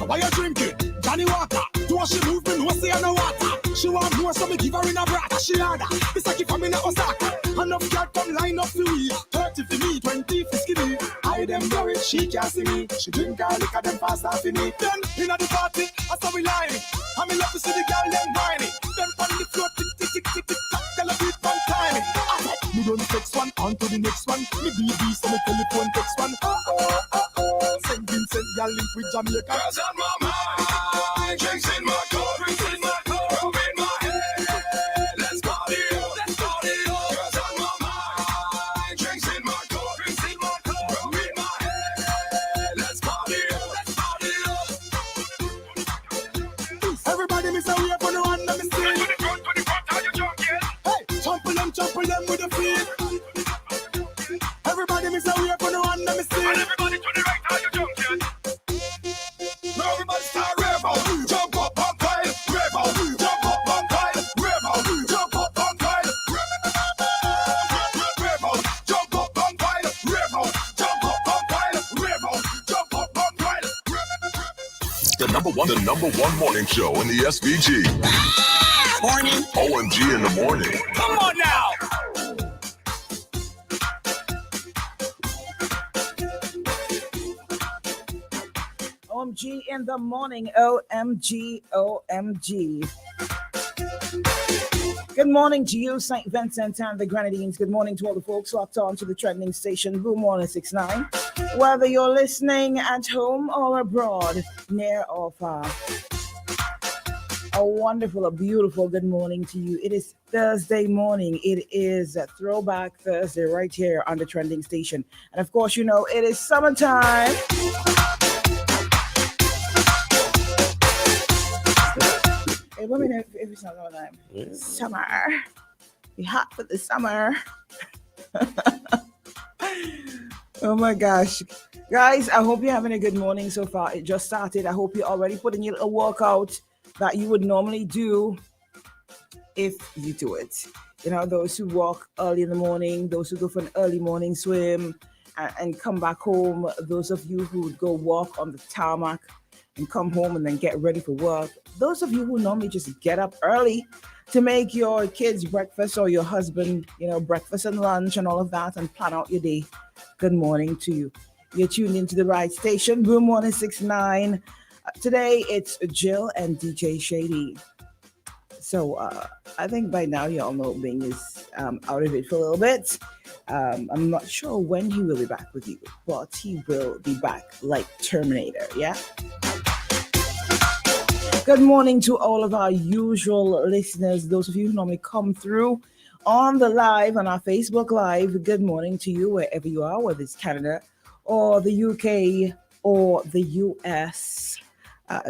So why you drinking? Johnny Walker. Do what she move, me no say no water. She want more, so me give her in a brata. She order. It's like if I'm in a Osaka. Enough girl come line up for me. 30 for me, 20 for skinny. I them worried, she can't see me. She drink her liquor, them fast off for me. Then, in the party, I saw we lying. I'm in love to see the girl, them whining. Then on the floor, tick, tick, tick, tick, tick, tock, tell a beat from timing. Me don't text one, on to the next one. Me BB, so me telephone text one. St. Vincent, y'all link with Jamaica. Girls on my mind, drinks in my cup, drinks in my cup, rum in my head. Let's party up, let's party up. Girls on my mind, drinks in my cup, drinks in my cup, rum in my head. Let's party up, let's party up. Everybody, me say we up on the one, let me see. To the front, how you jump, yeah? Hey, trample them with the feet. Everybody, me say we up on the one, let me see. And everybody to the right, how you jump, yeah? Everybody start rev out, jump up on pile, rev out, jump up on pile, rev out, jump up on pile, rev out, jump up on pile, rev out, jump up on pile, rev out, jump up on pile. The number one morning show in the SVG. Morning. OMG in the morning. Come on now. OMG in the morning, OMG, OMG. Good morning to you, St. Vincent and the Grenadines. Good morning to all the folks locked on to the trending station, Boom 169. Whether you're listening at home or abroad, near or far. A wonderful, a beautiful good morning to you. It is Thursday morning. It is a Throwback Thursday right here on the trending station. And of course, you know, it is summertime. Hey, women, every summer time. Yeah. Summer. Be hot for the summer. Oh my gosh. Guys, I hope you're having a good morning so far. It just started. I hope you're already putting your little workout that you would normally do if you do it. You know, those who walk early in the morning, those who go for an early morning swim and come back home, those of you who would go walk on the tarmac and come home and then get ready for work. Those of you who normally just get up early to make your kids breakfast or your husband, you know, breakfast and lunch and all of that and plan out your day. Good morning to you. You're tuned into the right station, Boom 169. Today it's Jill and DJ Shady. So I think by now you all know Bing is out of it for a little bit. I'm not sure when he will be back with you, but he will be back like Terminator, yeah? Good morning to all of our usual listeners, those of you who normally come through on the live, on our Facebook Live. Good morning to you wherever you are, whether it's Canada or the UK or the US.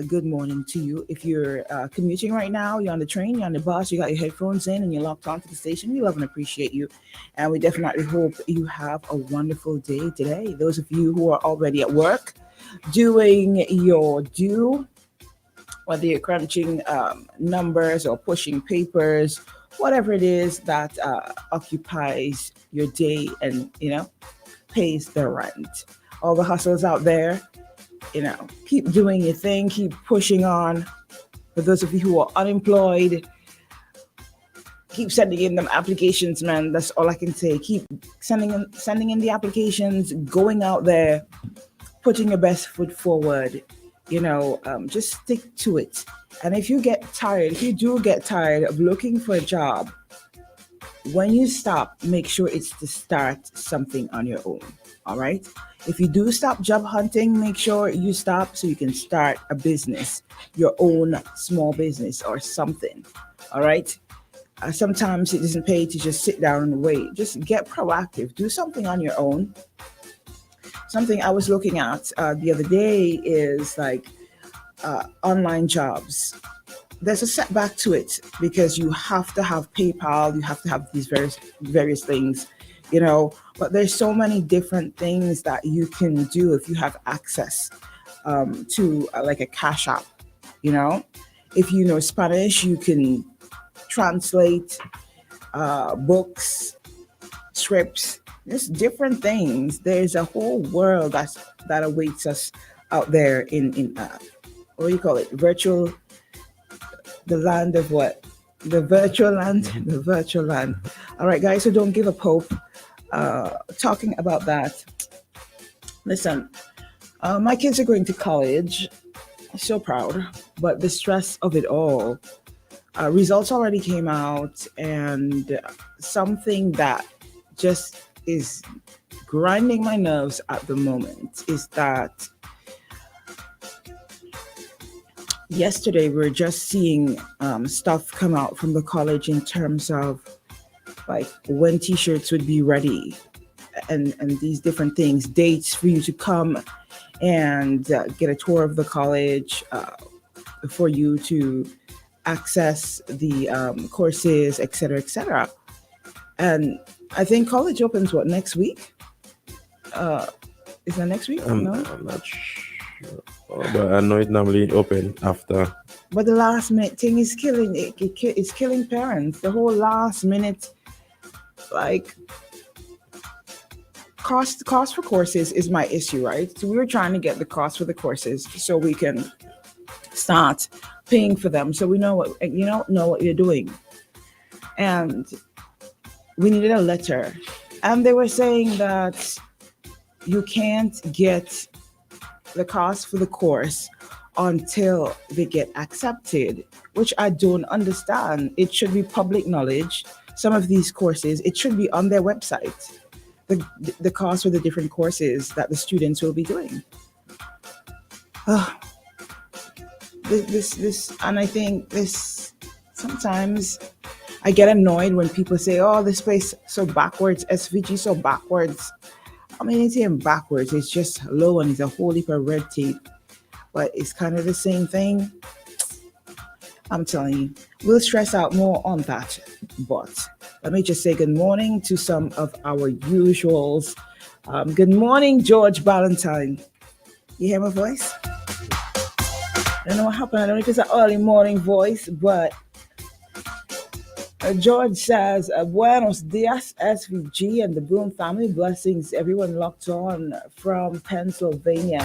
Good morning to you. If you're commuting right now, you're on the train, you're on the bus, you got your headphones in and you're locked onto the station, we love and appreciate you. And we definitely hope you have a wonderful day today. Those of you who are already at work, doing your due, whether you're crunching numbers or pushing papers, whatever it is that occupies your day and, you know, pays the rent. All the hustles out there, you know, keep doing your thing, keep pushing on. For those of you who are unemployed, keep sending in them applications, man. That's all I can say. Keep sending in the applications, going out there, putting your best foot forward. You know, just stick to it. And if you do get tired of looking for a job, when you stop, make sure it's to start something on your own. All right? If you do stop job hunting, make sure you stop so you can start a business, your own small business or something. All right. Sometimes it doesn't pay to just sit down and wait. Just get proactive. Do something on your own. Something I was looking at the other day is like online jobs. There's a setback to it because you have to have PayPal, you have to have these various things, But there's so many different things that you can do if you have access to like a Cash App, If you know Spanish, you can translate books, scripts. There's different things. There's a whole world that awaits us out there in what do you call it? The land of what? The virtual land. The virtual land. All right, guys. So don't give up hope. Talking about that. Listen, my kids are going to college. So proud, but the stress of it all. Results already came out, and something that just is grinding my nerves at the moment is that yesterday we were just seeing stuff come out from the college in terms of like when t-shirts would be ready and these different things, dates for you to come and get a tour of the college, for you to access the courses, etc., etc. And I think college opens next week? Is that next week? No? I'm not sure. But I know it normally open after. But the last minute thing is killing it's killing parents. The whole last minute, like cost for courses is my issue, right? So we were trying to get the cost for the courses so we can start paying for them, so we know what you're doing. And we needed a letter, and they were saying that you can't get the cost for the course until they get accepted, which I don't understand. It should be public knowledge. Some of these courses, it should be on their website, the cost for the different courses that the students will be doing. This and I think this, sometimes I get annoyed when people say, oh, this place so backwards, SVG so backwards. I mean, it's even backwards. It's just low and it's a whole heap of red tape. But it's kind of the same thing. I'm telling you, we'll stress out more on that. But let me just say good morning to some of our usuals. Good morning, George Ballantyne. You hear my voice? I don't know what happened. I don't know if it's an early morning voice, but George says, Buenos dias, SVG and the Boom family. Blessings, everyone locked on from Pennsylvania.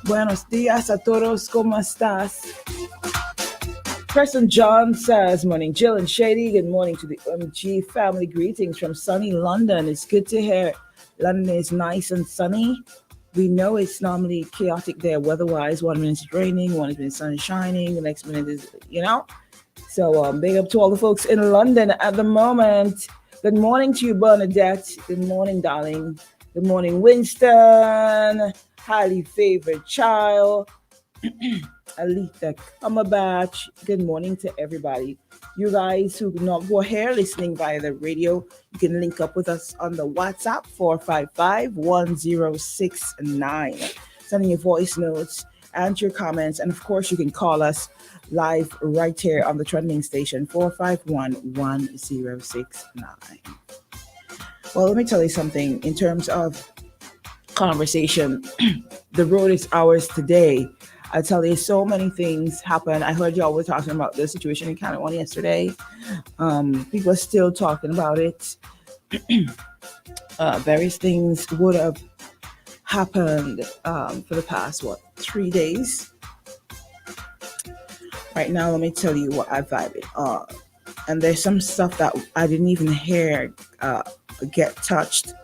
Buenos dias a todos, ¿cómo estás? Preston John says, morning, Jill and Shady. Good morning to the OMG family. Greetings from sunny London. It's good to hear London is nice and sunny. We know it's normally chaotic there weather-wise. 1 minute it's raining, 1 minute the sun is shining, the next minute is, So big up to all the folks in London at the moment. Good morning to you, Bernadette. Good morning, darling. Good morning, Winston. Highly favored child. Alita Cumberbatch. Good morning to everybody. You guys who are here listening via the radio, you can link up with us on the WhatsApp 455-1069. Sending your voice notes and your comments. And of course, you can call us live right here on the trending station 451-1069. Well, let me tell you something in terms of conversation. The road is ours today. I tell you, so many things happen. I heard y'all were talking about the situation in Canada yesterday. People are still talking about it. Various things would have happened for the past, 3 days? Right now, let me tell you what I vibed on. And there's some stuff that I didn't even hear get touched.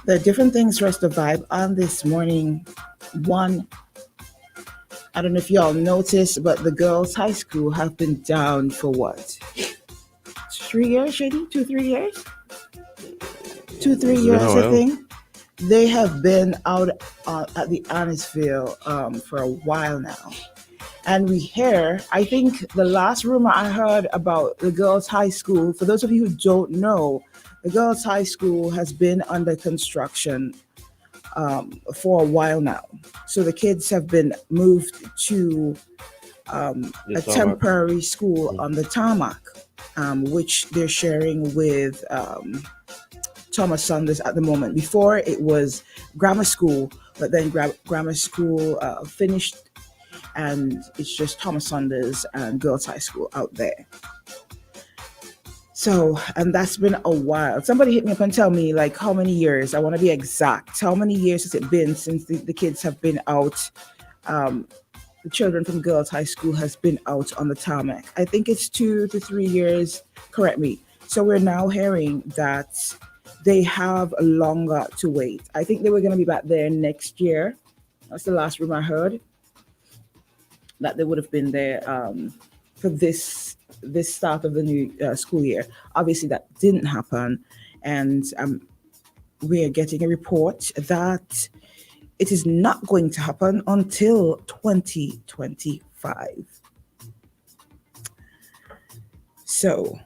There are different things for us to vibe on this morning. One, I don't know if y'all noticed, but the girls' high school have been down for what? 3 years, Shady? 2-3 years? 2-3 It's been years, a I while. think. They have been out at the Annisville for a while now. And we hear, I think the last rumor I heard about the girls' high school, for those of you who don't know, the girls' high school has been under construction for a while now. So the kids have been moved to The a tarmac. temporary school on the tarmac, which they're sharing with Thomas Saunders at the moment. Before it was grammar school, but then grammar school finished, and it's just Thomas Saunders and Girls High School out there. So, and that's been a while. Somebody hit me up and tell me like how many years. I want to be exact. How many years has it been since the kids have been out? The children from Girls High School has been out on the tarmac. I think it's 2 to 3 years. Correct me. So we're now hearing that they have longer to wait. I think they were going to be back there next year. That's the last room I heard, that they would have been there for this start of the new school year. Obviously, that didn't happen, and we are getting a report that it is not going to happen until 2025. So,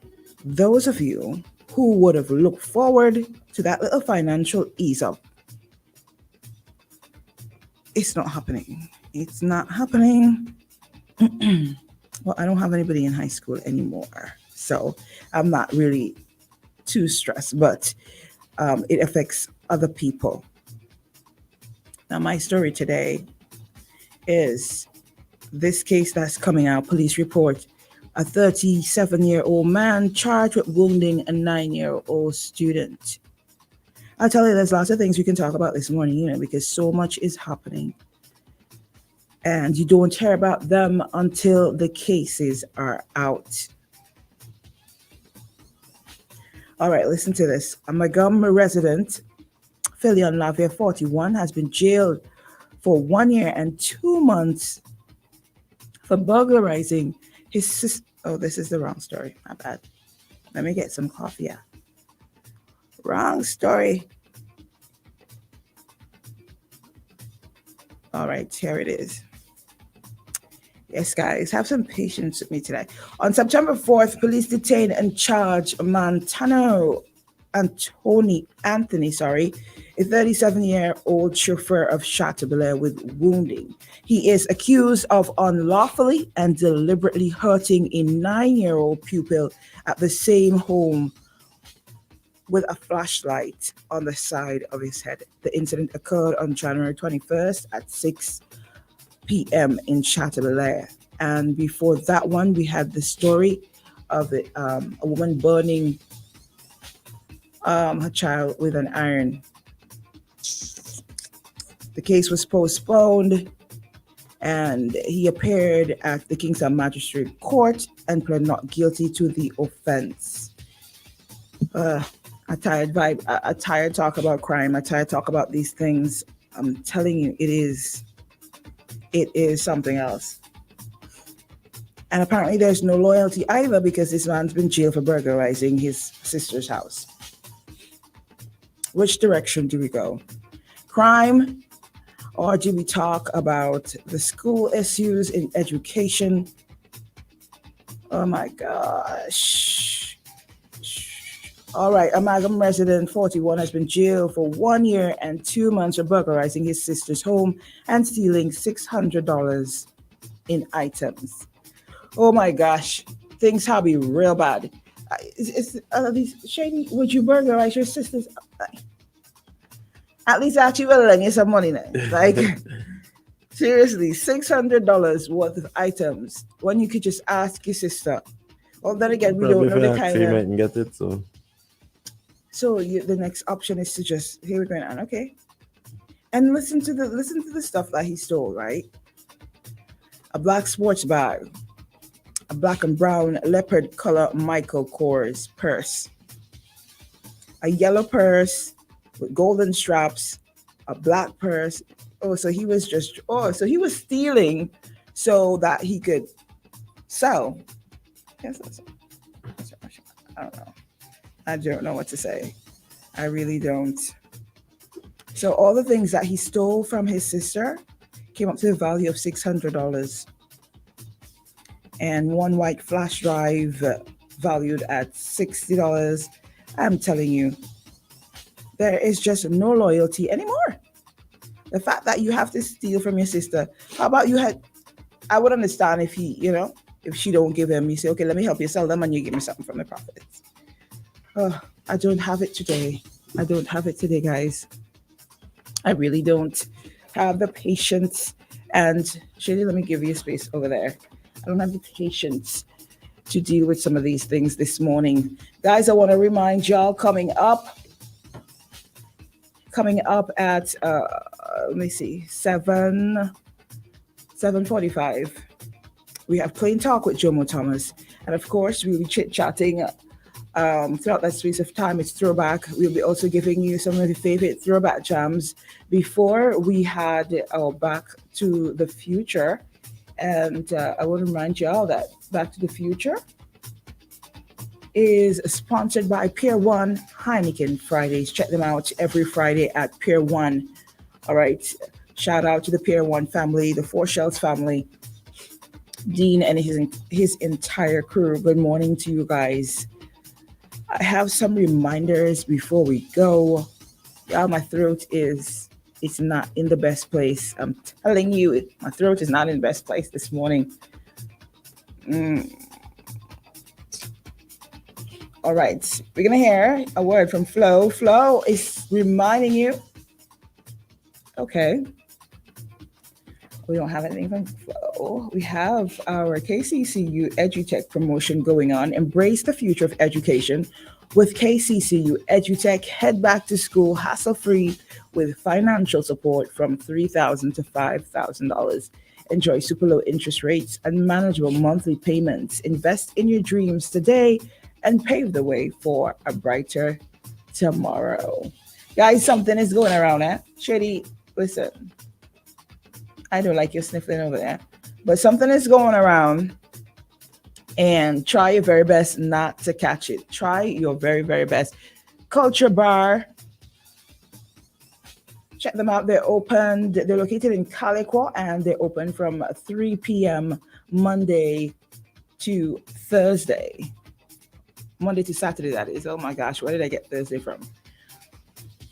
those of you who would have looked forward to that little financial ease up, it's not happening. It's not happening. Well, I don't have anybody in high school anymore, so I'm not really too stressed, but it affects other people. Now, my story today is this case that's coming out. Police report a 37-year-old man charged with wounding a 9-year-old student. I'll tell you, there's lots of things we can talk about this morning, because so much is happening. And you don't hear about them until the cases are out. All right, listen to this. A Montgomery resident, Philion Lavia, 41, has been jailed for 1 year and 2 months for burglarizing his sister. Oh, this is the wrong story. My bad. Let me get some coffee. Yeah. Wrong story. All right, here it is. Yes, guys, have some patience with me today. On September 4th, police detained and charged Anthony, a 37-year-old chauffeur of Chateaubelair with wounding. He is accused of unlawfully and deliberately hurting a 9-year-old pupil at the same home with a flashlight on the side of his head. The incident occurred on January 21st at 6 p.m. in Chateaubelair. And before that one, we had the story of a woman burning her child with an iron. The case was postponed, and he appeared at the Kingston Magistrate Court and pled not guilty to the offense. A tired talk about crime, a tired talk about these things. I'm telling you, it is something else. And apparently there's no loyalty either, because this man's been jailed for burglarizing his sister's house. Which direction do we go? Crime, or do we talk about the school issues in education? Oh my gosh. All right, Amalgam resident 41 has been jailed for 1 year and 2 months for burglarizing his sister's home and stealing $600 in items. Oh my gosh, things have been real bad. Shady, would you burglarize your sister's? At least actually will lend you some money now. Like, seriously, $600 worth of items when you could just ask your sister. Well, then again, we don't know the kind of. And get it, so. So the next option is to just, here we're going on, okay? And listen to the stuff that he stole, right? A black sports bag, a black and brown leopard color Michael Kors purse, a yellow purse with golden straps, a black purse. So he was stealing so that he could sell. Yes, I don't know what to say. I really don't. So all the things that he stole from his sister came up to the value of $600. And one white flash drive valued at $60. I'm telling you, there is just no loyalty anymore. The fact that you have to steal from your sister. How about I would understand if if she don't give him, you say, okay, let me help you sell them and you give me something from the profits. Oh, I don't have it today. I don't have it today, guys. I really don't have the patience. And Shady, let me give you space over there. I don't have the patience to deal with some of these things this morning. Guys, I want to remind y'all coming up at let me see, 7:45. We have Plain Talk with Jomo Thomas. And of course, we'll be chit-chatting throughout that space of time. It's throwback. We'll be also giving you some of the favorite throwback jams. Before we had our Back to the Future. And I want to remind y'all that Back to the Future is sponsored by Pier 1 Heineken Fridays. Check them out every Friday at Pier 1. All right. Shout out to the Pier 1 family, the Four Shells family, Dean and his entire crew. Good morning to you guys. I have some reminders before we go. Yeah, my throat it's not in the best place. I'm telling you, my throat is not in the best place this morning. All right, we're gonna hear a word from Flo. Flo is reminding you. Okay. We don't have anything from Flo. We have our KCCU EduTech promotion going on. Embrace the future of education with KCCU EduTech. Head back to school hassle-free with financial support from $3,000 to $5,000. Enjoy super low interest rates and manageable monthly payments. Invest in your dreams today and pave the way for a brighter tomorrow. Guys, something is going around, eh? Shady, listen. I don't like you sniffling over there, but something is going around, and try your very best not to catch it. Try your very, very best. Culture Bar. Check them out. They're open. They're located in Calico, and they're open from 3 p.m. Monday to Thursday. Monday to Saturday, that is. Oh my gosh, where did I get Thursday from?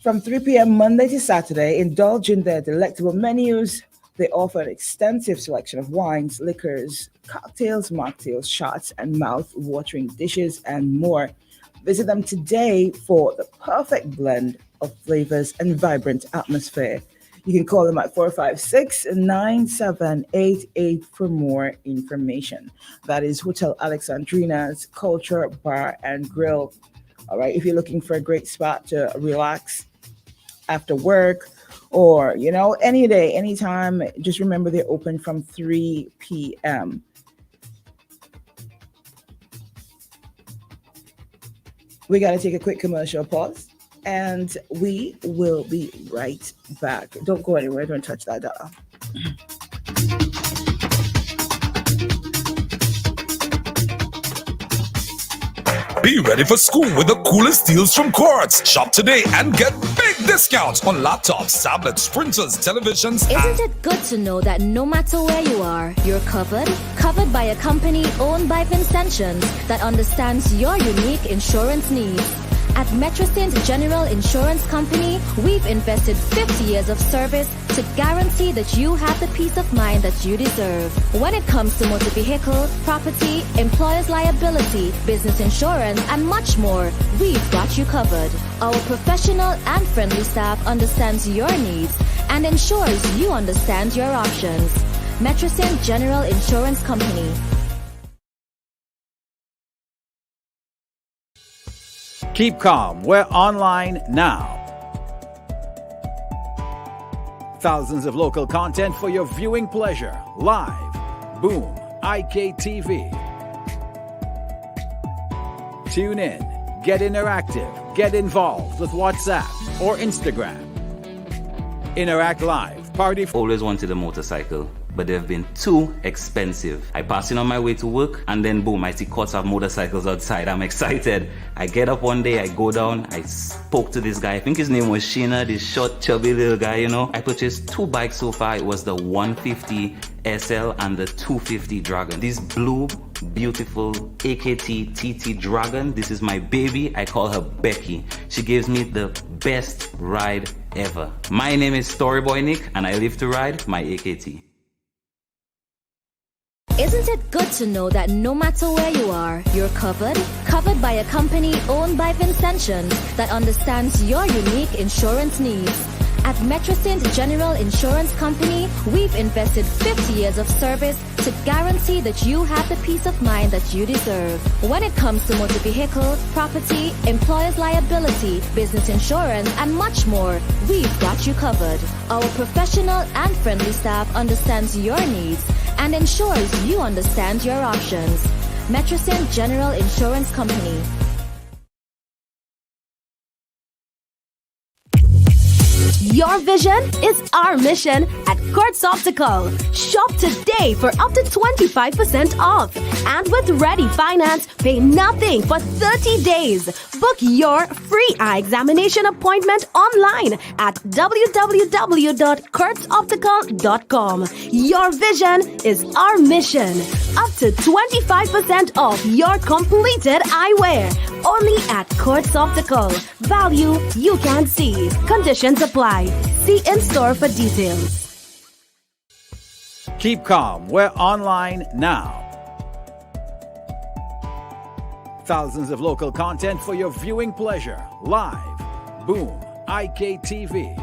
From 3 p.m. Monday to Saturday, indulge in their delectable menus. They offer an extensive selection of wines, liquors, cocktails, mocktails, shots, and mouth-watering dishes, and more. Visit them today for the perfect blend of flavors and vibrant atmosphere. You can call them at 456-9788 for more information. That is Hotel Alexandrina's Culture Bar and Grill. All right, if you're looking for a great spot to relax after work, or, any day, anytime, just remember they're open from 3 p.m. We got to take a quick commercial pause, and we will be right back. Don't go anywhere. Don't touch that dial. Be ready for school with the coolest deals from Quartz. Shop today and get big discounts on laptops, tablets, printers, televisions. Isn't it good to know that no matter where you are, you're covered? Covered by a company owned by Vincentians that understands your unique insurance needs. At Metrosaint General Insurance Company, we've invested 50 years of service to guarantee that you have the peace of mind that you deserve. When it comes to motor vehicle, property, employer's liability, business insurance, and much more, we've got you covered. Our professional and friendly staff understands your needs and ensures you understand your options. Metrosaint General Insurance Company. Keep calm. We're online now. Thousands of local content for your viewing pleasure. Live. Boom. IKTV. Tune in. Get interactive. Get involved with WhatsApp or Instagram. Interact live. Party. Always wanted a motorcycle. but they've been too expensive. I pass in on my way to work, and then boom, I see Courts have motorcycles outside. I'm excited. I get up one day, I go down, I spoke to this guy. I think his name was Sheena, this short, chubby little guy, you know. I purchased 2 bikes so far. It was the 150 SL and the 250 Dragon. This blue, beautiful AKT TT Dragon, this is my baby. I call her Becky. She gives me the best ride ever. My name is Storyboy Nick, and I live to ride my AKT. Isn't it good to know that no matter where you are, you're covered? Covered by a company owned by Vincentians that understands your unique insurance needs. At Metrosint General Insurance Company, we've invested 50 years of service to guarantee that you have the peace of mind that you deserve. When it comes to motor vehicle, property, employer's liability, business insurance, and much more, we've got you covered. Our professional and friendly staff understands your needs and ensures you understand your options. Metrosint General Insurance Company. Your vision is our mission at Courts Optical. Shop today for up to 25% off. And with Ready Finance, pay nothing for 30 days. Book your free eye examination appointment online at www.courtsoptical.com. Your vision is our mission. Up to 25% off your completed eyewear. Only at Courts Optical. Value you can see. Conditions apply. See in-store for details. Keep calm. We're online now. Thousands of local content for your viewing pleasure. Live. Boom. IKTV.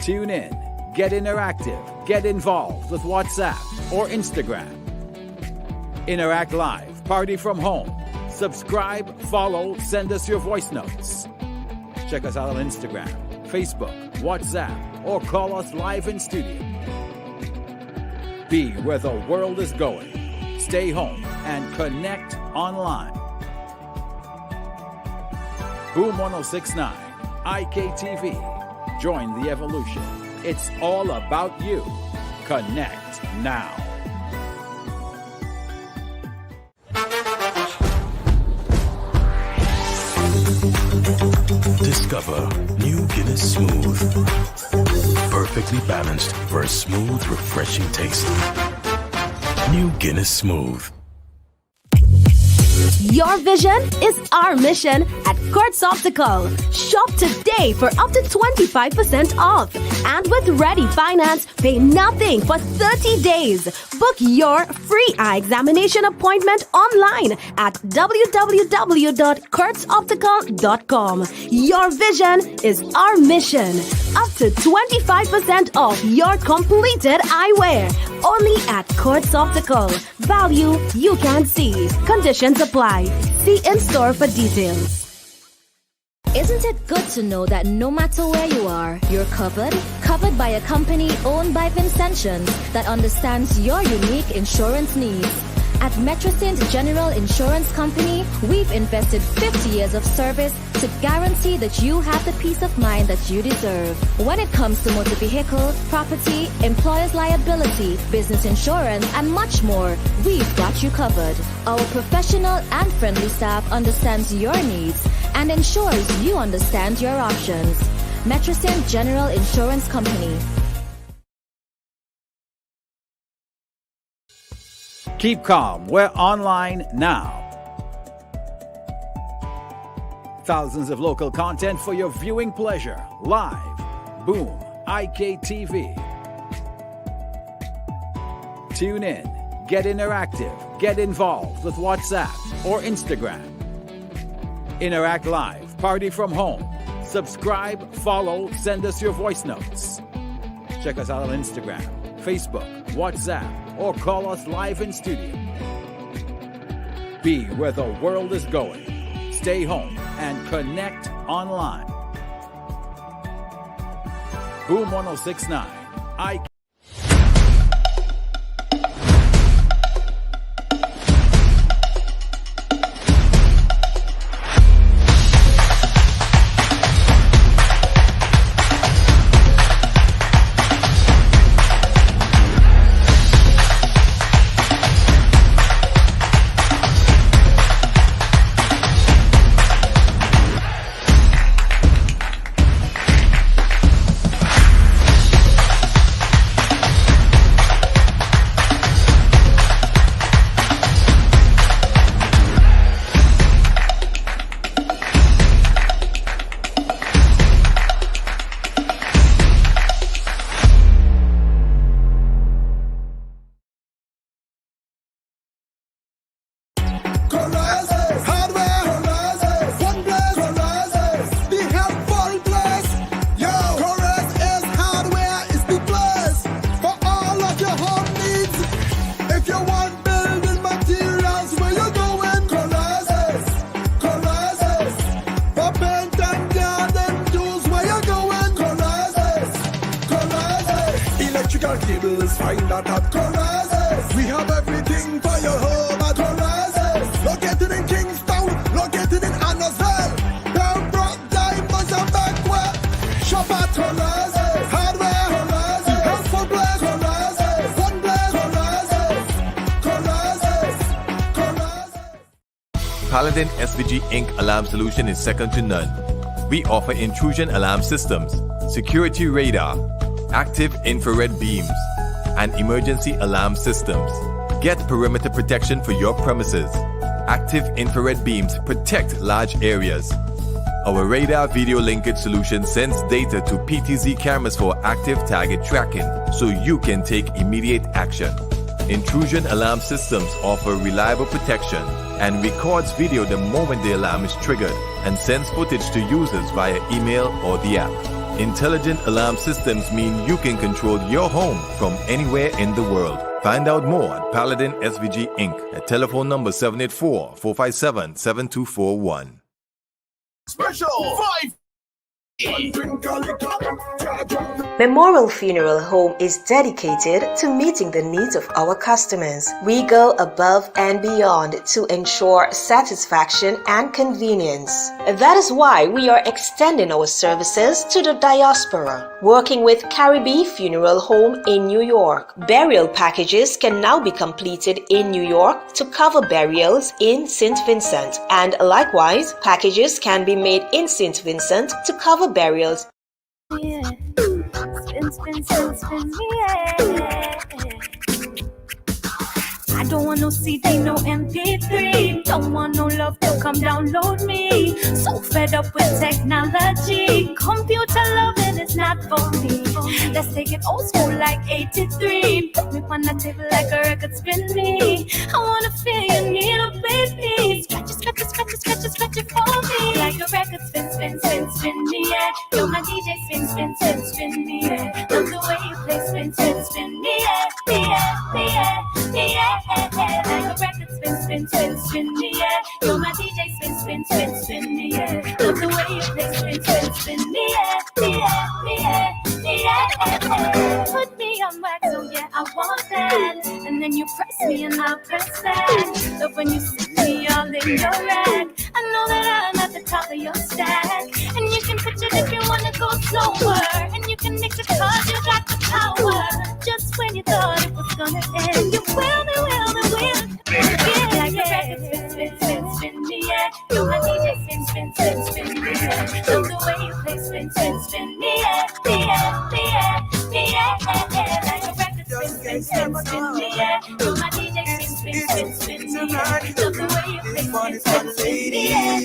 Tune in. Get interactive. Get involved with WhatsApp or Instagram. Interact live. Party from home. Subscribe, follow, send us your voice notes. Check us out on Instagram, Facebook, WhatsApp, or call us live in studio. Be where the world is going. Stay home and connect online. Boom 1069, IKTV. Join the evolution. It's all about you. Connect now. Discover New Guinness Smooth. Perfectly balanced for a smooth, refreshing taste. New Guinness Smooth. Your vision is our mission at Courts Optical. Shop today for up to 25% off. And with Ready Finance, pay nothing for 30 days. Book your free eye examination appointment online at www.courtsoptical.com. Your vision is our mission. Up to 25% off your completed eyewear. Only at Courts Optical. Value you can see. Conditions apply. See in-store for details. Isn't it good to know that no matter where you are, you're covered? Covered by a company owned by Vincentians that understands your unique insurance needs. At Metrosint General Insurance Company, we've invested 50 years of service to guarantee that you have the peace of mind that you deserve. When it comes to motor vehicle, property, employer's liability, business insurance, and much more, we've got you covered. Our professional and friendly staff understands your needs and ensures you understand your options. Metrosint General Insurance Company. Keep calm. We're online now. Thousands of local content for your viewing pleasure. Live. Boom. IKTV. Tune in. Get interactive. Get involved with WhatsApp or Instagram. Interact live. Party from home. Subscribe, follow, send us your voice notes. Check us out on Instagram, Facebook, WhatsApp, or call us live in studio. Be where the world is going. Stay home and connect online. Boom 1069. that at Corazes. We have everything for your home at Corazes. Located in Kingston, located in Annisville. Pembroke, Diamonds and Bankwell. Shop at Corazes. Hardware Corazes. Helpful Blaze Corazes. One Blaze Corazes. Corazes. Paladin SVG Inc. Alarm Solution is second to none. We offer intrusion alarm systems, security radar, active infrared beams, and emergency alarm systems. Get perimeter protection for your premises. Active infrared beams protect large areas. Our radar video linkage solution sends data to PTZ cameras for active target tracking, so you can take immediate action. Intrusion alarm systems offer reliable protection and records video the moment the alarm is triggered and sends footage to users via email or the app. Intelligent alarm systems mean you can control your home from anywhere in the world. Find out more at Paladin SVG Inc. at telephone number 784-457-7241. Special 5. Memorial Funeral Home is dedicated to meeting the needs of our customers. We go above and beyond to ensure satisfaction and convenience. That is why we are extending our services to the diaspora. Working with Caribbean Funeral Home in New York, burial packages can now be completed in New York to cover burials in St. Vincent, and likewise, packages can be made in St. Vincent to cover burials. Yeah. Spin, yeah. I don't want no CD, no MP3. Don't want no love to come download me. So fed up with technology. Computer loving is not for me. Let's take it old school like 83. Put me on the table like a record spin me. I wanna feel you need a baby. Scratch it for me. Like a record spin me, yeah. Yo, my DJ spin me, yeah. Love the way you play spin me, yeah. Like a record spin me, yeah. Yo, my DJ spin me, yeah. Love the way you play spin me, yeah. Put me on wax, oh yeah, I want that. And then you press me and I'll press that. Love when you sit me all in your rack. I know that I'm at the top of your stack. And you can pitch it if you wanna go slower. And you can mix it cause you got the power. Just when you thought it was gonna end, you will. Yeah, like a record spin me, yeah. Yo, my DJ spin me, yeah. Love the way you play spin me, yeah. Like a record spin me, yeah. Yo, my DJ spin me, yeah. Love the way you play spin me, yeah.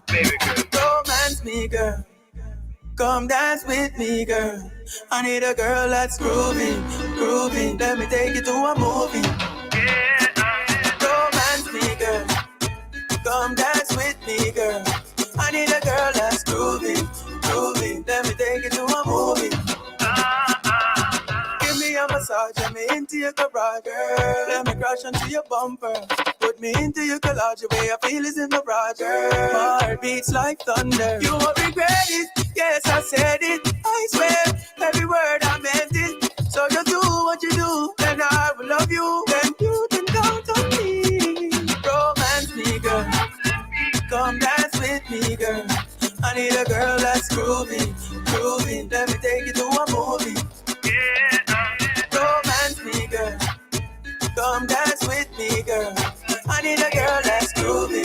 Baby girl, romance me, girl. Come dance with me, girl. I need a girl that's groovy. Let me take you to a movie. Romance me, girl. Come dance with me, girl. I need a girl that's groovy. Let me take you to a movie. Give me a massage, let me into your garage, girl. Let me crash onto your bumper. Put me into your collage, the way I feel is in the garage, girl. My heart beats like thunder. You won't regret it. Yes, I said it. I swear, every word I meant it. So just do what you do, and I will love you. Then you can count on me. Romance me, girl. Come dance with me, girl. I need a girl that's groovy. Let me take you to a movie. Romance me, girl. Come dance with me, girl. I need a girl that's groovy.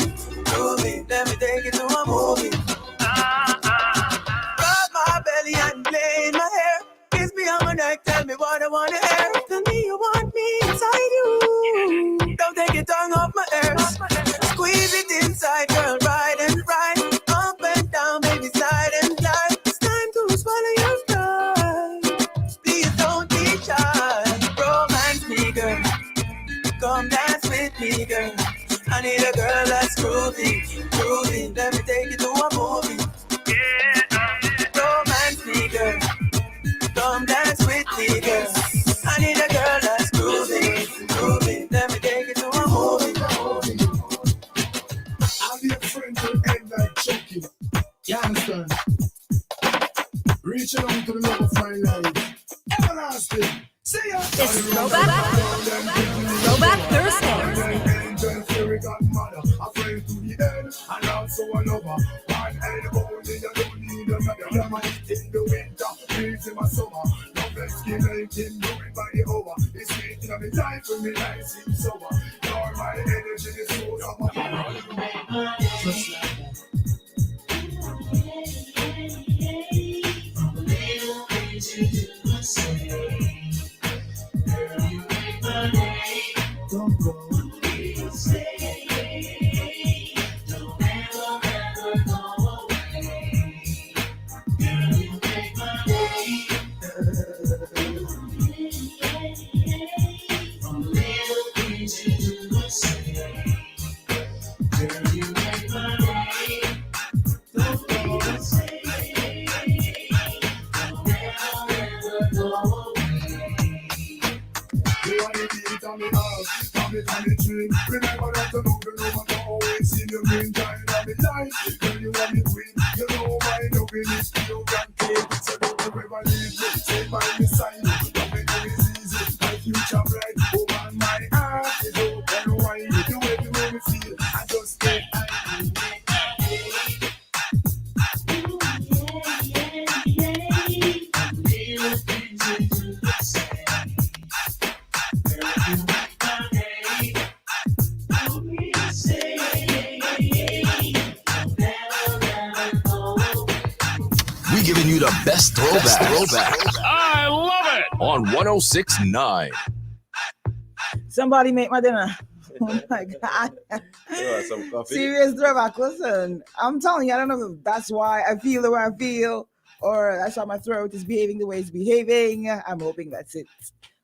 Let me take you to a movie. Rub my belly and play in my hair. Kiss me on my neck, tell me what I wanna hear. Tell me you want me inside you. Don't take your tongue off my hair. Squeeze it inside, girl, right and right. Up and down, baby, slide and glide. It's time to swallow your pride. Please don't be shy. Romance me, girl. Come dance with me, girl. I need a girl that's groovy. Let me take you to a movie. Romance me, girl. Come dance with me, girl. I need a girl that's groovy. Let me take you to a movie. I'll be a friend to end that checking. You understand? Reaching out to the love of my life. Everlasting. Throwback Thursday. Angel fairy godmother, a friend to the end, and also a lover. One elbow, you don't need another. Hammer in the winter, breeze in my summer. No best skin like him, do it by the hour. It's making up the life when me life seems sober. You're my energy, the soul of my heart. Just like that. Don't go. Don't ever go away. Girl, you make my day. From little things you do or say. Girl, you make my day. Don't go away. Don't ever go away. You want to be on me house, on me dream. Remember that the move, no matter always in your green time of me life. Girl, you want me queen, you know my loving is pure guaranteed. So don't ever leave me, stay by my side. Loving you is easy, my future bright. Woman, my heart is open wide. The way you make me feel, I just stay high. Little things you do or say. We giving you the best throwback. I love it. On 106.9. Somebody make my dinner. Oh my God. Some coffee. Serious throwback. Listen, I'm telling you, I don't know if that's why I feel the way I feel, or that's why my throat is behaving the way it's behaving. I'm hoping that's it.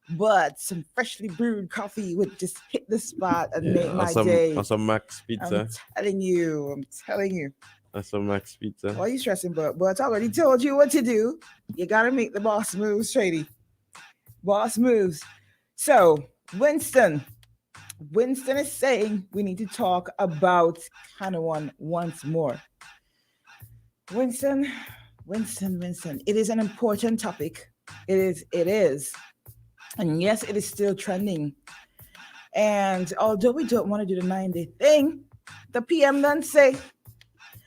But some freshly brewed coffee would just hit the spot and make my day. Or some Max Pizza. I'm telling you. Or some Max Pizza. Why are you stressing, but I already told you what to do. You gotta make the boss moves, Shady. Boss moves. So Winston is saying we need to talk about Kanawan once more. Winston. It is an important topic. It is. And yes, it is still trending. And although we don't want to do the 9-day thing, the PM then say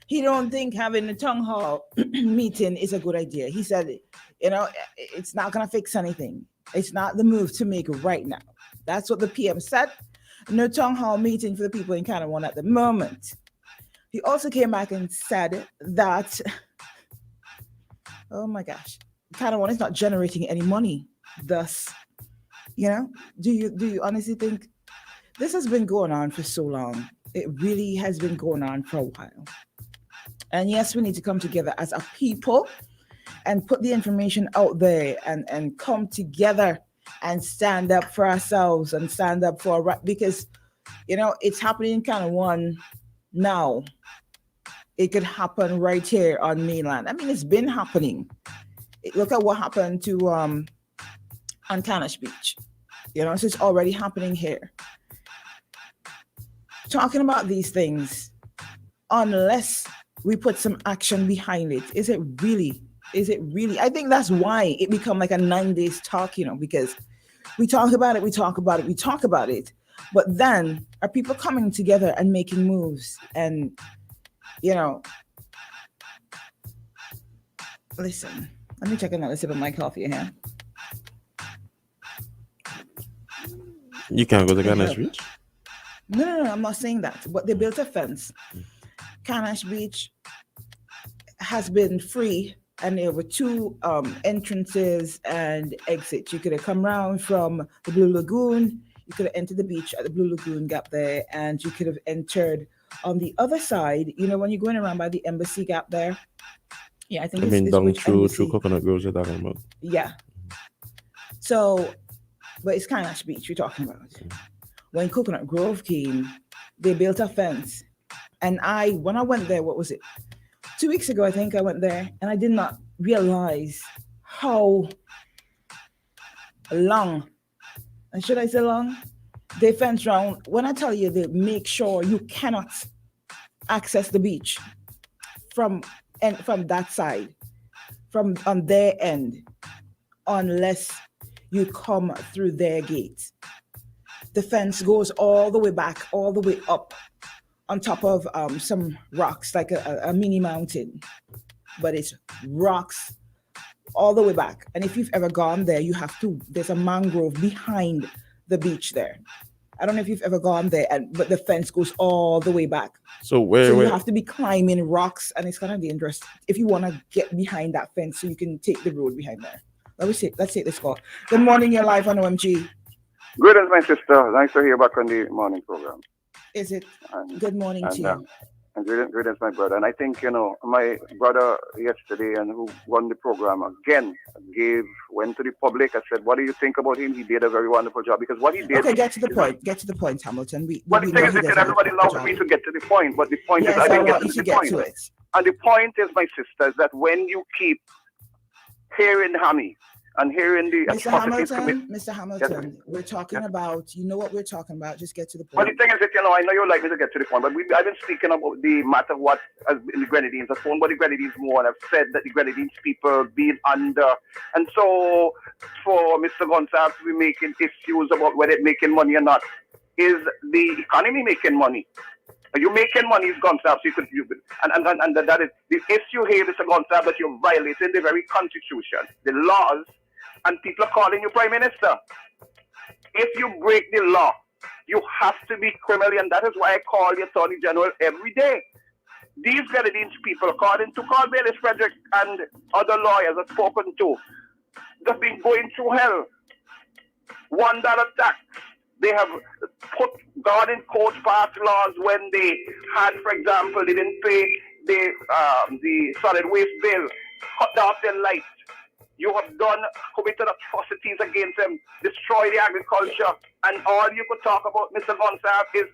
he don't think having a town hall meeting is a good idea. He said, it's not going to fix anything. It's not the move to make right now. That's what the PM said. No town hall meeting for the people in Kanawan at the moment. He also came back and said that, oh my gosh, Kanawan is not generating any money. Thus, do you honestly think this has been going on for so long? It really has been going on for a while. And yes, we need to come together as a people and put the information out there and come together and stand up for ourselves and stand up for because, it's happening in Kanawan now. It could happen right here on mainland. I mean, it's been happening. Look at what happened to on Canish Beach. So it's already happening here. Talking about these things, unless we put some action behind it, is it really? I think that's why it become like a 9 days talk, because we talk about it. But then are people coming together and making moves? And, listen, let me check another sip of my coffee here. You can't go to Canish Beach? No, I'm not saying that. But they built a fence. Canish Beach has been free, and there were two entrances and exits. You could have come around from the Blue Lagoon. You could have entered the beach at the Blue Lagoon gap there, and you could have entered on the other side. When you're going around by the Embassy gap there. Yeah, I think it's down through Coconut Grove you're talking about. Yeah. So, but it's Canish Beach we're talking about. When Coconut Grove came, they built a fence. And when I went there, what was it? 2 weeks ago, I think I went there, and I did not realize how long, and should I say long, they fence around. When I tell you, they make sure you cannot access the beach from that side, from on their end, unless you come through their gate. The fence goes all the way back, all the way up on top of some rocks, like a mini mountain. But it's rocks all the way back. And if you've ever gone there, there's a mangrove behind the beach there. I don't know if you've ever gone there, but the fence goes all the way back. So you have to be climbing rocks, and it's kind of dangerous if you want to get behind that fence so you can take the road behind there. Let's take this call. Good morning, you're live on OMG. Greetings, my sister. Nice to hear back on the morning program. Is it? Good morning to you. And greetings, my brother. And I think, my brother yesterday and who won the program again went to the public. I said, what do you think about him? He did a very wonderful job because what he did. Okay, get to the point. Get to the point, Hamilton. The thing is that everybody loves me to get to the point, but the point is I didn't get to the point. And the point is, my sister, is that when you keep hearing Hammy and hearing the Mr. Hamilton, we're talking about, you know what we're talking about. Just get to the point. But the thing is that, I know you like me to get to the point, but I've been speaking about the matter of what has been the Grenadines. I've phoned about the Grenadines more, and I've said that the Grenadines people being under. And so for Mr. Gonsalves to be making issues about whether it's making money or not, is the economy making money? Are you making money, Gonsalves? And that is the issue here, Mr. Gonsalves, that you're violating the very Constitution, the laws, and people are calling you Prime Minister. If you break the law, you have to be criminal, and that is why I call the Attorney General every day. These Grenadines people, according to Carl Bailey Frederick and other lawyers I've spoken to, they've been going through hell. $1 tax. They have put God in court passed laws when they had, for example, they didn't pay the solid waste bill, cut off their lights. You have committed atrocities against them, destroy the agriculture, and all you could talk about, Mr. Gonsalves, is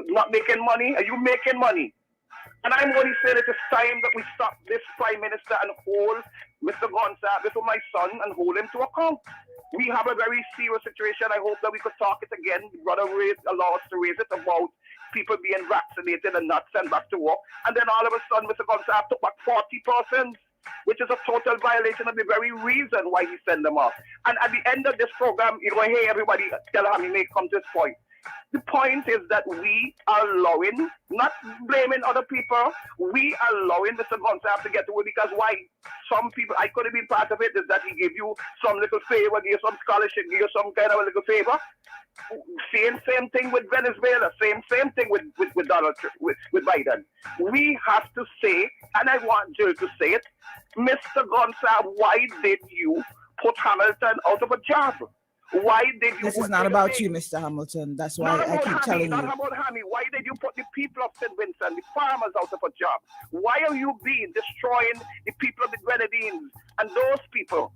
not making money. Are you making money? And I'm only saying it is time that we stop this Prime Minister and hold Mr. Gonsalves before my son and hold him to account. We have a very serious situation. I hope that we could talk it again. The brother allow us to raise it about people being vaccinated and not sent back to work. And then all of a sudden, Mr. Gonsalves took back 40%. Which is a total violation of the very reason why he sent them off. And at the end of this program, you're going to hear everybody tell how he may come to this point. The point is that we are allowing, not blaming other people, we are allowing Mr. Gonsalves to get away because why? Some people, I could have been part of it, is that he gave you some little favor, gave you some scholarship, gave you some kind of a little favor. Same thing with Venezuela, same thing with Donald Trump, with Biden. We have to say, and I want Jill to say it, Mr. Gonsalves, why did you put Hamilton out of a job? Why did you? This is not about you, Mr. Hamilton. That's why I keep telling you. Not about Hammy. Why did you put the people of St. Vincent, the farmers, out of a job? Why are you destroying the people of the Grenadines and those people?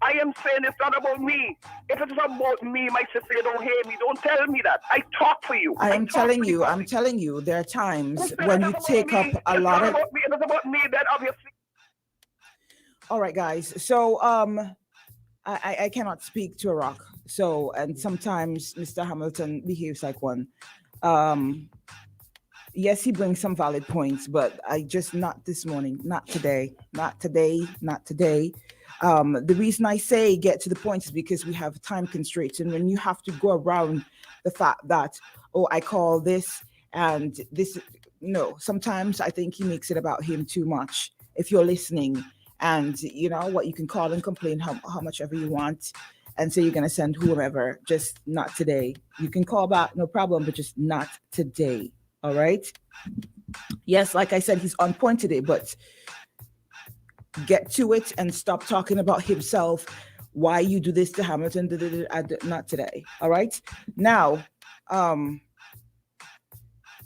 I am saying it's not about me. If it's about me, my sister, you don't hear me. Don't tell me that. I talk for you. I'm telling you, there are times when you take up a lot of. It is about me, then obviously. All right, guys. So I cannot speak to a rock. So, and sometimes Mr. Hamilton behaves like one. Yes, he brings some valid points, but not this morning, not today. The reason I say get to the point is because we have time constraints. And when you have to go around the fact that, I call this and this, no, sometimes I think he makes it about him too much. If you're listening, and you know what, you can call and complain how much ever you want and say you're going to send whoever, just not today. You can call back, no problem, but just not today. All right. Yes, like I said, he's on point today, but get to it and stop talking about himself. Why you do this to Hamilton, not today. All right. Now,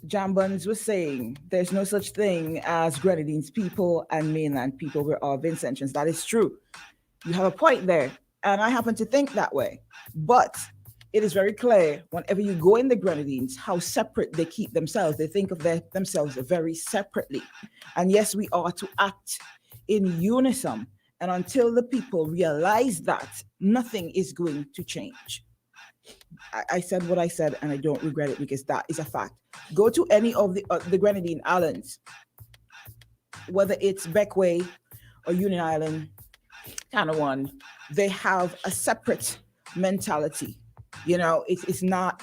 Jambuns was saying there's no such thing as Grenadines people and mainland people. We're all Vincentians. That is true. You have a point there. And I happen to think that way. But it is very clear whenever you go in the Grenadines, how separate they keep themselves. They think of themselves very separately. And yes, we are to act in unison. And until the people realize that, nothing is going to change. I said what I said, and I don't regret it because that is a fact. Go to any of the Grenadine Islands, whether it's Bequia or Union Island, kind of one, they have a separate mentality. You know, it's not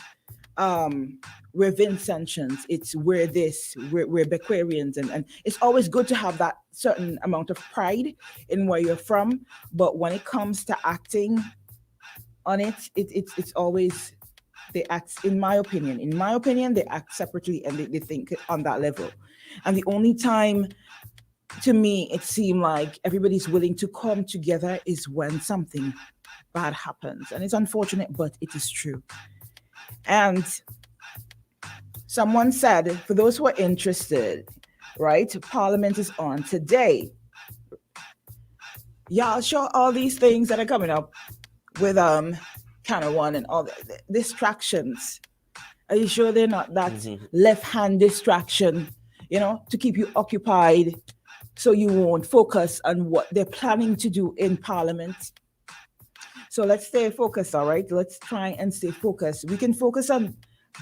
we're Vincentians, it's we're Bequarians, and it's always good to have that certain amount of pride in where you're from. But when it comes to acting on it's always they act, in my opinion, they act separately and they think on that level. And the only time to me it seemed like everybody's willing to come together is when something bad happens. And it's unfortunate, but it is true. And someone said, for those who are interested, right, Parliament is on today. Y'all sure all these things that are coming up with kind of one and all the distractions, are you sure they're not that left-hand distraction, you know, to keep you occupied so you won't focus on what they're planning to do in Parliament? So let's stay focused, all right? Let's try and stay focused. We can focus on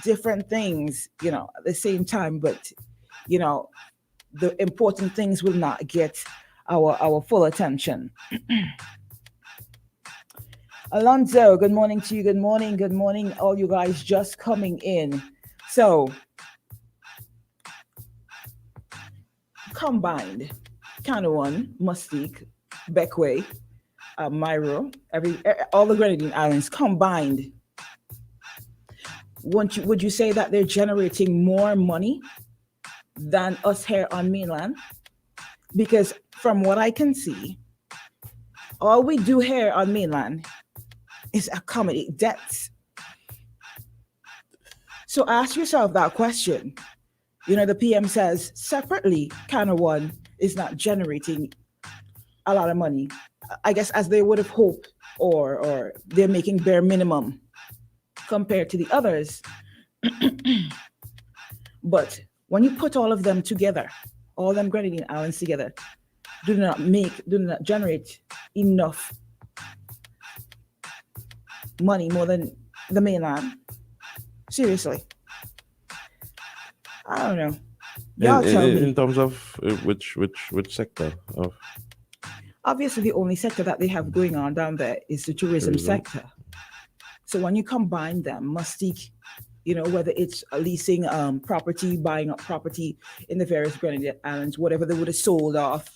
different things, you know, at the same time, but, you know, the important things will not get our full attention. Alonzo, good morning to you. Good morning, all you guys just coming in. So, combined, kind of one, Mustique, Bequia, Myro, all the Grenadine Islands combined. Would you say that they're generating more money than us here on mainland? Because from what I can see, all we do here on mainland is accommodate debts. So ask yourself that question. You know, the PM says separately, kind of one is not generating a lot of money, I guess, as they would have hoped, or they're making bare minimum compared to the others. But when you put all of them together, all them Grenadine Islands together, do not generate enough money more than the mainland. Seriously, I don't know. Y'all tell me. In terms of which sector of? Obviously, the only sector that they have going on down there is the tourism sector. So when you combine them, Mustique, you know, whether it's leasing property, buying up property in the various Grenadine Islands, whatever they would have sold off,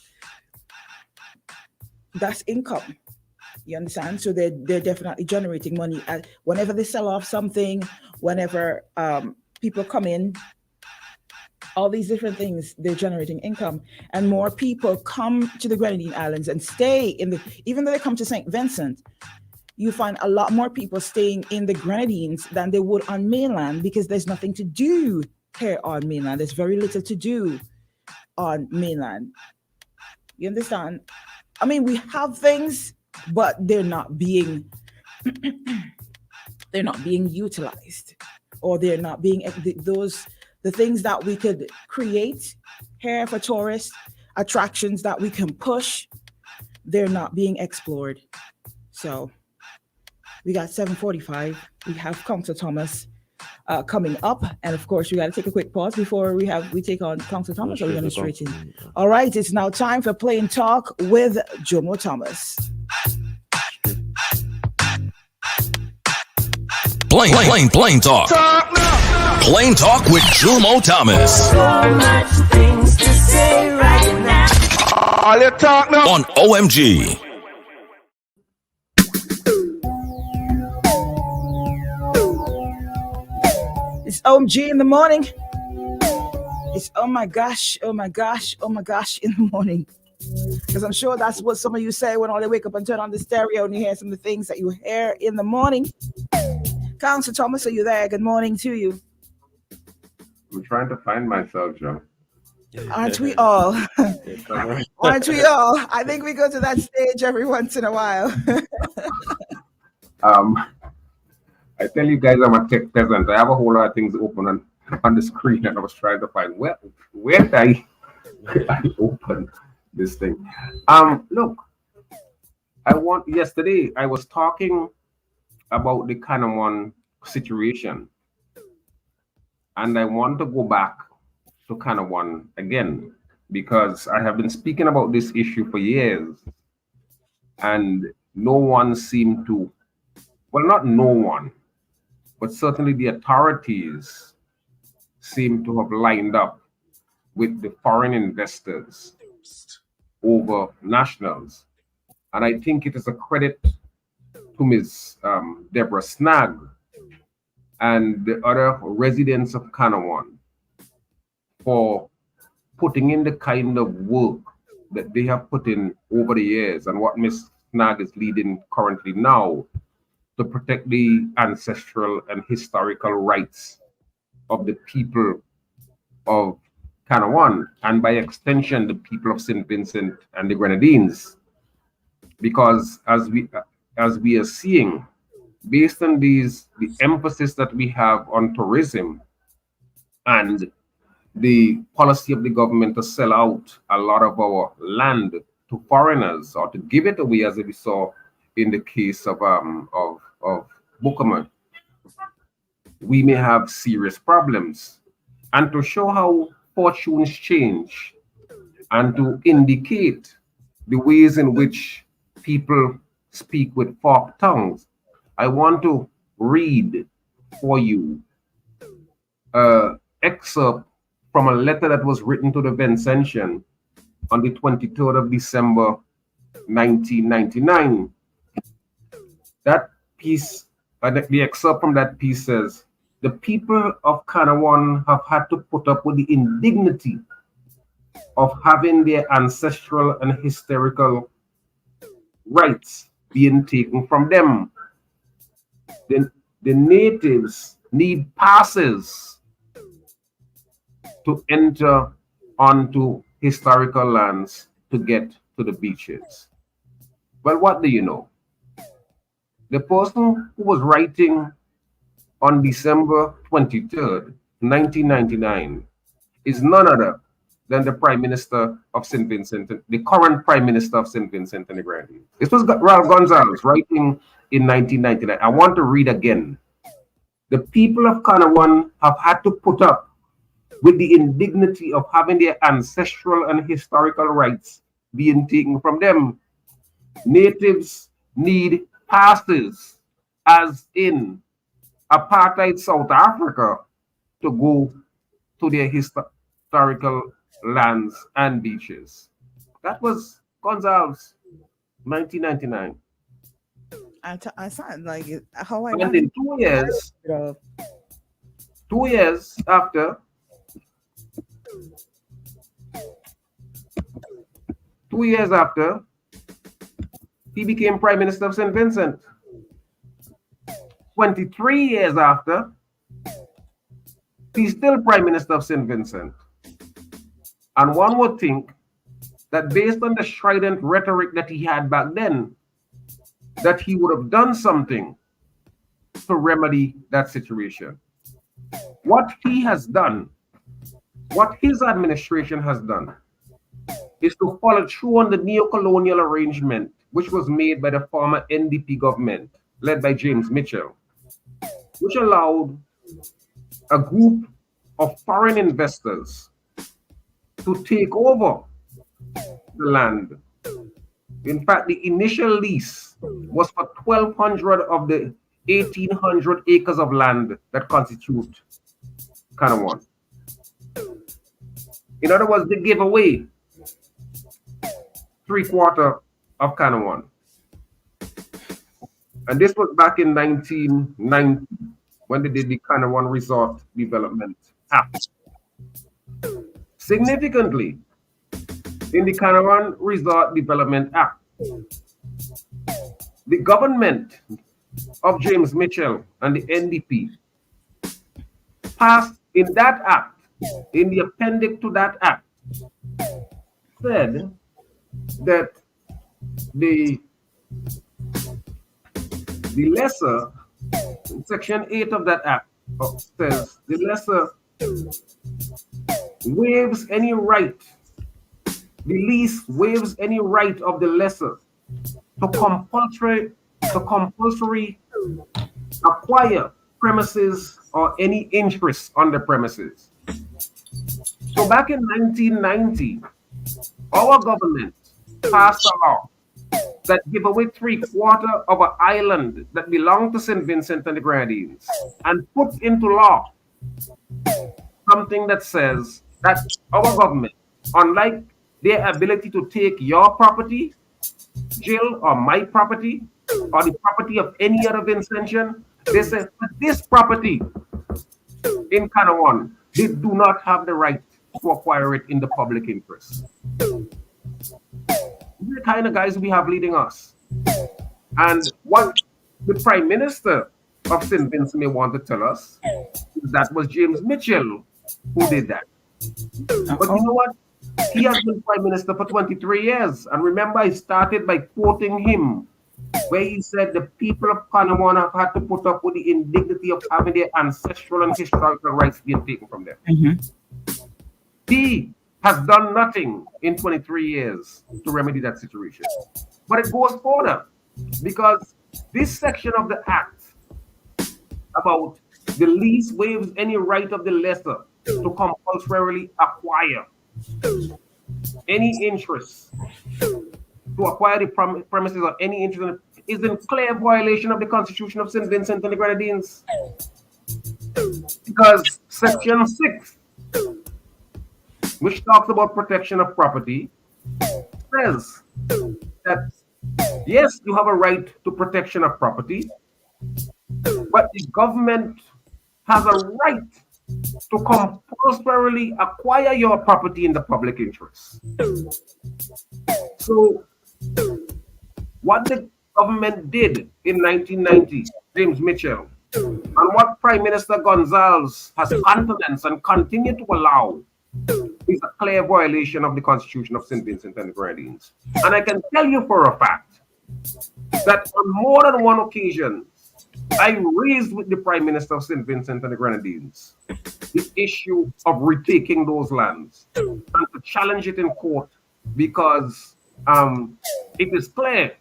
that's income. You understand? So they're definitely generating money. Whenever they sell off something, whenever people come in, all these different things, they're generating income. And more people come to the Grenadine Islands and stay even though they come to St. Vincent, you find a lot more people staying in the Grenadines than they would on mainland, because there's nothing to do here on mainland. There's very little to do on mainland. You understand? I mean, we have things, but they're not being utilized, or they're not being the things that we could create here for tourists, attractions that we can push, they're not being explored. So we got 7:45. We have Councillor Thomas coming up, and of course we got to take a quick pause before we take on Councillor Thomas. Or we're going to straight in. All right, it's now time for Plain Talk with Jomo Thomas. Plain Talk. Plain Talk with Jomo Thomas. So much things to say right now. All you talk now on OMG. It's OMG in the morning. It's oh my gosh in the morning. Because I'm sure that's what some of you say when all they wake up and turn on the stereo and you hear some of the things that you hear in the morning. Councillor Thomas, are you there? Good morning to you. I'm trying to find myself, Joe. Aren't we all? Aren't we all? I think we go to that stage every once in a while. I tell you guys, I'm a tech peasant. I have a whole lot of things open on the screen, and I was trying to find where did I open this thing. Look, yesterday I was talking about the Kanawan situation, and I want to go back to Kanawan again, because I have been speaking about this issue for years, and no one seemed to, well, not no one, but certainly the authorities seem to have lined up with the foreign investors over nationals. And I think it is a credit to Ms. Deborah Snag and the other residents of Kanawan for putting in the kind of work that they have put in over the years and what Ms. Snag is leading currently now to protect the ancestral and historical rights of the people of Kanawan, and by extension, the people of St. Vincent and the Grenadines. Because as we are seeing, based on the emphasis that we have on tourism and the policy of the government to sell out a lot of our land to foreigners or to give it away, as we saw in the case of Bukaman, we may have serious problems. And to show how fortunes change and to indicate the ways in which people speak with forked tongues, I want to read for you an excerpt from a letter that was written to the Vincentian on the 23rd of December, 1999. That piece, the excerpt from that piece says, "The people of Kanawan have had to put up with the indignity of having their ancestral and historical rights being taken from them. The natives need passes to enter onto historical lands to get to the beaches." Well, what do you know? The person who was writing on December 23rd, 1999, is none other than the Prime Minister of St. Vincent, the current Prime Minister of St. Vincent and the Grenadines. This was Ralph Gonzalez writing in 1999. I want to read again. "The people of Kanawan have had to put up with the indignity of having their ancestral and historical rights being taken from them. Natives need passes, as in apartheid South Africa, to go to their historical lands and beaches." That was Gonzalez, 1999. I sound like it. How I And in 2 years, 2 years after, 2 years after, he became Prime Minister of St. Vincent. 23 years after, he's still Prime Minister of St. Vincent. And one would think that based on the strident rhetoric that he had back then, that he would have done something to remedy that situation. What he has done, what his administration has done, is to follow through on the neo-colonial arrangement which was made by the former NDP government, led by James Mitchell, which allowed a group of foreign investors to take over the land. In fact, the initial lease was for 1,200 of the 1,800 acres of land that constitute Kanawan. In other words, they gave away 3/4 of Kanawan. And this was back in 1990 when they did the Kanawan Resort Development Act. Significantly, in the Kanawan Resort Development Act, the government of James Mitchell and the NDP passed in that act, in the appendix to that act, said that the lesser, section 8 of that act says the lesser waives any right, the lease waives any right of the lesser to compulsory acquire premises or any interest on the premises. So back in 1990, our government passed a law that give away 3/4 of an island that belonged to St. Vincent and the Grenadines and put into law something that says that our government, unlike their ability to take your property, Jill, or my property, or the property of any other Vincentian, they say this property in Canawan, they do not have the right to acquire it in the public interest. These are the kind of guys we have leading us. And what the Prime Minister of St. Vincent may want to tell us is that was James Mitchell who did that. But you know what? He has been Prime Minister for 23 years. And remember, I started by quoting him, where he said the people of Canawan have had to put up with the indignity of having their ancestral and historical rights being taken from them. He has done nothing in 23 years to remedy that situation. But it goes further, because this section of the Act about the lease waives any right of the lessor to compulsorily acquire any interest, to acquire the premises or any interest is in clear violation of the Constitution of St. Vincent and the Grenadines. Because Section 6, which talks about protection of property, says that yes, you have a right to protection of property, but the government has a right to compulsorily acquire your property in the public interest. So, what the government did in 1990, James Mitchell, and what Prime Minister Gonzalez has countenanced and continued to allow is a clear violation of the Constitution of St. Vincent and the Grenadines. And I can tell you for a fact that on more than one occasion, I raised with the Prime Minister of St. Vincent and the Grenadines the issue of retaking those lands and to challenge it in court, because it is clear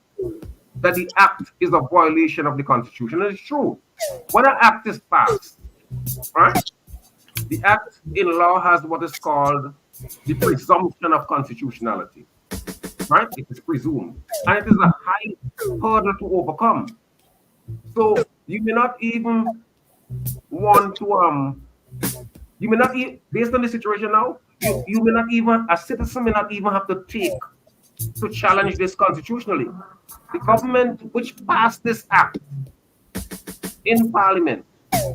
that the act is a violation of the Constitution. And it's true. When an act is passed, right, the act in law has what is called the presumption of constitutionality. Right? It is presumed. And it is a high hurdle to overcome. So you may not even want to, you may not, based on the situation now, you may not even, a citizen may not even have to take to challenge this constitutionally. The government which passed this act in Parliament,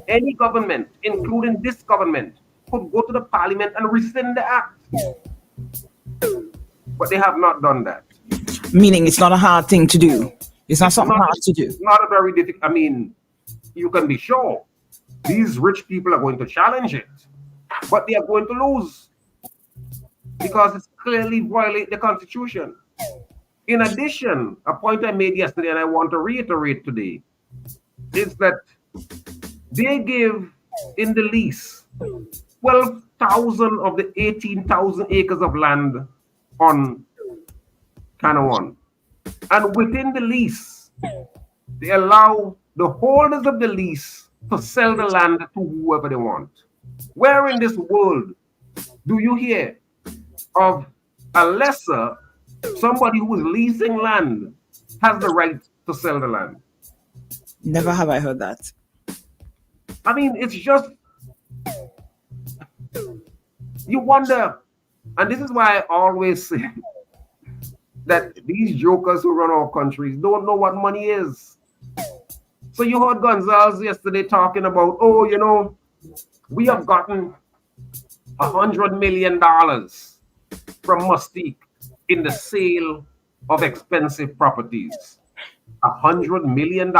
any government, including this government, could go to the Parliament and rescind the act. But they have not done that. Meaning it's not a hard thing to do. It's not something hard to do. It's not a very difficult, I mean, you can be sure these rich people are going to challenge it, but they are going to lose because it's clearly violate the Constitution. In addition, a point I made yesterday and I want to reiterate today is that they give in the lease 12,000 of the 18,000 acres of land on Canawan. And within the lease, they allow the holders of the lease to sell the land to whoever they want. Where in this world do you hear of a lessor, somebody who is leasing land, has the right to sell the land? Never have I heard that. I mean, it's just, you wonder, and this is why I always say that these jokers who run our countries don't know what money is. So you heard Gonzalez yesterday talking about, oh, you know, we have gotten $100 million from Mustique in the sale of expensive properties. $100 million?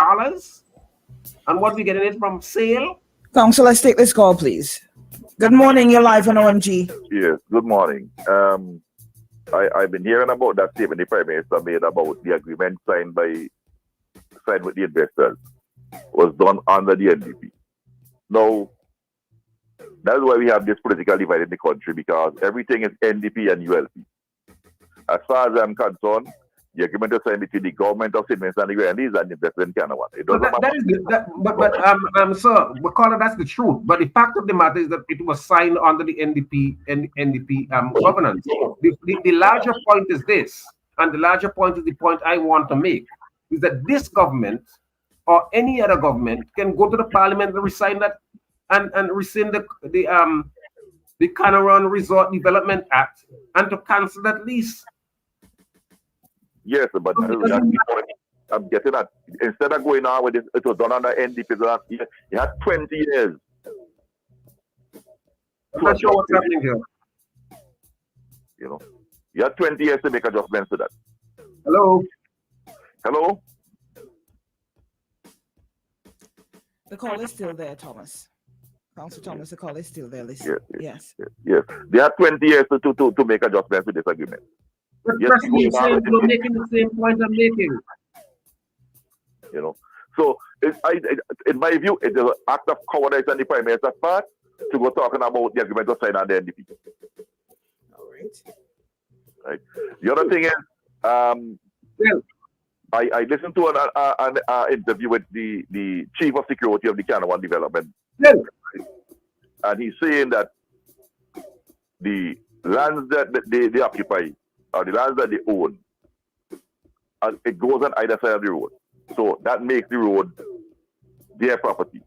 And what we getting it from sale? Council, let's take this call, please. Good morning, you're live on OMG. Yes, good morning. I've been hearing about that statement the Prime Minister made about the agreement signed with the investors was done under the NDP. Now, that's why we have this political divide in the country, because everything is NDP and ULP. As far as I'm concerned, the agreement is signed between the government of St. Vincent and the Grenadines and the investors in Canawan. It doesn't matter. Sir, McCullough, that's the truth. But the fact of the matter is that it was signed under the NDP and NDP governance. The larger point is this: and the larger point is the point I want to make, is that this government or any other government can go to the parliament and resign that and rescind the Canaron Resort Development Act and to cancel that lease. Yes, but that's the point I'm getting at. Instead of going on with it, it was done under NDP last year. You had 20 years. I'm not sure what's happening here. You know, you had 20 years to make adjustments to that. Hello? Hello? The call is still there, Thomas. Councillor Thomas, the call is still there. Listen. Yes. Yes. They had 20 years to make adjustments to this agreement. But Yes, you're making the same point I'm making. You know, so in my view, it is an act of cowardice on the Prime Minister's part to go talking about the agreement to sign on the NDP. All right. Right. The other thing is, I listened to an interview with the Chief of Security of the Canawan Development. And he's saying that the lands that they occupy are the lands that they own. And it goes on either side of the road. So that makes the road their property.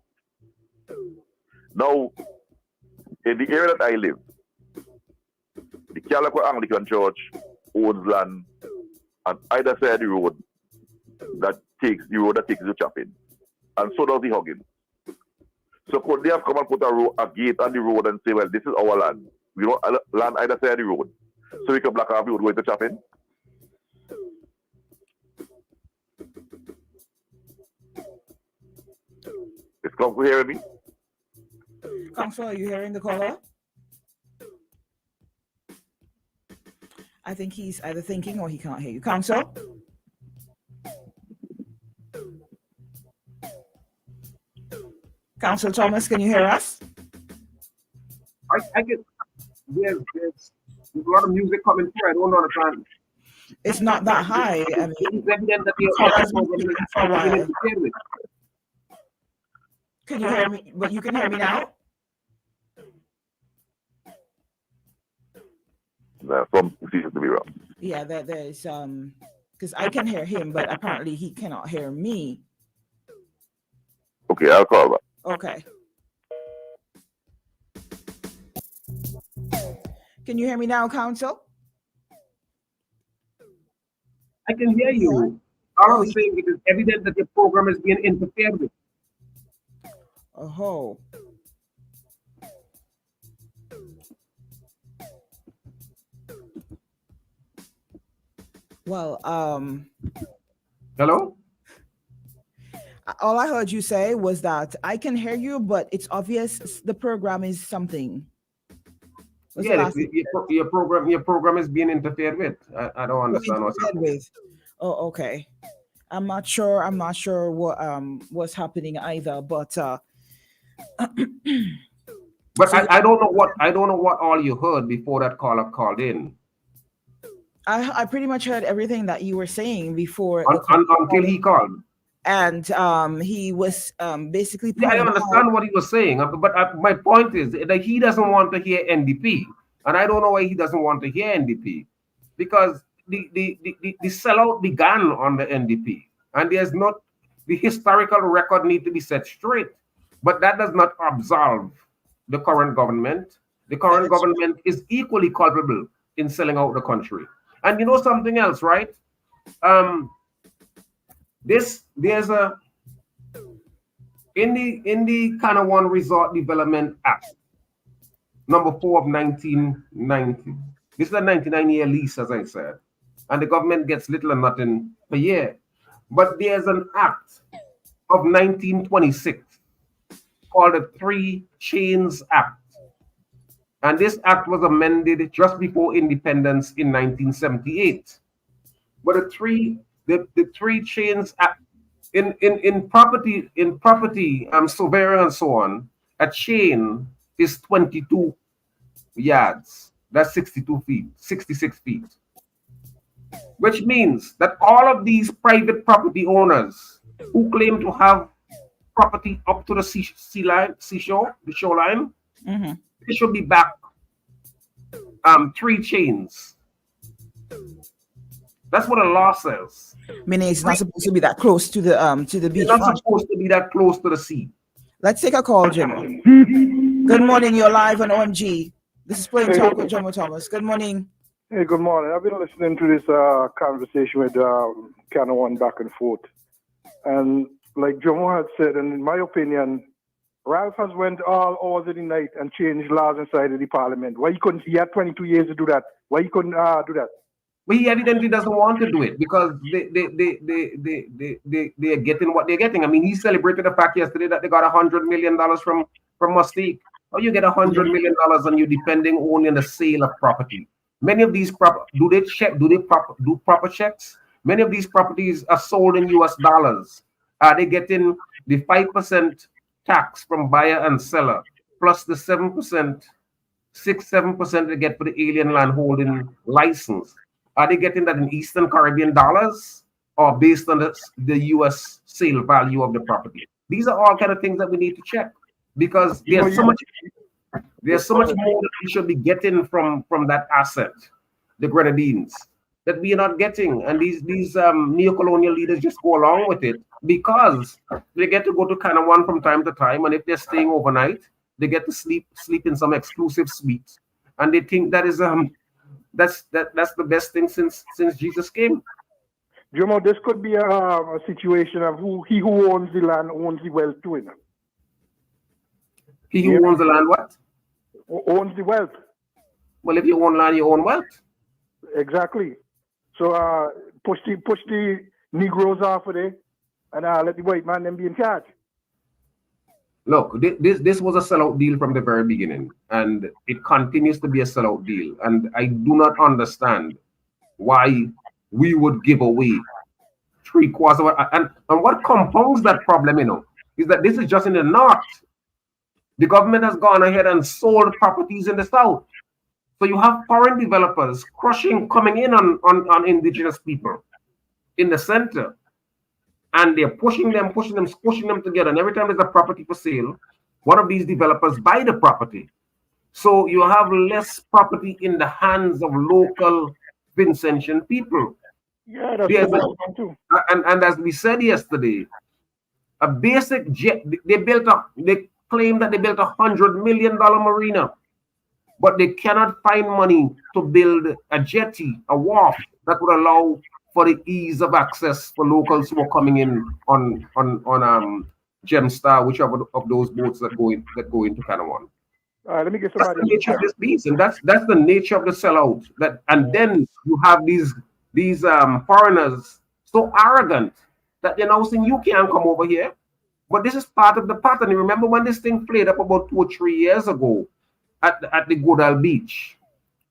Now, in the area that I live, the Calico Anglican Church owns land on either side of the road that takes you Chapping. And so does the Huggins. So could they have come and put a gate on the road and say, well, this is our land. We don't land either side of the road. So we can block off the road going to Chapping? Is Council hearing me? Councillor, are you hearing the caller? I think he's either thinking or he can't hear you. Councillor? Councillor Thomas, can you hear us? I can. There's a lot of music coming through. I don't understand. It's not that high. I mean, it's evident that can you hear me? But you can hear me now? Some seems to be wrong. Yeah, there's because I can hear him, but apparently he cannot hear me. Okay, I'll call back. Okay. Can you hear me now, Council? I can hear you. All I'm saying it is evident that your program is being interfered with. Oh. Well, hello? All I heard you say was that I can hear you, but it's obvious the program is something. Yeah, your program is being interfered with. I don't understand what's happening. With. Oh, okay. I'm not sure what what's happening either, but but I don't know what all you heard before that caller called in. I pretty much heard everything that you were saying before until he called. And he was basically. Yeah, I understand what he was saying, but my point is that he doesn't want to hear NDP, and I don't know why he doesn't want to hear NDP, because the sellout began on the NDP, and there's not the historical record need to be set straight, but that does not absolve the current government. The current government is equally culpable in selling out the country. And you know something else, right? There's in the Canawan Resort Development Act, number 4 of 1990. This is a 99-year lease, as I said, and the government gets little or nothing per year. But there's an act of 1926 called the Three Chains Act. And this act was amended just before independence in 1978. But the Three Chains Act in property, surveyor and so on, a chain is 22 yards. That's 62 feet, 66 feet. Which means that all of these private property owners who claim to have property up to the seashore, the shoreline, they should be back 3 chains. That's what a law says. Meaning it's not supposed to be that close to the beach. It's not supposed to be that close to the sea. Let's take a call, Jimmy. Good morning. You're live on OMG. This is Plain Talk with Jomo Thomas. Good morning. Hey, good morning. I've been listening to this conversation with Canada One back and forth. And like Jomo had said, and in my opinion, Ralph has went all hours of the night and changed laws inside of the parliament. Why he couldn't? He had 22 years to do that. Why he couldn't do that? But he evidently doesn't want to do it because they're getting what they're getting. I mean, he celebrated the fact yesterday that they got $100 million from Mustique. How you get $100 million and you're depending only on the sale of property? Many of these do proper checks? Many of these properties are sold in US dollars. Are they getting the 5% tax from buyer and seller plus the 7%, 6-7% they get for the alien land holding license? Are they getting that in Eastern Caribbean dollars or based on the US sale value of the property? These are all kind of things that we need to check because there's so much more that we should be getting from that asset, the Grenadines, that we are not getting. And these neo-colonial leaders just go along with it because they get to go to Canada One from time to time. And if they're staying overnight, they get to sleep in some exclusive suites. And they think that is that's the best thing since Jesus came. Jomo, this could be a situation of who owns the land owns the wealth too. He who owns the land what? Owns the wealth. Well, if you own land, you own wealth. Exactly. So push the Negroes off of there and let the white man then be in charge. Look, this was a sellout deal from the very beginning, and it continues to be a sellout deal. And I do not understand why we would give away 3/4 of it. And what compounds that problem, is that this is just in the north. The government has gone ahead and sold properties in the south. So you have foreign developers coming in on indigenous people in the center. And they're pushing them together. And every time there's a property for sale, one of these developers buy the property. So you have less property in the hands of local Vincentian people. Yeah, that's too. And as we said yesterday, a basic jet, they claim that they built $100 million marina, but they cannot find money to build a jetty, a wharf that would allow for the ease of access for locals who are coming in on Gemstar, whichever of those boats that go into Canada One. All right, let me get somebody. That's the nature of this beast, and that's the nature of the sellout. And then you have these foreigners so arrogant that they're now saying you can't come over here. But this is part of the pattern. You remember when this thing played up about 2 or 3 years ago at the Goodall Beach?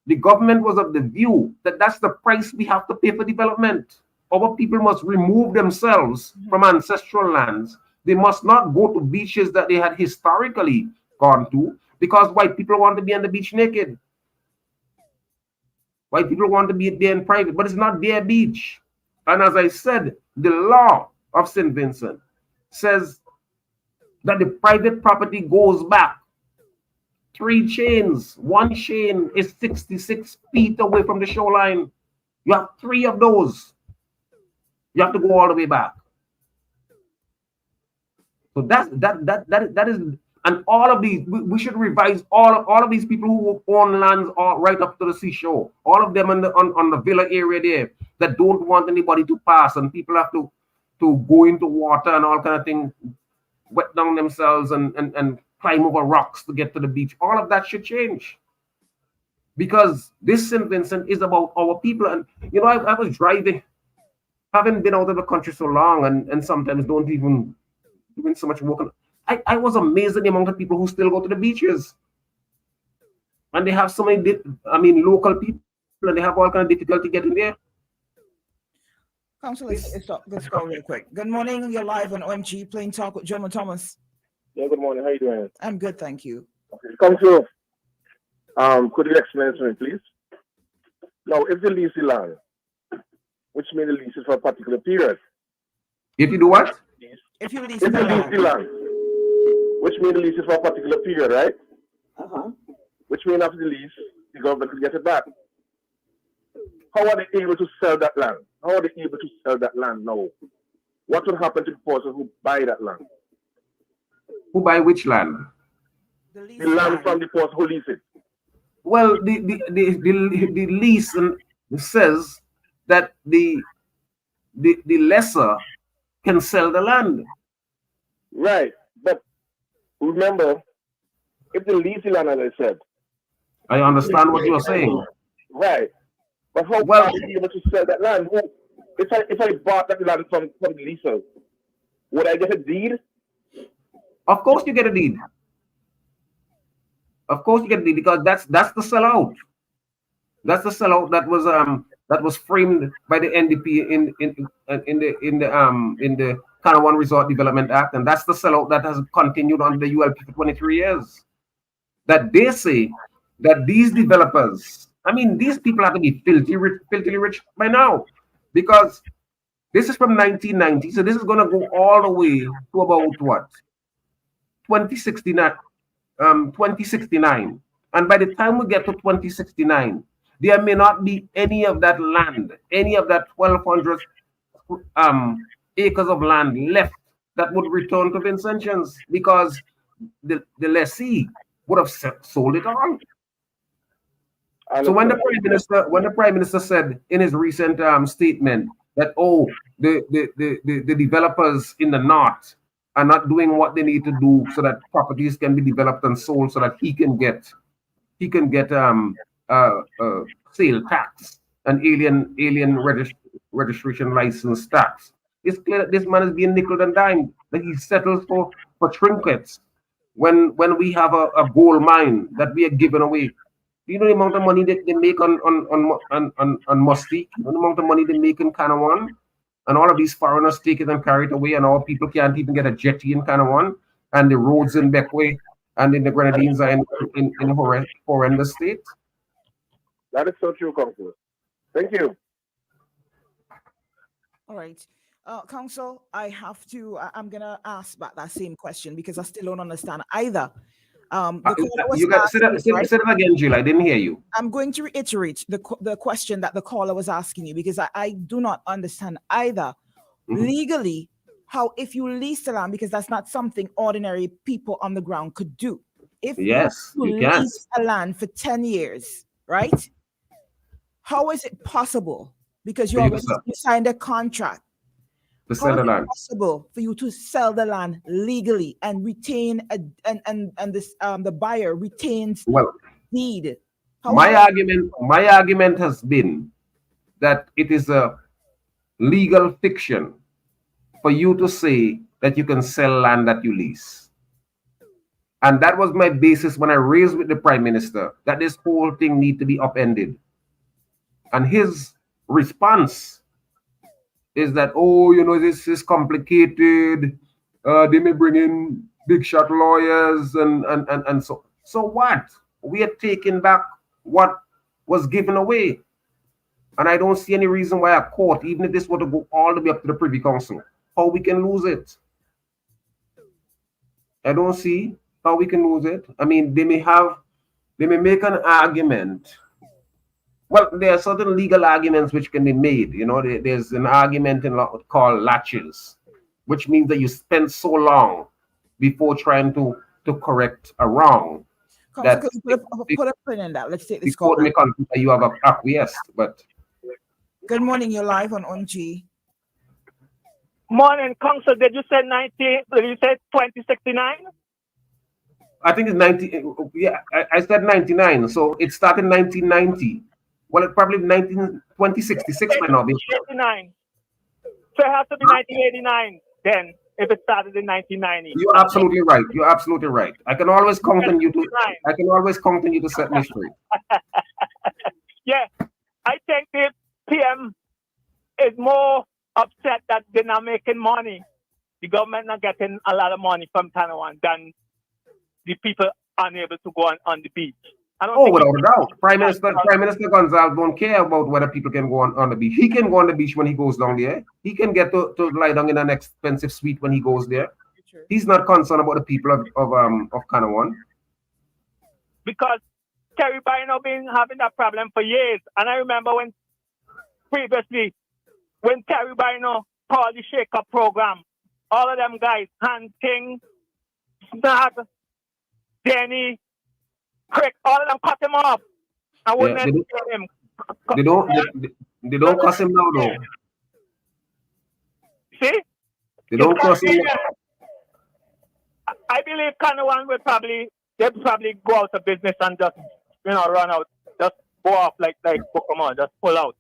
The government was of the view that that's the price we have to pay for development. Our people must remove themselves from ancestral lands. They must not go to beaches that they had historically gone to because white people want to be on the beach naked. White people want to be there in private, but it's not their beach. And as I said, the law of St. Vincent says that the private property goes back 3 chains. 1 chain is 66 feet away from the shoreline. You have 3 of those. You have to go all the way back. So that is, and all of these, we should revise all of these people who own lands all right up to the seashore. All of them on the villa area there that don't want anybody to pass, and people have to go into water and all kind of things, wet down themselves and climb over rocks to get to the beach. All of that should change. Because this St. Vincent is about our people. And, I was driving, having been out of the country so long and sometimes don't even doing so much work. I was amazed at the amount of people who still go to the beaches. And they have so many, local people, and they have all kind of difficulty getting there. Council, let's go real quick. Good morning. You're live on OMG Plain Talk with Jomo Thomas. Yeah, good morning. How you doing? I'm good, thank you. Okay. Council, could you explain to me, please? Now, if you lease the land, which means the lease is for a particular period. If you do what? If you lease the land, which means the lease is for a particular period, right? Which means after the lease, the government will get it back. How are they able to sell that land? how are they able to sell that land now? What would happen to the person who buy that land? Who buy which land? The land from the person who lease it. Well, the lease says that the lessor can sell the land. Right, but remember, if the lease land, as I said, I understand what you're saying. Right, but how well, are they able to sell that land? If I bought that land from the leaser, would I get a deed? Of course, you get a deed. Of course, you get a deed because that's the sellout. That's the sellout that was framed by the NDP in the Canada One Resort Development Act, and that's the sellout that has continued under the ULP for 23 years. That they say that these developers, I mean, these people have to be filthy rich by now, because this is from 1990, so this is going to go all the way to about what? 2069. And by the time we get to 2069, there may not be any of that land, any of that 1,200 acres of land left that would return to Vincentians, because the lessee would have sold it all. So when the prime minister said in his recent statement that the developers in the north are not doing what they need to do so that properties can be developed and sold so that he can get sale tax and alien registration license tax. It's clear that this man is being nickel and dimed, that he settles for trinkets when we have a gold mine that we are giving away. Do you know the amount of money that they make on Mustique? You know the amount of money they make in Canawan? And all of these foreigners take it and carry it away, and our people can't even get a jetty in Canawan, and the roads in Beckway and in the Grenadines are in horrendous state. That is so true, Council. Thank you. All right. Council, I'm going to ask back that same question because I still don't understand either. You got to say it again, Jill. I didn't hear you. I'm going to reiterate the question that the caller was asking you because I do not understand either legally how, if you lease the land, because that's not something ordinary people on the ground could do. If you lease a land for 10 years, right? How is it possible? Because you signed a contract. To sell the land. Possible for you to sell the land legally and retain the buyer retains deed? My argument has been that it is a legal fiction for you to say that you can sell land that you lease. And that was my basis when I raised with the Prime Minister that this whole thing need to be upended. And his response is that, this is complicated. They may bring in big shot lawyers and so. So what? We are taking back what was given away. And I don't see any reason why a court, even if this were to go all the way up to the Privy Council, how we can lose it. I don't see how we can lose it. I mean, they may make an argument. Well, there are certain legal arguments which can be made. There's an argument in law called laches, which means that you spend so long before trying to correct a wrong. Put a pin in that. Let's take this call. You have acquiesced, but. Good morning. You're live on ONG. Morning, Council. Did you say 2069? I think it's 90. Yeah, I said 99. So it started in 1990. Well, it probably 2066 might not be. 89. So it has to be 1989 then, if it started in 1990. You're absolutely right. You're absolutely right. I can always count on you to set me straight. Yeah, I think the PM is more upset that they're not making money. The government not getting a lot of money from Tanawan than the people unable to go on the beach. Without a doubt. Prime Minister Gonzalez don't care about whether people can go on the beach. He can go on the beach when he goes down there. He can get to lie down in an expensive suite when he goes there. He's not concerned about the people of Canawan. Because Terry Bino been having that problem for years. And I remember when previously when Terry Bino called the Shake Up program, all of them guys, Hunting, Snag, Denny, Crick, all of them cut him off. I wouldn't entertain him. They don't cuss him now though. See? They don't cuss him. I believe Kanawan will probably go out of business and just run out, just go off like Pokemon, just pull out.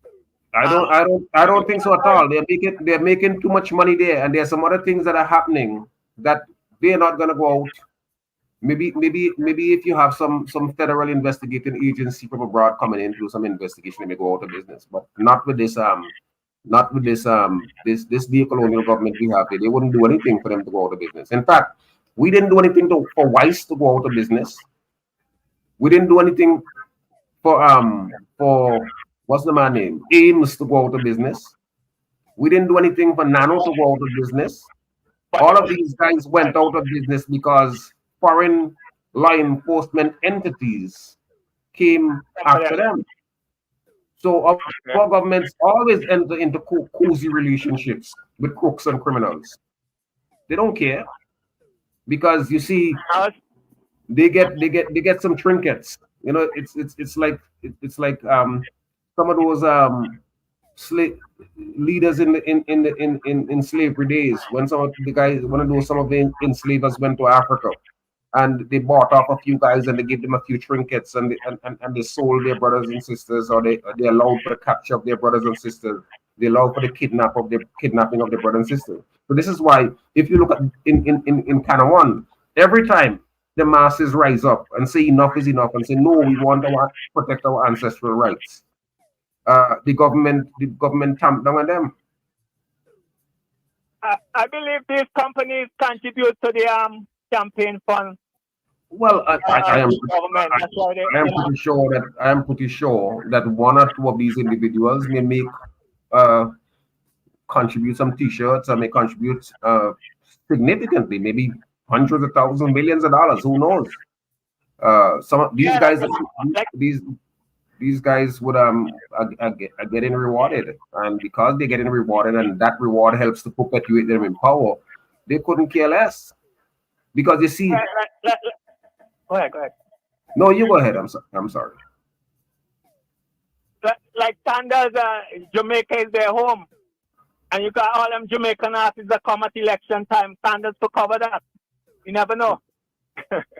I don't think so at all. They're making too much money there, and there's some other things that are happening that they're not gonna go out. Maybe if you have some federal investigating agency from abroad coming in to do some investigation, they may go out of business. But not with this this neo-colonial government we have here. They wouldn't do anything for them to go out of business. In fact, we didn't do anything for Weiss to go out of business. We didn't do anything for what's the man name? Ames to go out of business. We didn't do anything for Nano to go out of business. All of these guys went out of business because foreign law enforcement entities came after them. So our governments always enter into cozy relationships with crooks and criminals. They don't care because you see, they get some trinkets. It's like some of those leaders in slavery days when some of the enslavers went to Africa and they bought off a few guys and they gave them a few trinkets and they sold their brothers and sisters, or they allowed for the capture of their brothers and sisters. They allowed for the kidnapping of their brothers and sisters. So this is why if you look at in Kanawan, every time the masses rise up and say enough is enough and say no, we want to protect our ancestral rights, the government tamped down on them. I believe these companies contribute to the campaign fund. Well, I am pretty sure that one or two of these individuals may contribute some T-shirts, or may contribute significantly, maybe hundreds of thousands, millions of dollars. Who knows? Some of these guys, these guys would are getting rewarded, and because they're getting rewarded, and that reward helps to perpetuate them in power, they couldn't care less. Because you see, go ahead. No, you go ahead. I'm sorry. Like Sanders, Jamaica is their home, and you got all them Jamaican artists that come at election time. Sanders to cover that. You never know.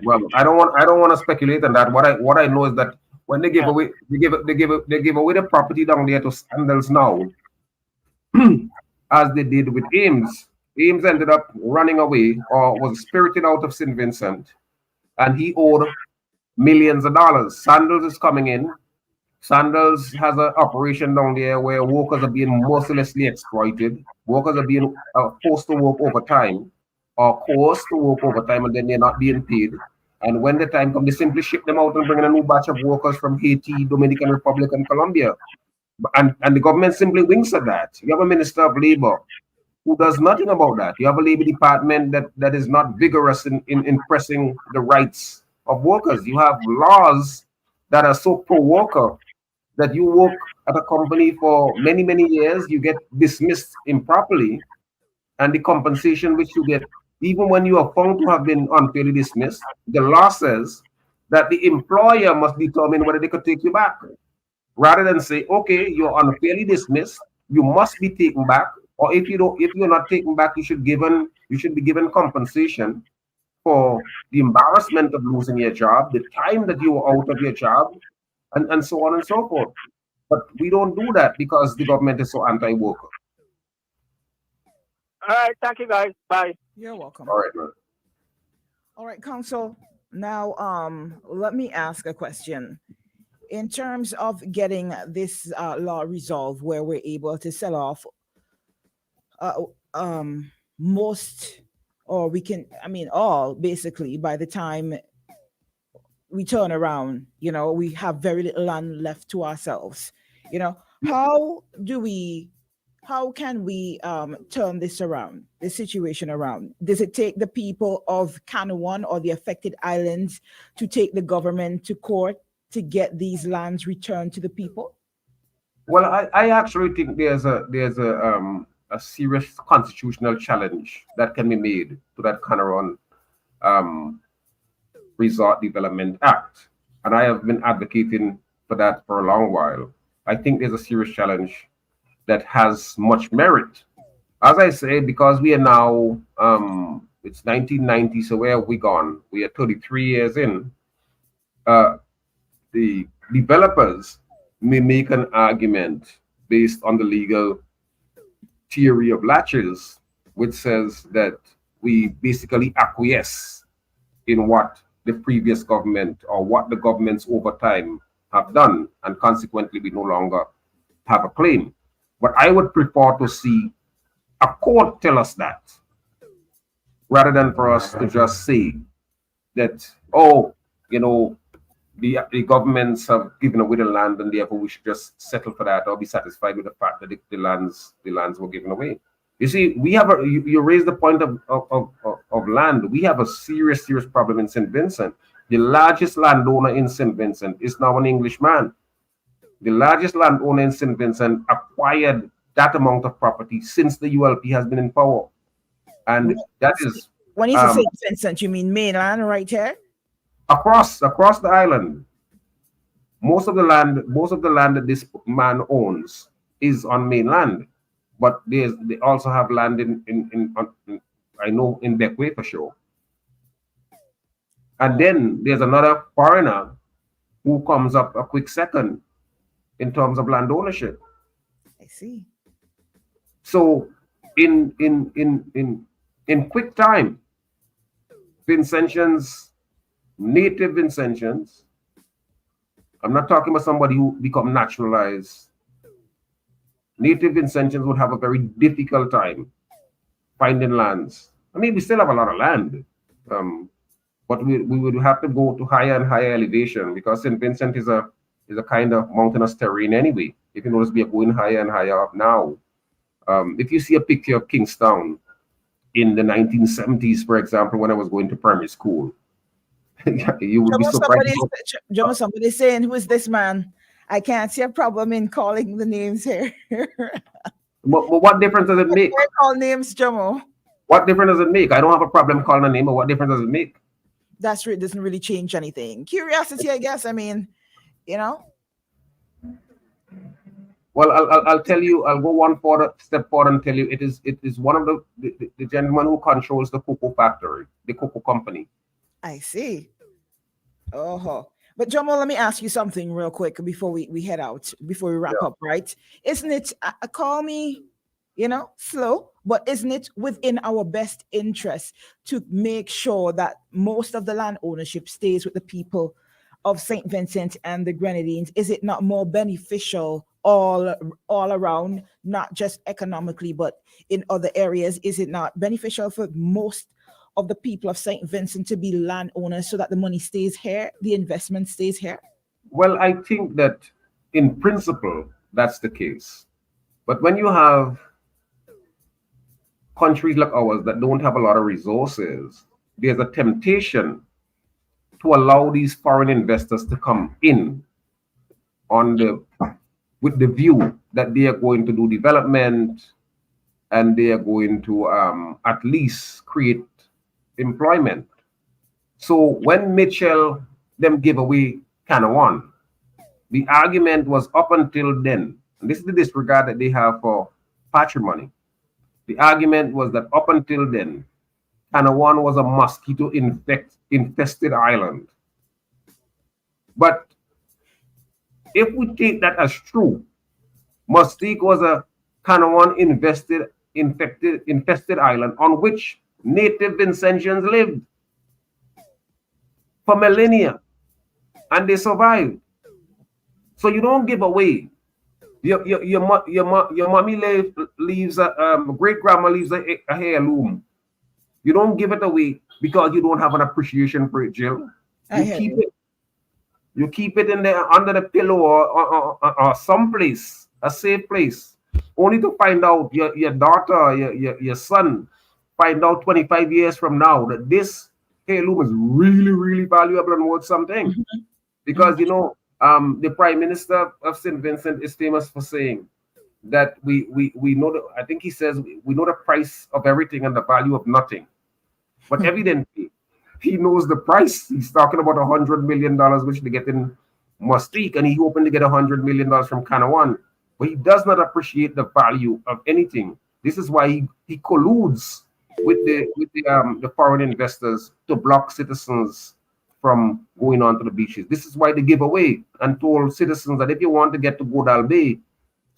Well, I don't want to speculate on that. What I know is that when they give away the property down there to Sanders now, as they did with Ames. Ames ended up running away or was spirited out of St. Vincent, and he owed millions of dollars. Sandals is coming in. Sandals has an operation down there where workers are being mercilessly exploited. Workers are being forced to work overtime or coerced to work overtime, and then they're not being paid. And when the time comes, they simply ship them out and bring in a new batch of workers from Haiti, Dominican Republic, and Colombia. And the government simply winks at that. You have a Minister of Labor who does nothing about that. You have a Labor Department that is not vigorous in pressing the rights of workers. You have laws that are so pro-worker that you work at a company for many, many years, you get dismissed improperly, and the compensation which you get, even when you are found to have been unfairly dismissed, the law says that the employer must determine whether they could take you back. Rather than say, okay, you're unfairly dismissed, you must be taken back, or if you're not taken back, you should be given compensation for the embarrassment of losing your job, the time that you were out of your job, and so on and so forth. But we don't do that because the government is so anti-worker. All right, thank you guys. Bye. You're welcome. All right, man. All right, Council. Now, let me ask a question. In terms of getting this law resolved, where we're able to sell off most, or we can, all basically by the time we turn around, we have very little land left to ourselves. How can we turn this around, this situation around? Does it take the people of Kanawan or the affected islands to take the government to court to get these lands returned to the people? Well, I actually think there's a serious constitutional challenge that can be made to that Canaron Resort Development Act, and I have been advocating for that for a long while. I think there's a serious challenge that has much merit. As I say, because we are now it's 1990, so where have we gone? We are 33 years in. The developers may make an argument based on the legal theory of laches, which says that we basically acquiesce in what the previous government or what the governments over time have done, and consequently we no longer have a claim. But I would prefer to see a court tell us that, rather than for us to just say that, oh, you know, the governments have given away the land and therefore we should just settle for that or be satisfied with the fact that the lands were given away. You see, we have you raised the point of land. We have a serious problem in St. Vincent. The largest landowner in St. Vincent is now an Englishman. The largest landowner in St. Vincent acquired that amount of property since the ULP has been in power. And that is... When you say St. Vincent, you mean mainland right here? Across the island. Most of the land that this man owns is on mainland. But they also have land in I know in Beckway for sure. And then there's another foreigner who comes up a quick second in terms of land ownership. I see. So in quick time, native Vincentians, I'm not talking about somebody who become naturalized. Native Vincentians would have a very difficult time finding lands. I mean, we still have a lot of land, but we would have to go to higher and higher elevation because St. Vincent is a kind of mountainous terrain anyway. If you notice, we are going higher and higher up now. If you see a picture of Kingstown in the 1970s, for example, when I was going to primary school, you would be surprised. Somebody's saying, who is this man? I can't see a problem in calling the names here. But what difference does it make? Call names, Jomo. What difference does it make? I don't have a problem calling a name, but what difference does it make? That's right. Doesn't really change anything. Curiosity, I guess. I mean, you know. Well, I'll tell you. I'll go one step forward and tell you. It is one of the gentlemen who controls the cocoa factory, the cocoa company. I see. Oh, but Jomo, let me ask you something real quick before we head out, before we wrap up, right? Isn't it, call me, slow, but isn't it within our best interest to make sure that most of the land ownership stays with the people of St. Vincent and the Grenadines? Is it not more beneficial all around, not just economically, but in other areas? Is it not beneficial for most of the people of St. Vincent to be landowners so that the money stays here, the investment stays here? Well, I think that in principle, that's the case. But when you have countries like ours that don't have a lot of resources, there's a temptation to allow these foreign investors to come in with the view that they are going to do development and they are going to at least create employment. So when Mitchell them give away Canawan, the argument was up until then, and this is the disregard that they have for patrimony. The argument was that up until then, Canawan was a mosquito infested island. But if we take that as true, Mustique was a Canawan infested island on which native Vincentians lived for millennia, and they survived. So you don't give away. Your mommy leaves great grandma leaves a heirloom. You don't give it away because you don't have an appreciation for it, Jill. You keep it in there under the pillow or someplace, a safe place, only to find out your daughter, your son, find out 25 years from now that this heirloom is really, really valuable and worth something. Because, The Prime Minister of St. Vincent is famous for saying that we know the, I think he says we know the price of everything and the value of nothing. But evidently, he knows the price. He's talking about $100 million, which they get in Mustique, and he hoping to get $100 million from Canawan. But he does not appreciate the value of anything. This is why he colludes with the foreign investors to block citizens from going onto the beaches. This is why they give away and told citizens that if you want to get to Godal Bay,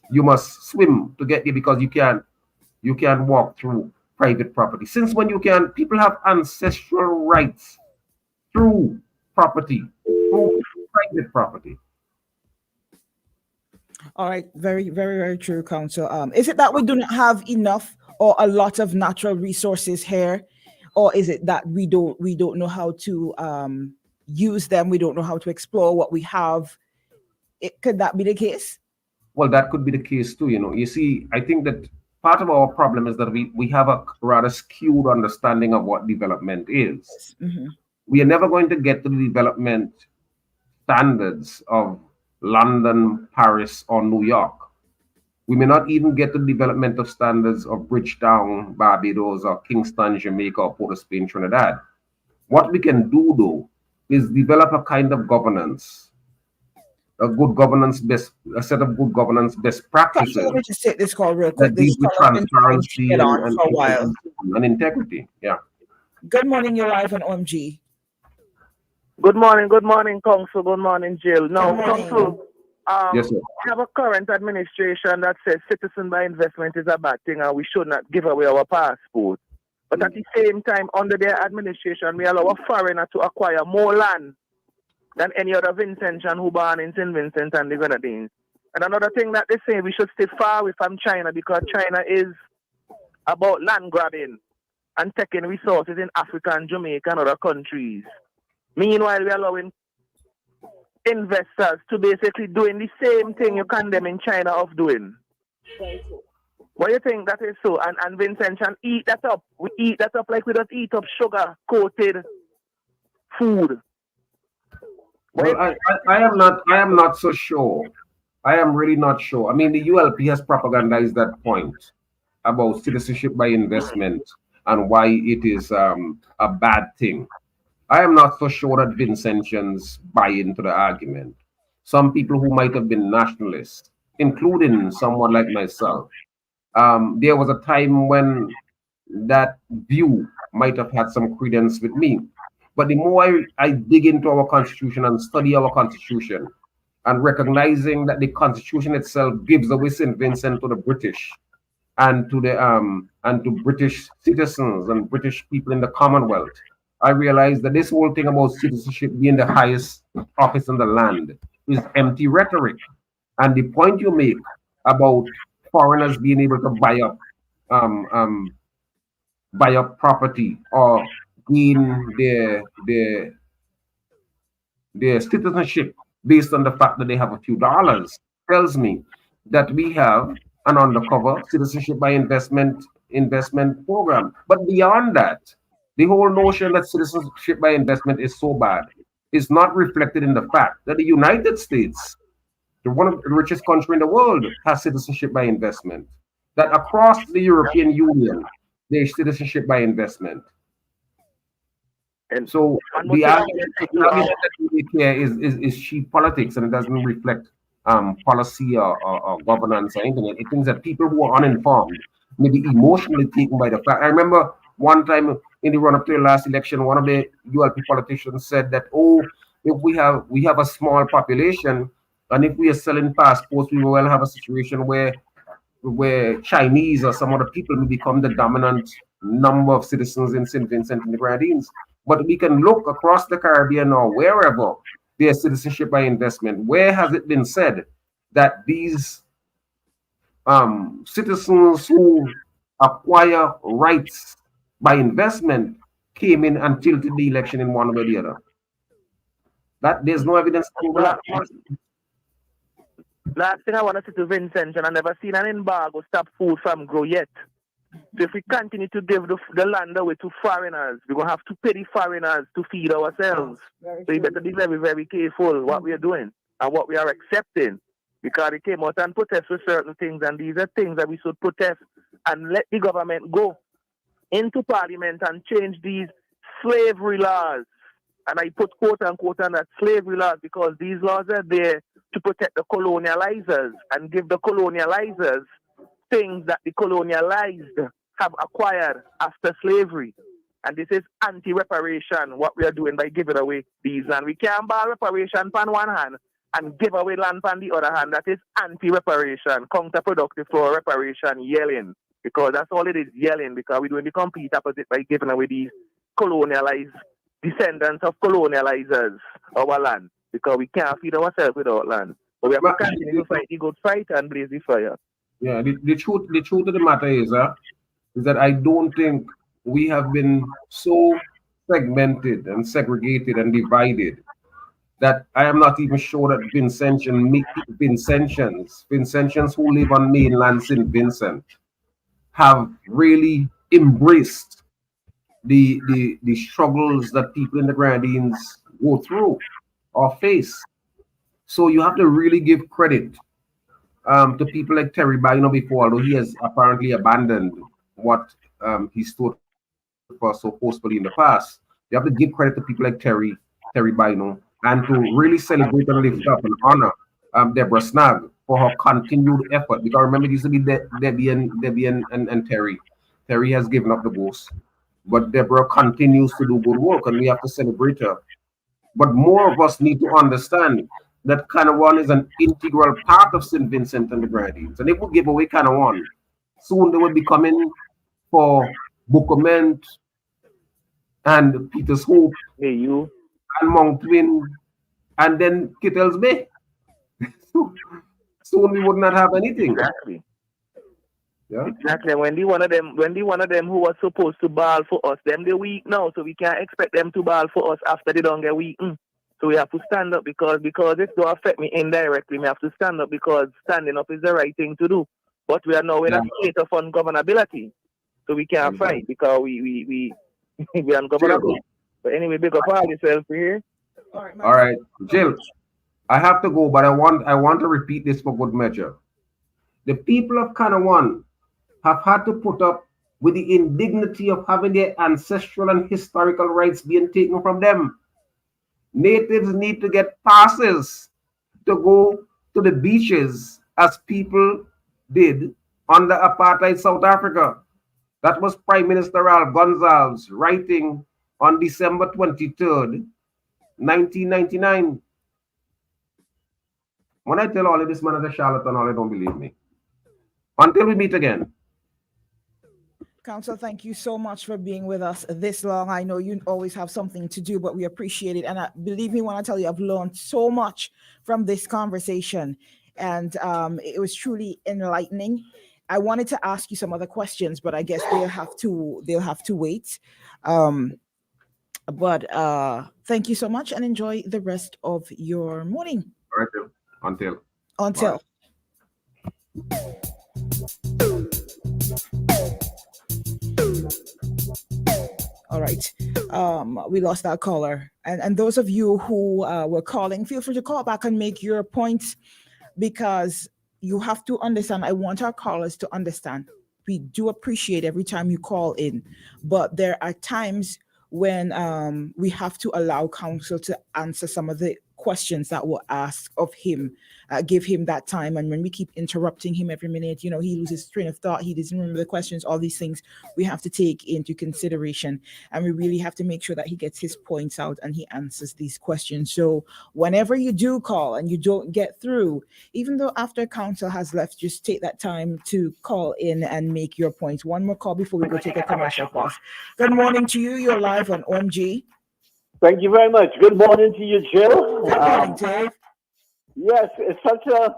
you must swim to get there because you can't walk through private property. Since when you can, people have ancestral rights through property, through private property. All right, very, very, very true, Council. Is it that we do not have enough or a lot of natural resources here, or is it that we don't know how to use them? We don't know how to explore what we have. Could that be the case? Well, that could be the case too. You see, I think that part of our problem is that we have a rather skewed understanding of what development is. Mm-hmm. We are never going to get to the development standards of London, Paris, or New York. We may not even get to the developmental standards of Bridgetown, Barbados, or Kingston, Jamaica, or Port of Spain, Trinidad. What we can do, though, is develop a kind of governance, a set of good governance best practices. Let me just take this call real quick. That deals with transparency and integrity. Yeah. Good morning, you're live on OMG. Good morning, Council. Good morning, Jill. Now, Council, yes, sir. we have a current administration that says citizen by investment is a bad thing and we should not give away our passport. But at the same time, under their administration, we allow a foreigner to acquire more land than any other Vincentian who born in St. Vincent and the Grenadines. And another thing that they say, we should stay far away from China because China is about land grabbing and taking resources in Africa and Jamaica and other countries. Meanwhile, we're allowing investors to basically doing the same thing you condemn China of doing. What do you think that is so? And Vincentian eat that up. We eat that up like we don't eat up sugar-coated food. Well, I am not so sure. I am really not sure. I mean, the ULP has propagandized that point about citizenship by investment and why it is a bad thing. I am not so sure that Vincentians buy into the argument. Some people who might have been nationalists, including someone like myself, there was a time when that view might have had some credence with me. But the more I dig into our Constitution and study our Constitution, and recognizing that the Constitution itself gives away St. Vincent to the British and to British citizens and British people in the Commonwealth, I realized that this whole thing about citizenship being the highest office in the land is empty rhetoric. And the point you make about foreigners being able to buy up property or gain their citizenship based on the fact that they have a few dollars tells me that we have an undercover citizenship by investment program. But beyond that, the whole notion that citizenship by investment is so bad is not reflected in the fact that the United States, one of the richest country in the world, has citizenship by investment. That across the European Union, there's citizenship by investment. And so the argument that we make here is cheap politics, and it doesn't reflect policy or governance or anything. It thinks that people who are uninformed may be emotionally taken by the fact. I remember one time in the run-up to the last election, one of the ULP politicians said that, if we have a small population, and if we are selling passports, we will have a situation where Chinese or some other people will become the dominant number of citizens in St. Vincent and the Grenadines. But we can look across the Caribbean or wherever there's citizenship by investment. Where has it been said that these citizens who acquire rights by investment came in and tilted the election in one way or the other? That there's no evidence to that. Last thing I want to say to Vincent, and I've never seen an embargo stop food from grow yet. So if we continue to give the land away to foreigners, we're going to have to pay the foreigners to feed ourselves. So you better be very, very careful what we are doing. and what we are accepting. Because they came out and protest for certain things, and these are things that we should protest and let the government go into parliament and change these slavery laws. And I put quote unquote on that slavery laws because these laws are there to protect the colonializers and give the colonializers things that the colonialized have acquired after slavery. And this is anti-reparation, what we are doing by giving away these land. We can't buy reparation on one hand and give away land on the other hand. That is anti-reparation, counterproductive for reparation, yelling. Because that's all it is, yelling, because we're doing the complete opposite by giving away these colonialized descendants of colonializers our land. Because we can't feed ourselves without land. But we have to continue to fight the good fight and blaze the fire. Yeah, the truth of the matter is that I don't think we have been so segmented and segregated and divided that I am not even sure that Vincentians who live on mainland St. Vincent have really embraced the struggles that people in the Grenadines go through or face. So you have to really give credit to people like Terry Bino before, although he has apparently abandoned what he stood for so forcefully in the past. You have to give credit to people like Terry Bino, and to really celebrate and lift up and honor Deborah Snag for her continued effort. Because remember, it used to be Debbie and Terry. Terry has given up the ghost, but Deborah continues to do good work, and we have to celebrate her. But more of us need to understand that Canawan is an integral part of St. Vincent and the Grenadines. And if we give away Canawan, soon they will be coming for Bookament and Peter's Hope, and Mount Twin, and then Kittles Bay. Soon we would not have anything. Exactly. Yeah. Exactly. When the one of them who was supposed to ball for us, them they weak now, so we can't expect them to ball for us after they don't get weak. So we have to stand up because it don't affect me indirectly. We have to stand up because standing up is the right thing to do. But we are now in a state of ungovernability, so we can't fight because we are ungovernable. But anyway, big up all yourself here. All right, Jill, I have to go, but I want to repeat this for good measure. The people of Canawan have had to put up with the indignity of having their ancestral and historical rights being taken from them. Natives need to get passes to go to the beaches as people did under apartheid South Africa. That was Prime Minister Ralph Gonsalves writing on December 23rd, 1999. When I tell all of this man is a charlatan, all they don't believe me. Until we meet again. Council, thank you so much for being with us this long. I know you always have something to do, but we appreciate it. And believe me when I tell you, I've learned so much from this conversation. And it was truly enlightening. I wanted to ask you some other questions, but I guess they'll have to wait. But thank you so much and enjoy the rest of your morning. All right, Until. All right. We lost our caller. And those of you who were calling, feel free to call back and make your points, because you have to understand. I want our callers to understand. We do appreciate every time you call in, but there are times when we have to allow counsel to answer some of the questions that were asked of him, give him that time. And when we keep interrupting him every minute, he loses train of thought, he doesn't remember the questions, all these things we have to take into consideration. And we really have to make sure that he gets his points out and he answers these questions. So whenever you do call and you don't get through, even though after counsel has left, just take that time to call in and make your points. One more call before we go take a commercial pause. Good morning to you. You're live on OMG. Thank you very much. Good morning to you, Jill. Good morning, Dave. Yes, it's such a,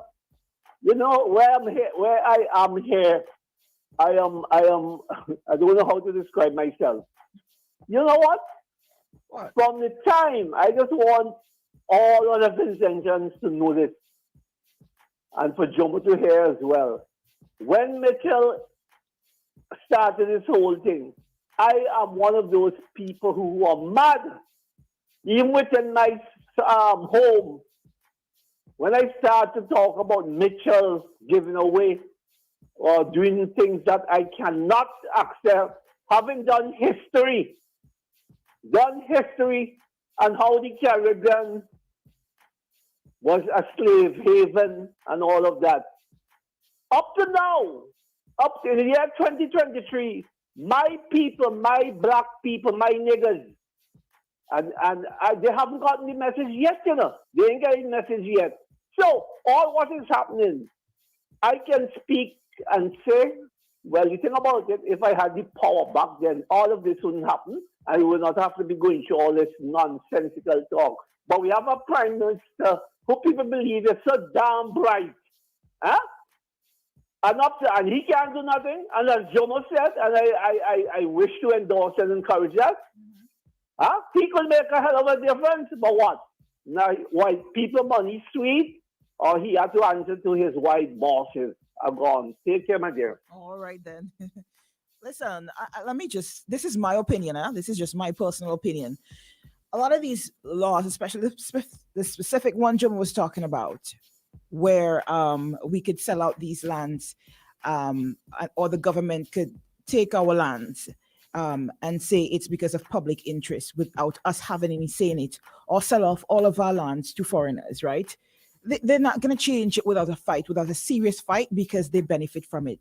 where I am here, I don't know how to describe myself. You know what? From the time, I just want all other Vincentians to know this, and for Jomo to hear as well. When Mitchell started this whole thing, I am one of those people who are mad. Even within my home, when I start to talk about Mitchell giving away or doing things that I cannot accept, having done history on how the Caribbean was a slave haven and all of that. Up to now, up to the year 2023, my people, my black people, my niggers, they haven't gotten the message yet, you know. They ain't getting the message yet. So, all what is happening, I can speak and say, well, you think about it, if I had the power back then, all of this wouldn't happen, and we would not have to be going through all this nonsensical talk. But we have a prime minister who people believe is so damn bright. Huh? And he can't do nothing. And as Jomo said, and I wish to endorse and encourage that, he could make a hell of a difference. But what? Now, white people money sweet, or he had to answer to his white bosses. I'm gone. Take care, my dear. All right, then. Listen, let me just, this is my opinion. This is just my personal opinion. A lot of these laws, especially the specific one Jim was talking about, where we could sell out these lands, or the government could take our lands and say it's because of public interest without us having any say in it, or sell off all of our lands to foreigners, right? They're not going to change it without a fight, without a serious fight, because they benefit from it.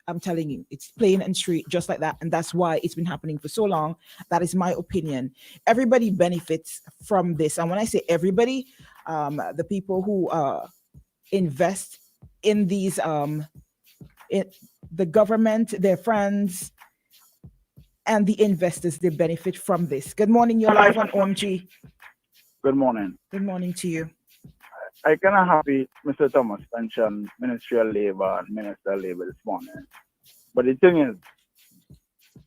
I'm telling you, it's plain and straight, just like that. And that's why it's been happening for so long. That is my opinion. Everybody benefits from this. And when I say everybody, the people who invest in these, in the government, their friends, and the investors, they benefit from this. Good morning, you're live on OMG. Good morning. Good morning to you. I kind of happy Mr. Thomas mentioned Ministry of Labor and Minister of Labor this morning. But the thing is,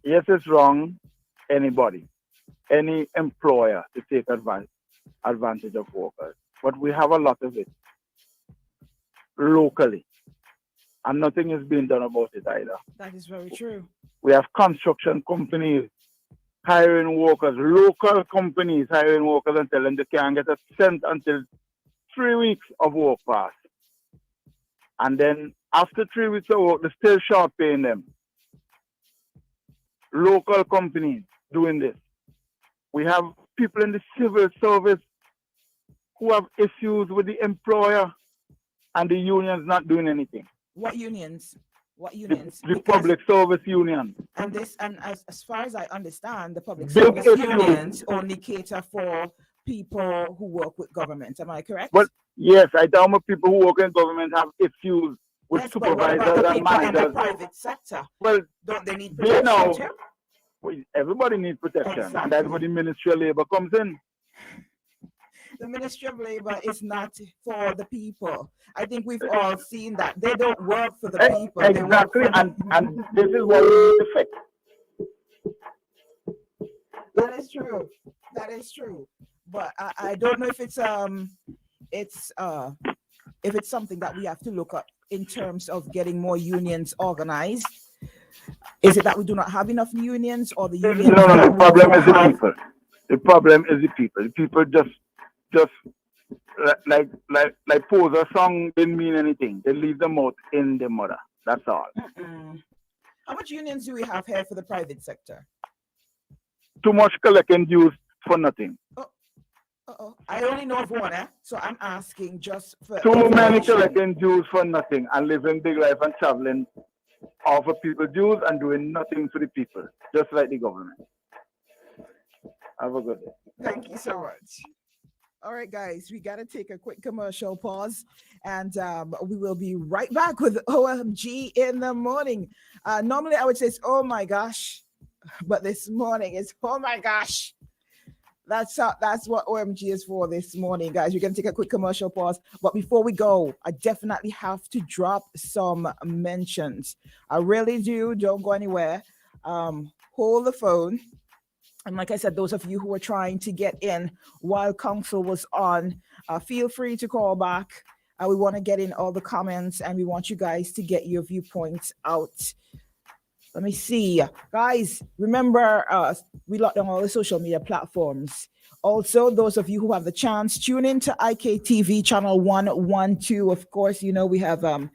yes, it's wrong, anybody, any employer to take advantage of workers. But we have a lot of it locally. And nothing is being done about it either. That is very true. We have construction companies hiring workers, local companies hiring workers and telling them they can't get a cent until 3 weeks of work pass. And then after 3 weeks of work, they're still short paying them. Local companies doing this. We have people in the civil service who have issues with the employer and the unions not doing anything. What unions? What unions? The public service union. And this, and as far as I understand, the public Big service issue. unions only cater for people who work with government. Am I correct? But yes, I tell my people who work in government have issues with Yes, but what about supervisors the and people in the managers. private sector? Well, Don't they need they protection know. too? Well, everybody needs protection, and that's Exactly. where the Ministry of Labor comes in. The Ministry of Labor is not for the people. I think we've all seen that. They don't work for the people. They work Exactly, for the- and this is what we need to fix. That is true. That is true. But I don't know if it's something that we have to look up in terms of getting more unions organized. Is it that we do not have enough unions, or the unions? No. that The we problem don't is the have- people. The problem is the people. The people just like pose a song didn't mean anything. They leave them out in the mother. That's all. How much unions do we have here for the private sector? Too much collecting dues for nothing. I only know of one, so I'm asking just for Too many information. collecting dues for nothing and living big life and traveling off of people dues and doing nothing for the people, just like the government. Have a good day. Thank you so much. All right, guys, we got to take a quick commercial pause, and we will be right back with OMG in the morning. Normally, I would say it's oh my gosh, but this morning it's oh my gosh. That's what OMG is for this morning, guys. We're going to take a quick commercial pause. But before we go, I definitely have to drop some mentions. I really do. Don't go anywhere. Hold the phone. And like I said, those of you who are trying to get in while council was on, feel free to call back. We want to get in all the comments, and we want you guys to get your viewpoints out. Let me see. Guys, remember, we locked down all the social media platforms Also, those of you who have the chance, tune in to IKTV channel 112. Of course, you know we have let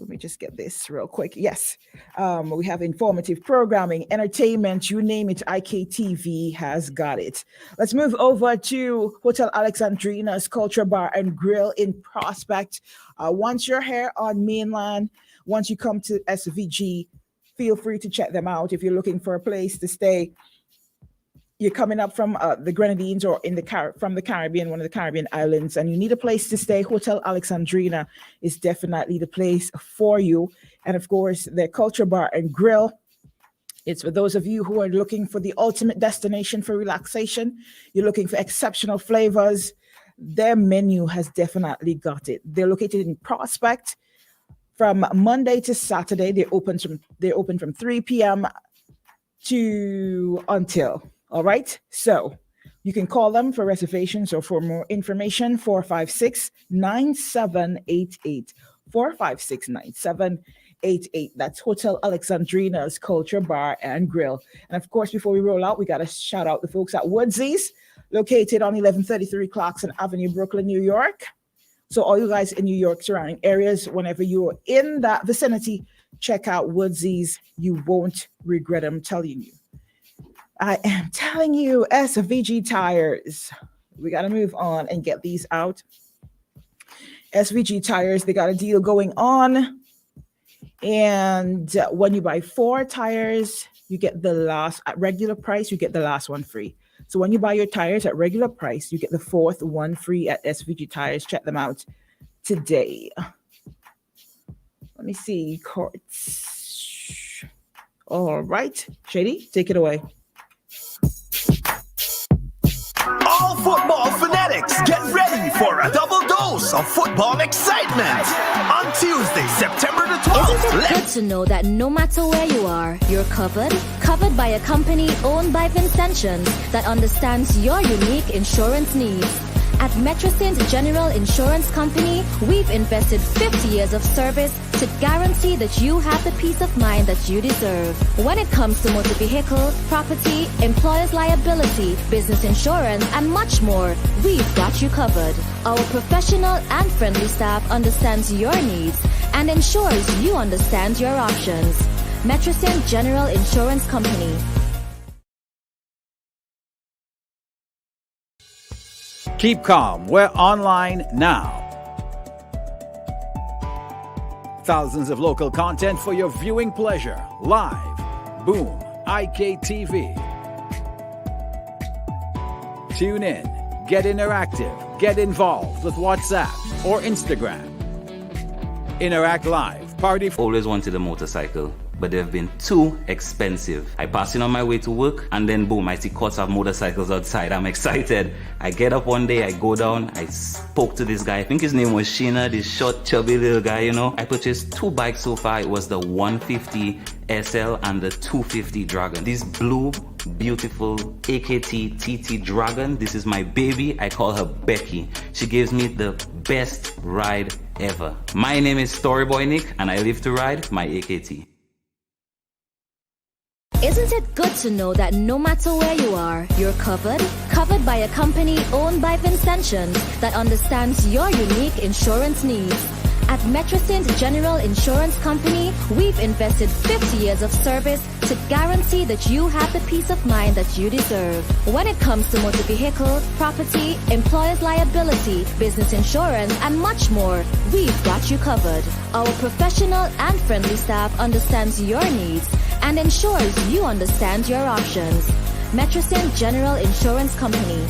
me just get this real quick. Yes, we have informative programming, entertainment, you name it. IKTV has got it. Let's move over to Hotel Alexandrina's Culture Bar and Grill in Prospect. Once you're here on mainland, once you come to SVG, feel free to check them out if you're looking for a place to stay. You're coming up from the Grenadines or from the Caribbean, one of the Caribbean islands, and you need a place to stay. Hotel Alexandrina is definitely the place for you. And of course, their Culture Bar and Grill. It's for those of you who are looking for the ultimate destination for relaxation. You're looking for exceptional flavors. Their menu has definitely got it. They're located in Prospect. From Monday to Saturday, they're open from 3 p.m. to until. All right, so you can call them for reservations or for more information, 456-9788, 456-9788. That's Hotel Alexandrina's Culture Bar and Grill. And of course, before we roll out, we got to shout out the folks at Woodsies, located on 1133 Clarkson Avenue, Brooklyn, New York. So all you guys in New York surrounding areas, whenever you're in that vicinity, check out Woodsies. You won't regret them, telling you. I am telling you, SVG tires. We got to move on and get these out. SVG tires, they got a deal going on. And when you buy 4 tires, you get the last, at regular price, you get the last one free. So when you buy your tires at regular price, you get the 4th one free at SVG tires. Check them out today. Let me see, Courts. All right, Shady, take it away. All football fanatics, get ready for a double dose of football excitement on Tuesday, September the 12th. Isn't it good to know that no matter where you are, you're covered? Covered by a company owned by Vincentians that understands your unique insurance needs. At Metrosint General Insurance Company, we've invested 50 years of service to guarantee that you have the peace of mind that you deserve. When it comes to motor vehicle, property, employer's liability, business insurance, and much more, we've got you covered. Our professional and friendly staff understands your needs and ensures you understand your options. Metrosint General Insurance Company. Keep calm. We're online now. Thousands of local content for your viewing pleasure. Live. Boom. IKTV. Tune in. Get interactive. Get involved with WhatsApp or Instagram. Interact Live. Party. Always wanted a motorcycle, but they've been too expensive. I pass in on my way to work, and then boom, I see Courts have motorcycles outside. I'm excited. I get up one day, I go down, I spoke to this guy. I think his name was Sheena, this short, chubby little guy, you know. I purchased 2 bikes so far. It was the 150 SL and the 250 Dragon. This blue, beautiful AKT TT Dragon, this is my baby. I call her Becky. She gives me the best ride ever. My name is Storyboy Nick, and I live to ride my AKT. Isn't it good to know that no matter where you are, you're covered? Covered by a company owned by Vincentians that understands your unique insurance needs. At Metrosint General Insurance Company, we've invested 50 years of service to guarantee that you have the peace of mind that you deserve. When it comes to motor vehicle, property, employer's liability, business insurance, and much more, we've got you covered. Our professional and friendly staff understands your needs and ensures you understand your options. Metrosint General Insurance Company.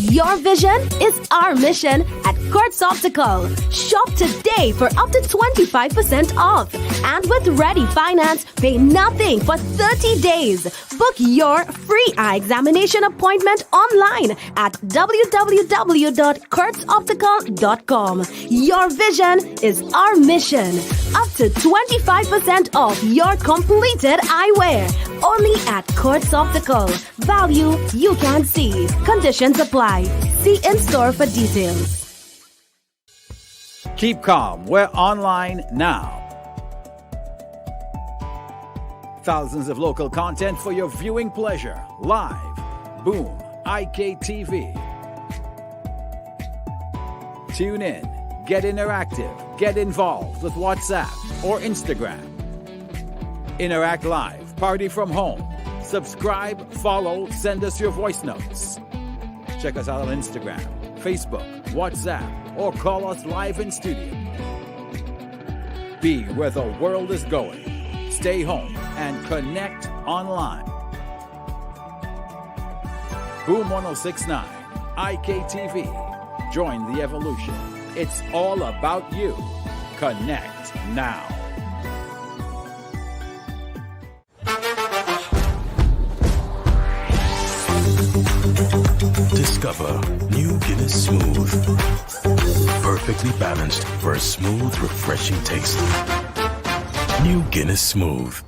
Your vision is our mission at Courts Optical. Shop today for up to 25% off. And with Ready Finance, pay nothing for 30 days. Book your free eye examination appointment online at www.courtsoptical.com. Your vision is our mission. Up to 25% off your completed eyewear. Only at Courts Optical. Value you can see. Conditions apply. See in-store for details. Keep calm. We're online now. Thousands of local content for your viewing pleasure. Live. Boom. IKTV. Tune in. Get interactive. Get involved with WhatsApp or Instagram. Interact Live. Party from home. Subscribe, follow, send us your voice notes. Check us out on Instagram, Facebook, WhatsApp, or call us live in studio. Be where the world is going. Stay home and connect online. Boom 1069, IKTV. Join the evolution. It's all about you. Connect now. Discover new Guinness Smooth. Perfectly balanced for a smooth, refreshing taste. New Guinness Smooth.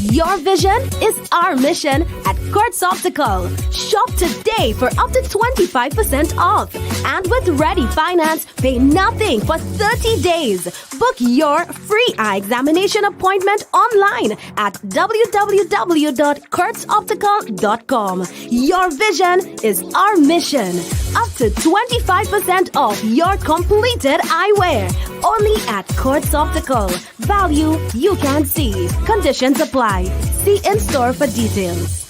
Your vision is our mission at Courts Optical. Shop today for up to 25% off. And with Ready Finance, pay nothing for 30 days. Book your free eye examination appointment online at www.courtsoptical.com. Your vision is our mission. Up to 25% off your completed eyewear. Only at Courts Optical. Value you can see. Conditions apply. See in store for details.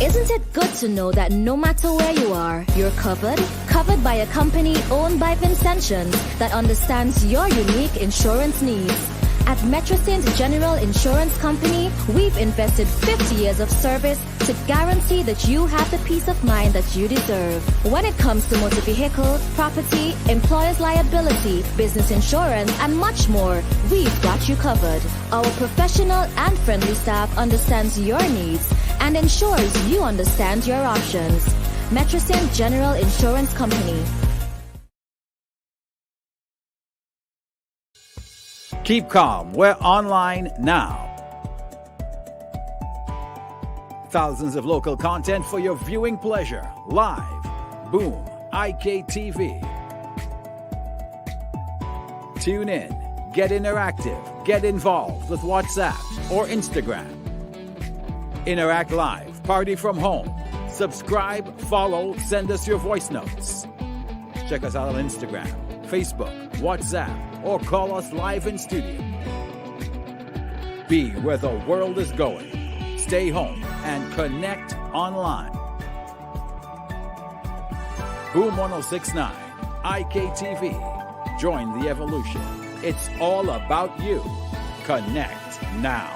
Isn't it good to know that no matter where you are, you're covered? Covered by a company owned by Vincentians that understands your unique insurance needs. At Metrosint General Insurance Company, we've invested 50 years of service to guarantee that you have the peace of mind that you deserve. When it comes to motor vehicle, property, employer's liability, business insurance, and much more, we've got you covered. Our professional and friendly staff understands your needs and ensures you understand your options. Metrosint General Insurance Company. Keep calm. We're online now. Thousands of local content for your viewing pleasure. Live. Boom. IKTV. Tune in. Get interactive. Get involved with WhatsApp or Instagram. Interact Live. Party from home. Subscribe, follow, send us your voice notes. Check us out on Instagram, Facebook, WhatsApp, or call us live in studio. Be where the world is going. Stay home and connect online. Boom 1069, IKTV. Join the evolution. It's all about you. Connect now.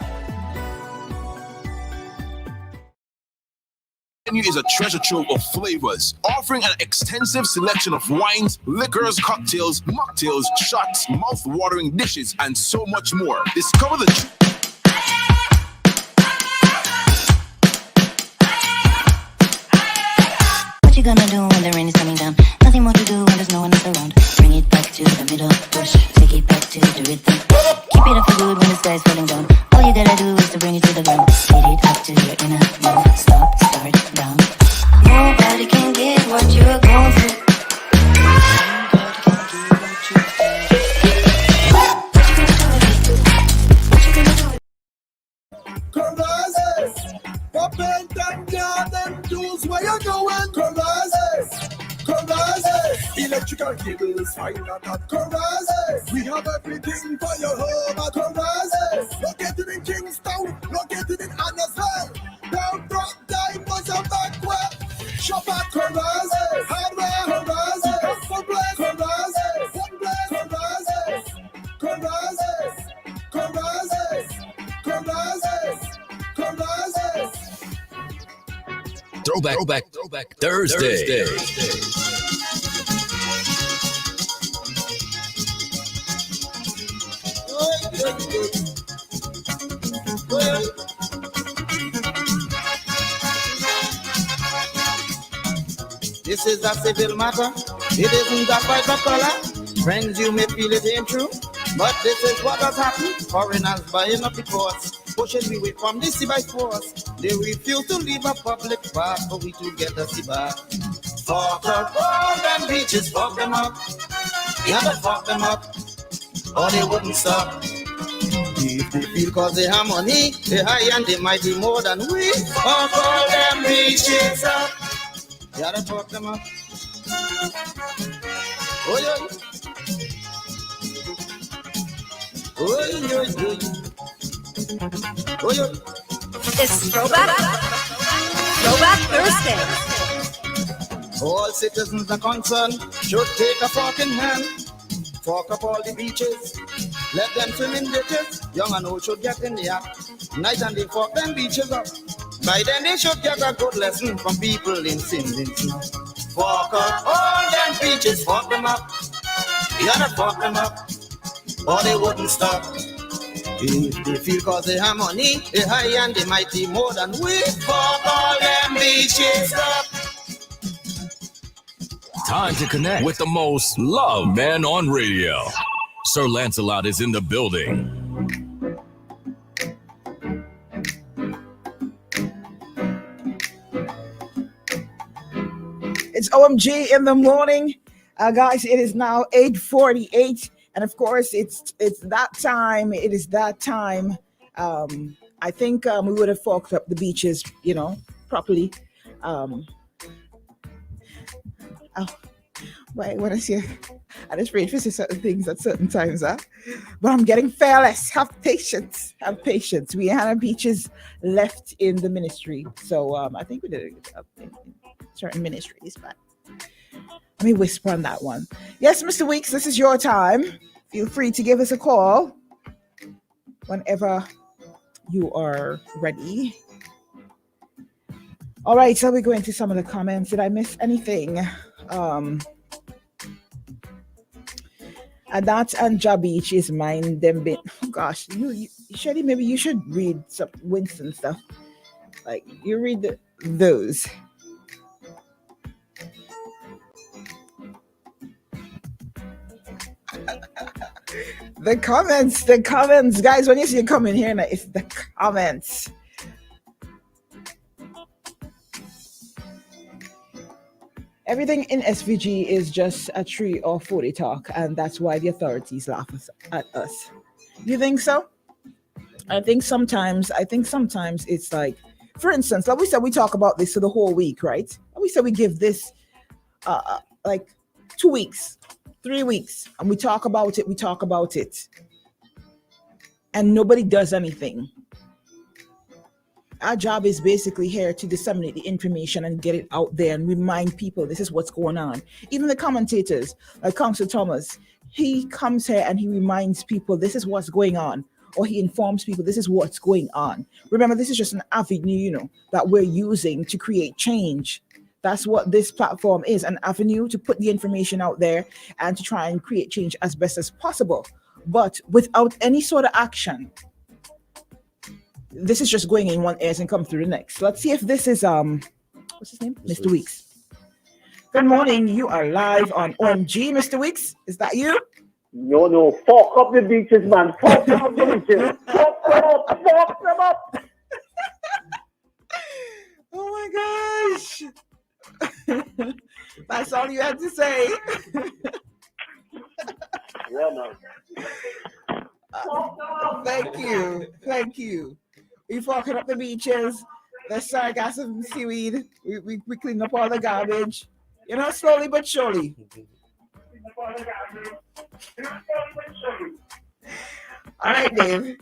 Menu is a treasure trove of flavors, offering an extensive selection of wines, liquors, cocktails, mocktails, shots, mouth-watering dishes, and so much more. Discover the What you gonna do when the rain is coming down? Nothing more to do when there's no one else around. Bring it back to the middle, push, take it back to the rhythm. Keep it up for good when the sky's falling down. All you gotta do is to bring it to the ground. Get it up to your inner move. Stop, start, down. Nobody can get what you're going through. Corazes, up and down them dudes where you going. Corazes, Corazes, electrical cables fine at Corazes. We have everything for your home at Corazes. Located in Kingston, located in Annesville. Down Rock, Diamonds and Backwell. Shop at Corazes, hardware Corazes. One place Corazes, one place Corazes, Corazes, Corazes, Corazes. Throwback Thursday. This is a civil matter. It isn't a fight for color. Friends, you may feel it ain't true, but this is what has happened. Foreigners buying up the courts, pushing me away from the sea by force. They refuse to leave a public park for we to get the sea back. Fuck up all them beaches, fuck them up. Yeah, but fuck them up, or they wouldn't stop. If they feel cause they have money, they high and they might be more than we. Fuck all them beaches up. You gotta fuck them up. Oh, yeah. Oh, yeah. Oh, yeah. It's Throwback Thursday. All citizens are concerned should take a fork in hand. Fork up all the beaches. Let them swim in ditches. Young and old should get in the act. Night and day fork them beaches up. By then they should get a good lesson from people in sins in snow. Fork up all them beaches. Fork them up. You gotta fork them up, or they wouldn't stop. If they feel cause they have money, they high and they mighty more than we. Fork all them beaches up. Time to connect with the most loved man on radio. Sir Lancelot is in the building. It's OMG in the morning. Guys, it is now 8:48. And of course, it's that time. It is that time. I think we would have forked up the beaches, properly. Wait, what is here? I just read for certain things at certain times, huh? But I'm getting fearless. Have patience. Have patience. We had beaches left in the ministry. So I think we did a good job in certain ministries, but let me whisper on that one. Yes, Mr. Weeks, this is your time. Feel free to give us a call whenever you are ready. All right, so we go into some of the comments. Did I miss anything? Adat and Jabich is mine. Them bit. Oh gosh, you Shady, maybe you should read some Winston stuff. Like you read those. The comments, guys. When you see a comment here, it's the comments. Everything in SVG is just a 3 or 40 talk, and that's why the authorities laugh at us. You think so? I think sometimes it's like, for instance, like we said, we talk about this for the whole week, right? We said we give this like 2 weeks, 3 weeks, and we talk about it, and nobody does anything. Our job is basically here to disseminate the information and get it out there and remind people this is what's going on. Even the commentators, like Councillor Thomas, he comes here and he reminds people this is what's going on, or he informs people this is what's going on. Remember, this is just an avenue, that we're using to create change. That's what this platform is, an avenue to put the information out there and to try and create change as best as possible. But without any sort of action, this is just going in one ear and come through the next. Let's see if this is what's his name? Mr. Weeks. Good morning. You are live on OMG, Mr. Weeks. Is that you? No. Fuck up the beaches, man. Fuck up the beaches. Fuck them up. Oh my gosh. That's all you had to say. Yeah, man. Thank you. We fucking up the beaches, the sargassum seaweed. We clean up all the garbage. Slowly but surely. All right, Dave.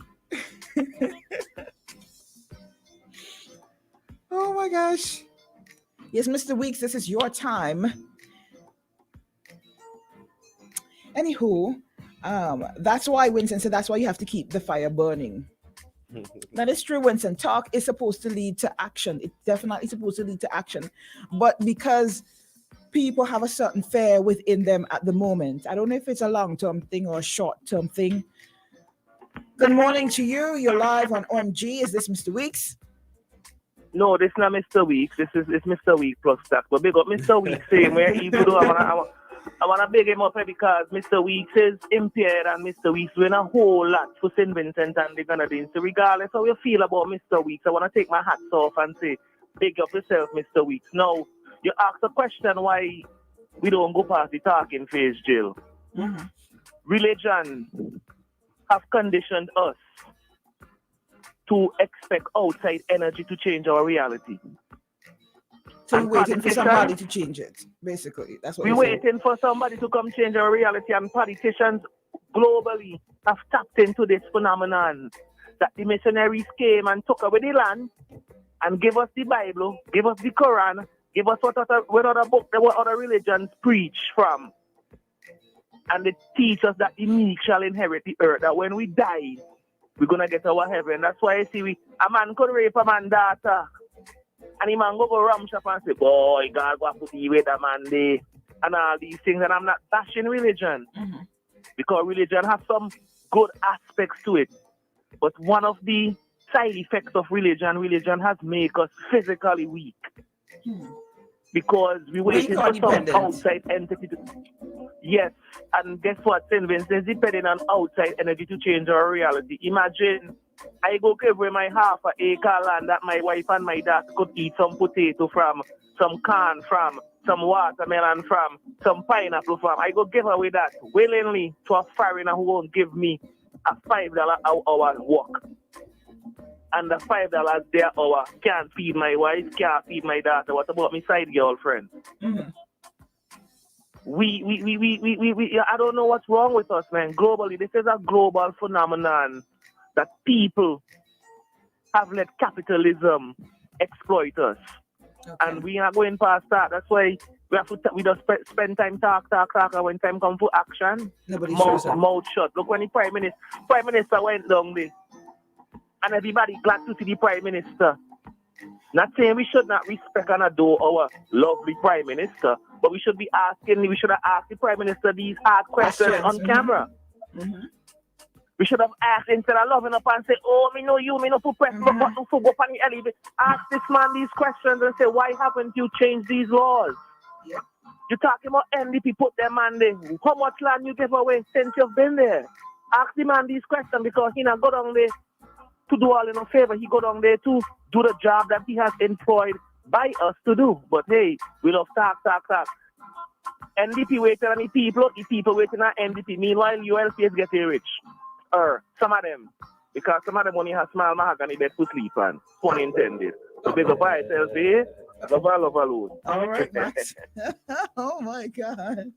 Oh my gosh. Yes, Mr. Weeks, this is your time. Anywho, that's why Winston said that's why you have to keep the fire burning. That is true, Winston. Talk is supposed to lead to action. It's definitely supposed to lead to action. But because people have a certain fear within them at the moment, I don't know if it's a long-term thing or a short-term thing. Good morning to you. You're live on OMG. Is this Mr. Weeks? No, this is not Mr. Weeks. It's Mr. Weeks plus that. But big up Mr. Weeks same where even though I want to big him up because Mr. Weeks is impaired and Mr. Weeks doing a whole lot for St. Vincent and the Grenadines. So regardless how you feel about Mr. Weeks, I want to take my hats off and say, big up yourself, Mr. Weeks. Now, you ask the question why we don't go past the talking phase, Jill. Mm-hmm. Religion have conditioned us to expect outside energy to change our reality. So we're waiting for somebody to change it, basically. That's what we're waiting for somebody to come change our reality, and politicians globally have tapped into this phenomenon that the missionaries came and took away the land and gave us the Bible, gave us the Quran, gave us what other religions preach from. And they teach us that the meek shall inherit the earth, that when we die, we're going to get our heaven. That's why I see a man could rape a man's daughter. And the man go ram shop and say, boy, God, what put you with that man there? And all these things. And I'm not bashing religion. Mm-hmm. Because religion has some good aspects to it. But one of the side effects of religion has made us physically weak. Because we waiting for some outside entity to... Yes, and guess what, St. Vincent, depending on outside energy to change our reality. Imagine I go give away my half an acre land that my wife and my dad could eat some potato from, some corn from, some watermelon from, some pineapple from. I go give away that willingly to a foreigner who won't give me a $5 an hour work. And the $5 their hour can't feed my wife, can't feed my daughter. What about my side girlfriend? Mm-hmm. I don't know what's wrong with us, man. Globally, this is a global phenomenon that people have let capitalism exploit us. Okay. And we are going past that. That's why we just spend time talk, and when time comes for action, mouth shut. Look, when the Prime Minister went down there, and everybody glad to see the Prime Minister. Not saying we should not respect and adore our lovely Prime Minister, but we should have asked the Prime Minister these hard questions on camera. Mm-hmm. We should have asked, instead of loving up and say, oh, me know you, me know for press, but go up on the elevator. Ask this man these questions and say, why haven't you changed these laws? Yeah. You're talking about NDP put their man there. How much land you give away since you've been there? Ask the man these questions, because he not go down there to do all in a favor. He go down there to do the job that he has employed by us to do. But hey, we love talk. NDP waiting on the people waiting on NDP. Meanwhile, ULP is getting rich. Some of them. Because some of them only have small mahogany bed to sleep on. Pun intended. So they go buy itself here. Love alone. All right, Max. Oh my God.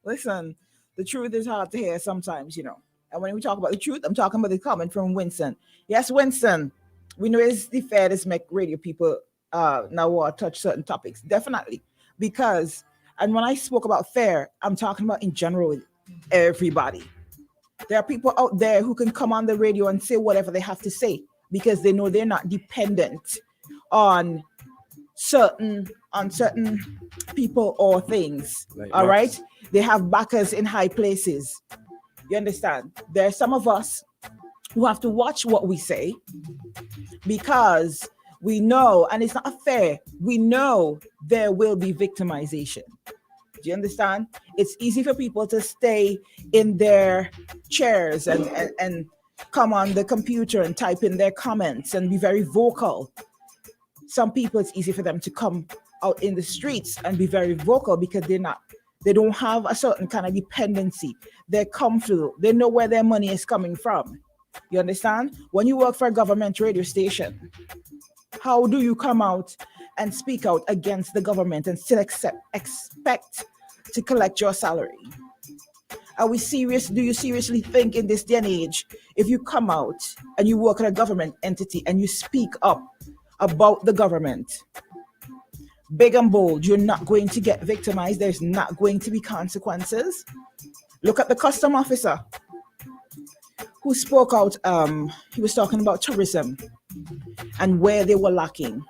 Listen, the truth is hard to hear sometimes, you know. And when we talk about the truth, I'm talking about the comment from Winston. Yes, Winston, we know it's the fairest make radio people now want to touch certain topics. Definitely. Because, and when I spoke about fair, I'm talking about in general with everybody. There are people out there who can come on the radio and say whatever they have to say because they know they're not dependent on certain people or things. Like all right? They have backers in high places. You understand? There are some of us who have to watch what we say because we know, and it's not fair, we know there will be victimization. Do you understand? It's easy for people to stay in their chairs and come on the computer and type in their comments and be very vocal. Some people, it's easy for them to come out in the streets and be very vocal because they don't have a certain kind of dependency. They're comfortable. They know where their money is coming from. You understand? When you work for a government radio station, how do you come out and speak out against the government and still expect to collect your salary? Are we serious? Do you seriously think in this day and age, if you come out and you work at a government entity and you speak up about the government, big and bold, you're not going to get victimized? There's not going to be consequences? Look at the custom officer who spoke out. He was talking about tourism and where they were lacking.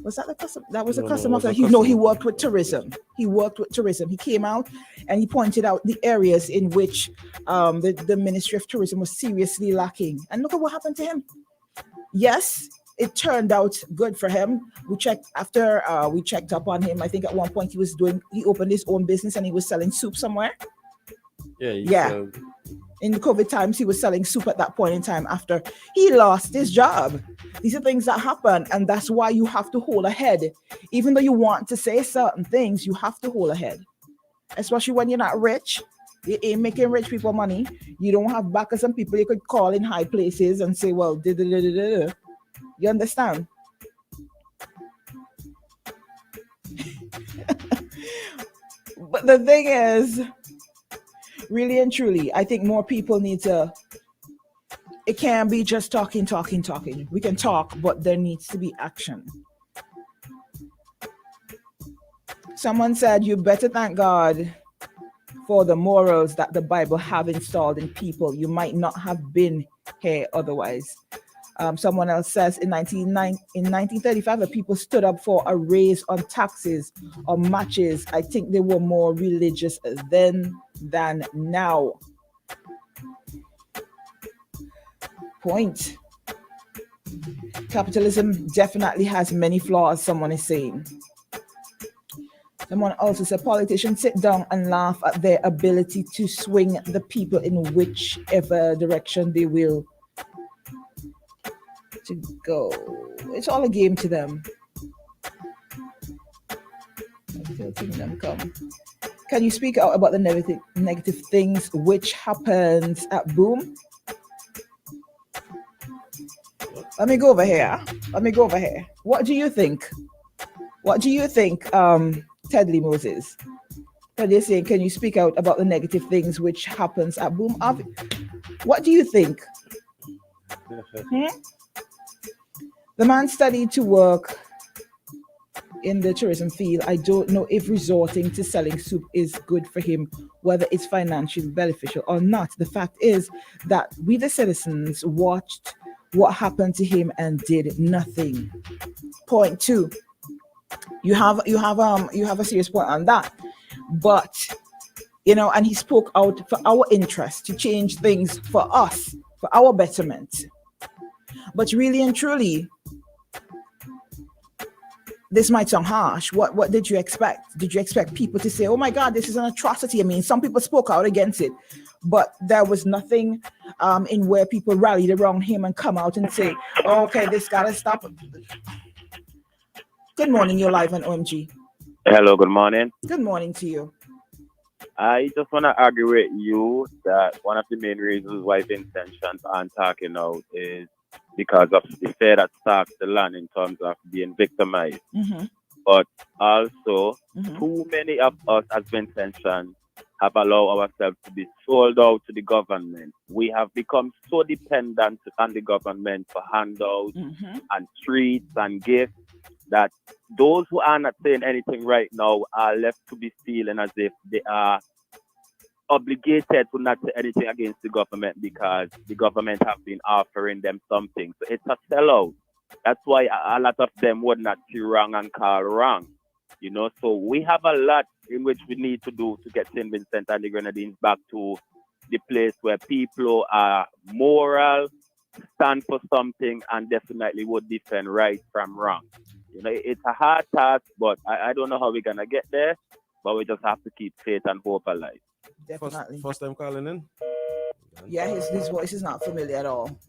Was that the custom? That was a custom officer. He worked with tourism. He came out and he pointed out the areas in which the Ministry of Tourism was seriously lacking. And look at what happened to him. Yes, it turned out good for him. We checked up on him. I think at one point he opened his own business and he was selling soup somewhere. Yeah. In the COVID times, he was selling soup at that point in time after he lost his job. These are things that happen, and that's why you have to hold ahead. Even though you want to say certain things, you have to hold ahead. Especially when you're not rich, You ain't making rich people money. You don't have backers and people you could call in high places and say, well, you understand? But the thing is, really and truly, I think more people need to, it can't be just talking. We can talk, but there needs to be action. Someone said, you better thank God for the morals that the Bible have installed in people. You might not have been here otherwise. Someone else says in 1935, the people stood up for a raise on taxes or matches. I think they were more religious then than now. Point. Capitalism definitely has many flaws, someone is saying. Someone also said politicians sit down and laugh at their ability to swing the people in whichever direction they will to go. It's all a game to them. I'm still seeing them come. Can you speak out about the negative things which happens at Boom? Let me go over here. What do you think? Tedley Moses? They're saying, can you speak out about the negative things which happens at Boom? What do you think? The man studied to work in the tourism field. I don't know if resorting to selling soup is good for him, whether it's financially beneficial or not. The fact is that we, the citizens, watched what happened to him and did nothing. Point two. You have a serious point on that, but and he spoke out for our interest to change things for us, for our betterment. But really and truly, this might sound harsh. What did you expect? Did you expect people to say, oh my God, this is an atrocity? I mean, some people spoke out against it, but there was nothing in where people rallied around him and come out and say, oh, okay, this gotta stop. Good morning, you're live on OMG. Hello, good morning. Good morning to you. I just want to argue with you that one of the main reasons why Vincentians aren't talking out is because of the fair that starts the land in terms of being victimized. Mm-hmm. But also, too many of us as Vincentians have allowed ourselves to be sold out to the government. We have become so dependent on the government for handouts and treats and gifts that those who are not saying anything right now are left to be feeling as if they are obligated to not say anything against the government because the government have been offering them something. So it's a sellout. That's why a lot of them would not see wrong and call wrong. So we have a lot in which we need to do to get St. Vincent and the Grenadines back to the place where people are moral, stand for something, and definitely would defend right from wrong. It's a hard task, but I don't know how we're going to get there, but we just have to keep faith and hope alive. Definitely. First time calling in? Yeah, his voice is not familiar at all.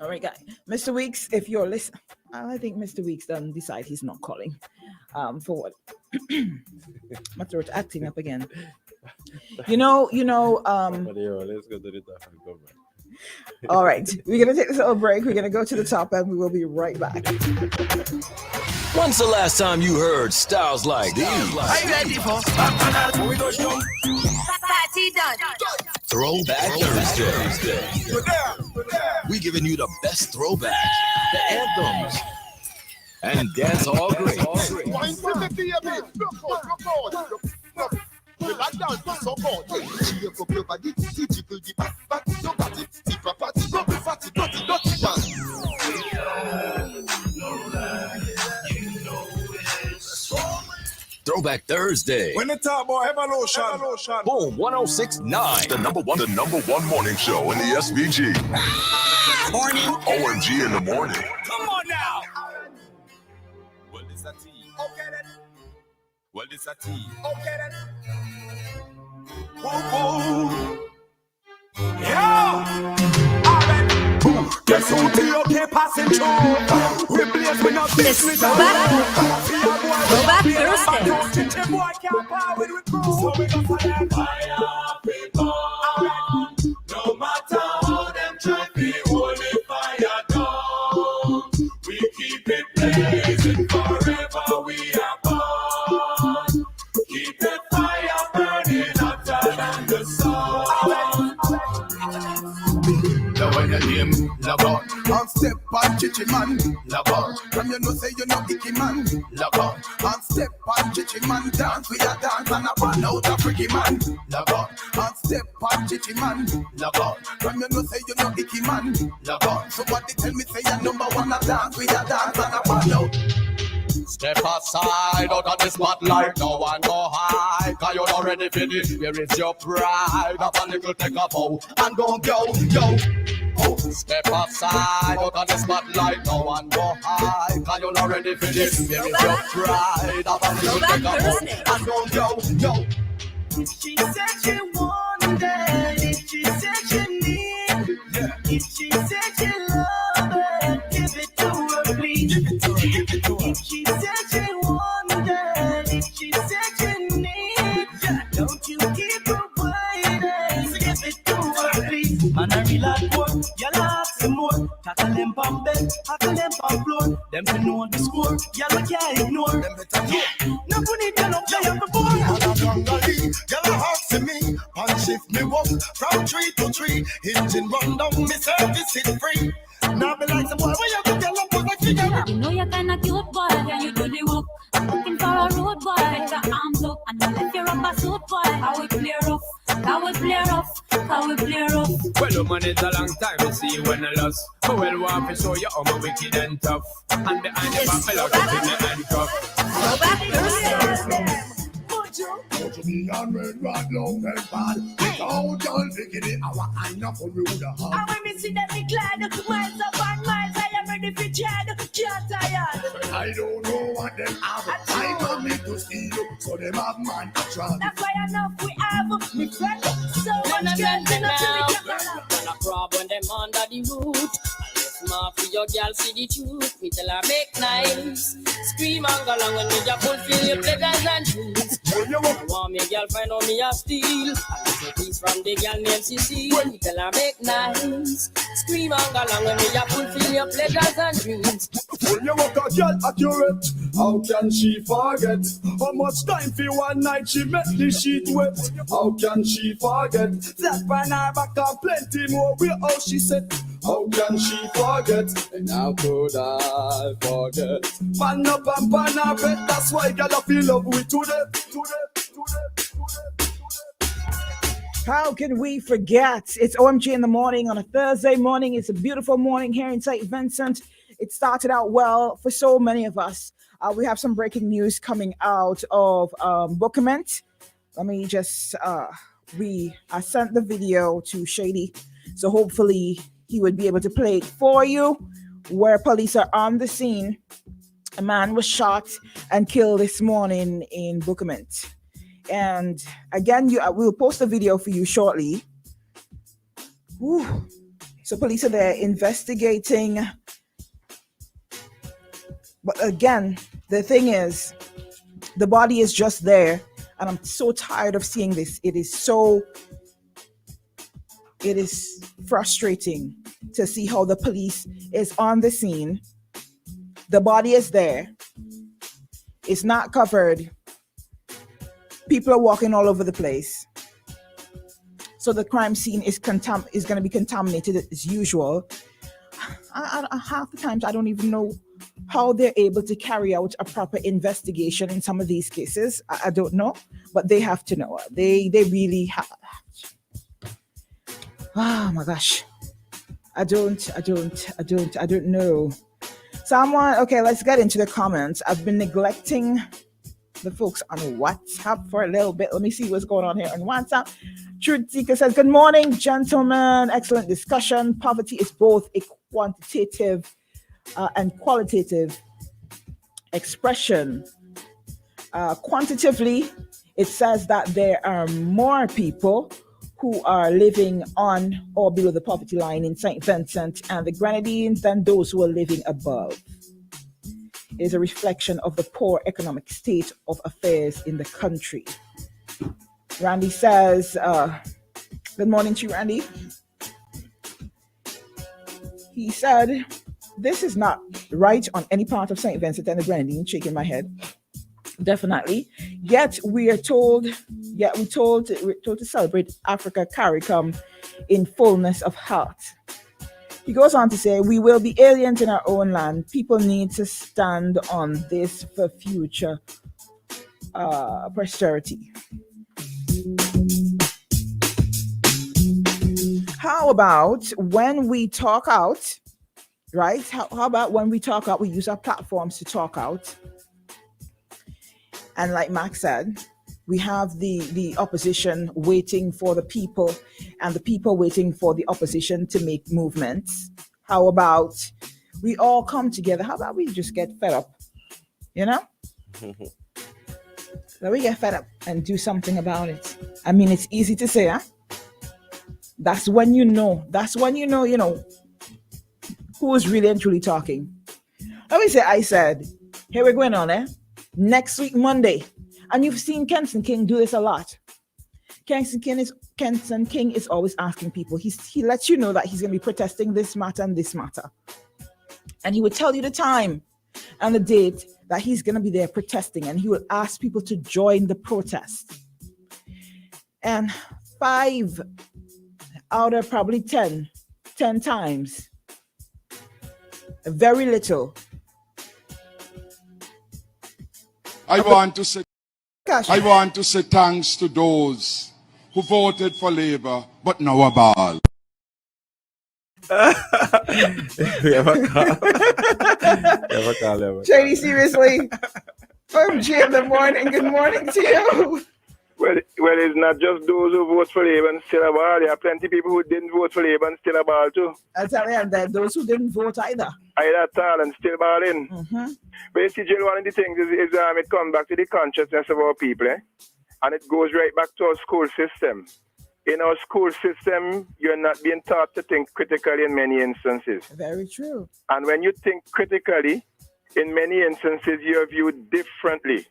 All right, guys. Mr. Weeks, if you're listening, I think Mr. Weeks done decide he's not calling. For what? My throat acting up again. Let's go to the government. All right, we're going to take this little break. We're going to go to the top and we will be right back. When's the last time you heard styles like these? Are you ready for Party done. Throwback Thursday. We giving you the best throwbacks, the anthems, and dance all great. Throwback Thursday. When the top boy evolution. Boom 106.9. The number one morning show in the SBG. Morning. OMG in the morning. Come on now. Well, this a tea. Okay then. Well, this a tea. Okay then. Whoa, whoa. Yeah. All right. Yes, suit, okay, passing through. Replace me not this with Go back Thursday. The boy can't power with crew. So we gon' fire people. No matter how them try to hold the fire down, we keep it blazing forever. We are born. Keep the fire burning hotter than the sun. Now when you name log on, and step on chichi man, log on. From you know say you know icky man, log on. And step on chichi man, dance we a dance and a ball out a freaky man, log on. And step on chichi man, log on. From you know say you know icky man, log on. So what they tell me say you number one a dance we a dance and a ball out. Step aside out of the spotlight, no one go high, cause you're not ready for this. Where is your pride? Have a little take a bow and go, yo. Oh, step aside out of the spotlight, no one go high, cause you're not ready for this. Where is your pride? Have a little take a bow and go, yo. She said she wanted, if she said she need, if she said she love it, give it to her, please. If she said she wanted, if she said she need, don't you keep her waiting, give it to her, please. Man, I real hard, y'all ask some more. Tackle them on bed, tackle them on floor. Them to know the score, y'all can't ignore. Them better know. No one need to know play on the board. Y'all ask me, and shift me walk from tree to tree. Engine run down, me service it free. Now be like some boy, where you go tell them what I figure. You know you're kinda cute boy, yeah you do the work. I'm looking for a road boy, get your arms up. And if you're up a suit boy, how we play rough, how we play rough, how we play rough. Well, the man, it's a long time to see you when I lost. But well, want to show you how my wicked and tough. And behind the back, I love you in the handcuff. Go back to me and red rod long and bad. Without all diggity, our kind of rude heart. And when me see them, me glad. Miles up and miles, I am ready for Chad. Can't tired. I don't know what them have. I don't need to see you, so them have man to trust. That's why enough we have. Me friend, so much girls in the chili. And a problem them under the root. For your girl see the truth, me tell her make nice. Scream and go along when me just fulfill your pleasures and dreams. You want me girl find out me a steal. I get a piece from the girl named Cece. Me tell her make nice. Scream and go along when me just fulfill your pleasures and dreams. When you walk a girl accurate, how can she forget? How much time for one night she make the sheet wet? How can she forget? That by her back up plenty more. We how she said. How can she forget? And how could I forget? Man up and pan up it. That's why girl I feel love with today. How can we forget? It's OMG in the morning on a Thursday morning. It's a beautiful morning here in St. Vincent. It started out well for so many of us. We have some breaking news coming out of Bookament. Let me just, I sent the video to Shady. So hopefully he would be able to play it for you, where police are on the scene. A man was shot and killed this morning in Bookament. And again, we'll post a video for you shortly. Whew. So police are there investigating. But again, the thing is, the body is just there. And I'm so tired of seeing this. It is frustrating to see how the police is on the scene. The body is there. It's not covered. People are walking all over the place. So the crime scene is going to be contaminated as usual. Half the times I don't even know how they're able to carry out a proper investigation in some of these cases. I don't know, but they have to know. They really have. Oh my gosh. I don't know. Someone, okay, let's get into the comments. I've been neglecting the folks on WhatsApp for a little bit. Let me see what's going on here on WhatsApp. Truth Seeker says, good morning, gentlemen. Excellent discussion. Poverty is both a quantitative and qualitative expression. Quantitatively, it says that there are more people who are living on or below the poverty line in St. Vincent and the Grenadines than those who are living above. It is a reflection of the poor economic state of affairs in the country. Randy says, good morning to you, Randy. He said, this is not right on any part of St. Vincent and the Grenadines, shaking my head. Definitely. Yet we're told to celebrate Africa CARICOM in fullness of heart. He goes on to say, we will be aliens in our own land. People need to stand on this for future posterity. How about when we talk out, right? How about when we talk out, we use our platforms to talk out. And like Max said, we have the opposition waiting for the people and the people waiting for the opposition to make movements. How about we all come together? How about we just get fed up? You know? So we get fed up and do something about it. I mean, it's easy to say, huh? That's when you know, who's really and truly talking. Let me say, I said, here we're going on, next week, Monday. And you've seen Kenson King do this a lot. Kenson King is always asking people. He lets you know that he's going to be protesting this matter and this matter. And he would tell you the time and the date that he's going to be there protesting. And he would ask people to join the protest. And 5 out of probably 10 times, very little. I want to say thanks to those who voted for Labour but now are ball. JD, seriously. From G in the morning, good morning to you. Well, it's not just those who vote for Labour and still a ball. There are plenty of people who didn't vote for Labour and still a ball too. I tell you that those who didn't vote either. Either at all and still balling. Mm-hmm. But you see, Jill, one of the things is it comes back to the consciousness of our people, and it goes right back to our school system. In our school system, you're not being taught to think critically in many instances. Very true. And when you think critically, in many instances, you're viewed differently.